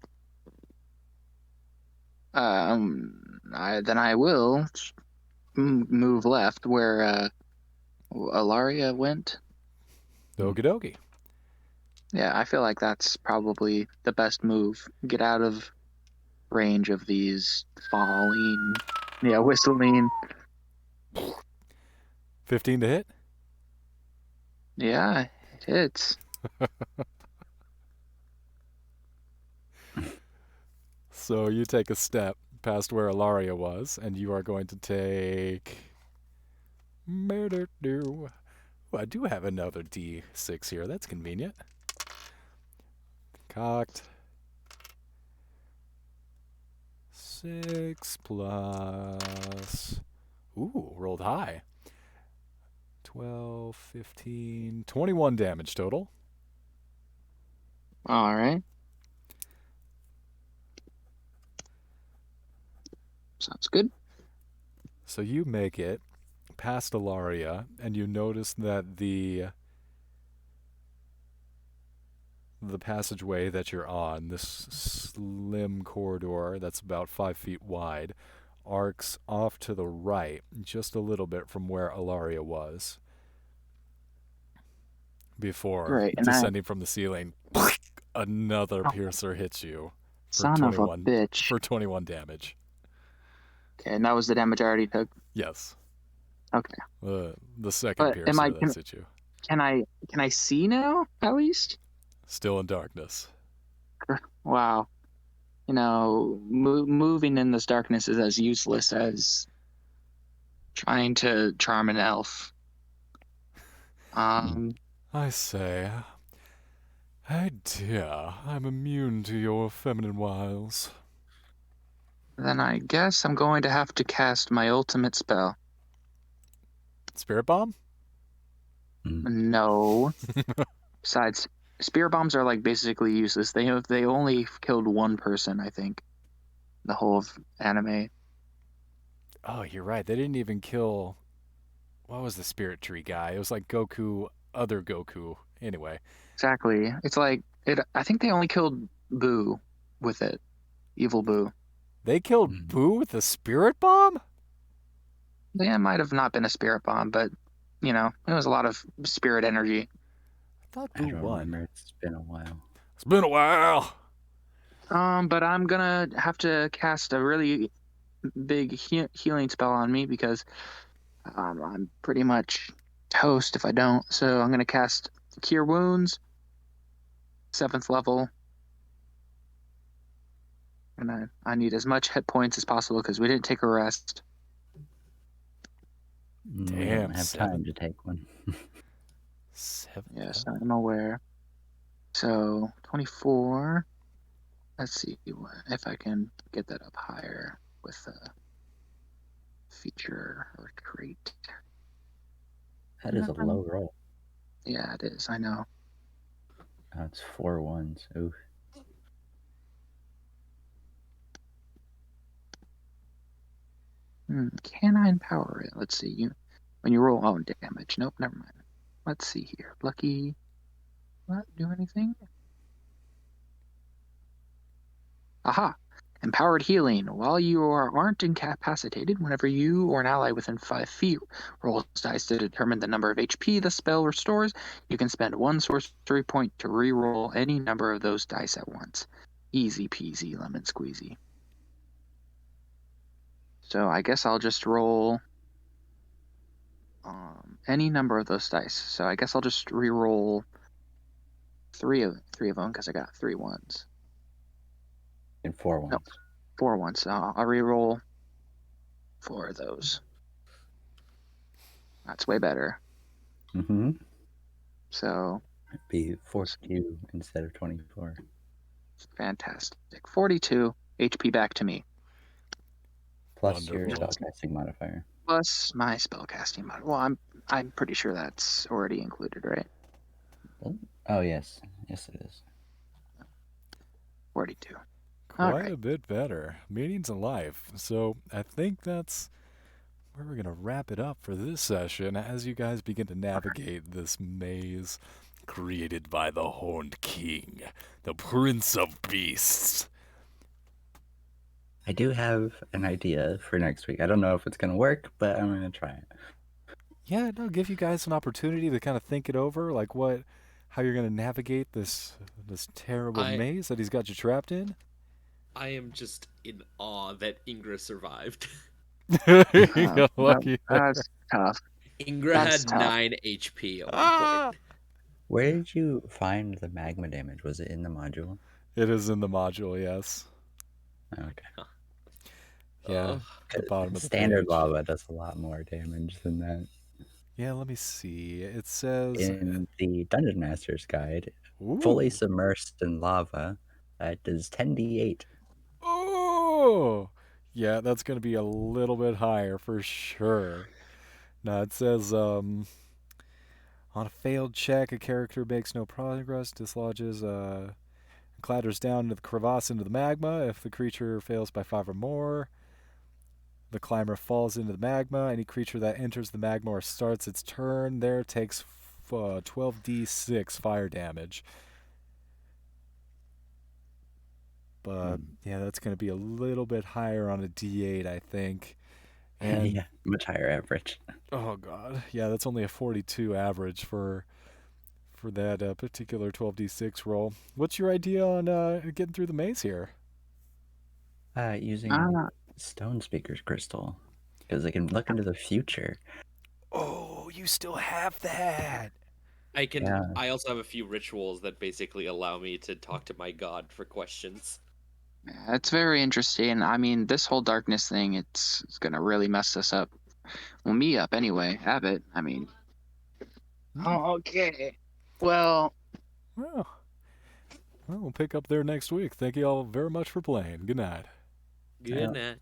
I will move left where Alaria went. Okie dokie. Yeah, I feel like that's probably the best move. Get out of range of these whistling. 15 to hit. Yeah, it hits. So you take a step past where Alaria was, and you are going to take murder. Do I do have another D6 here? That's convenient. Cocked. 6 plus. Ooh, rolled high. 12, 15, 21 damage total. All right. Sounds good. So you make it past Alaria, and you notice that the passageway that you're on, this slim corridor that's about 5 feet wide, arcs off to the right just a little bit from where Alaria was before Great. And descending from the ceiling. Another oh, piercer hits you for son of a 21 bitch. 21 damage. Okay, and that was the damage I already took. Yes. Okay. The second But piercer that's hit you. can I see now at least? Still in darkness. Wow. Moving in this darkness is as useless as trying to charm an elf. I say, hey dear, I'm immune to your feminine wiles. Then I guess I'm going to have to cast my ultimate spell. Spirit Bomb? No. Besides, spear bombs are like basically useless. They only killed one person, I think. The whole of anime. Oh, you're right. They didn't even kill. What was the spirit tree guy? It was like Goku, other Goku. Anyway. Exactly. It's like I think they only killed Boo with it. Evil Boo. They killed Boo with a spirit bomb? Yeah, it might have not been a spirit bomb, but it was a lot of spirit energy. I thought I Boo don't won. remember. It's been a while. It's been a while. But I'm gonna have to cast a really big healing spell on me because I'm pretty much toast if I don't. So I'm gonna cast Cure Wounds, 7th level, and I need as much hit points as possible because we didn't take a rest. We Damn, don't have 7. time to take one. 7. Yes, I'm aware. So 24. Let's see if I can get that up higher with a feature or trait. That is a low roll. Yeah, it is. I know. Oh, it's 4 ones. Ooh. Can I empower it? Let's see. When you roll own damage. Nope, never mind. Let's see here. Lucky. Not do anything? Aha! Empowered healing. While you aren't incapacitated, whenever you or an ally within 5 feet rolls dice to determine the number of HP the spell restores, you can spend 1 sorcery point to re-roll any number of those dice at once. Easy peasy, lemon squeezy. So I guess I'll just roll any number of those dice. So I guess I'll just re-roll three of them because I got 3 ones. And 4 ones. No, 4 ones. So I'll re-roll 4 of those. That's way better. Mm-hmm. So It'd be 42 instead of 24. fantastic. 42 HP back to me. Plus your Wonderful. spellcasting modifier. Plus my spellcasting mod. Well, I'm pretty sure that's already included, right? Oh yes, yes it is. 42. Quite Alright. a bit better. Meetings in life. So I think that's where we're going to wrap it up for this session as you guys begin to navigate this maze created by the Horned King, the Prince of Beasts. I do have an idea for next week. I don't know if it's going to work, but I'm going to try it. Yeah, no, give you guys an opportunity to kind of think it over, like how you're going to navigate this terrible maze that he's got you trapped in. I am just in awe that Ingra survived. You lucky. That's tough. Ingra That's had tough. 9 HP at one point. Where did you find the magma damage? Was it in the module? It is in the module, yes. Okay. Yeah, the bottom of the Standard page. lava does a lot more damage than that. Yeah, let me see. It says In the Dungeon Master's Guide, Ooh. fully submersed in lava, it does 10d8. Oh, yeah, that's going to be a little bit higher for sure. Now it says, on a failed check, a character makes no progress, dislodges clatters down into the crevasse into the magma. If the creature fails by 5 or more, the climber falls into the magma. Any creature that enters the magma or starts its turn there takes 12d6 fire damage. But yeah, that's going to be a little bit higher on a d8, I think. And yeah, much higher average. oh god, yeah, that's only a 42 average for that particular 12d6 roll. What's your idea on getting through the maze here? Using Ah, Stone Speaker's Crystal, because I can look into the future. Oh, you still have that. I can. Yeah. I also have a few rituals that basically allow me to talk to my god for questions. it's very interesting. I mean, this whole darkness thing, it's gonna really mess us up. Well, me up anyway. Have it. I mean. Oh, okay. Well, Well, we'll pick up there next week. Thank you all very much for playing. Good night. Good night.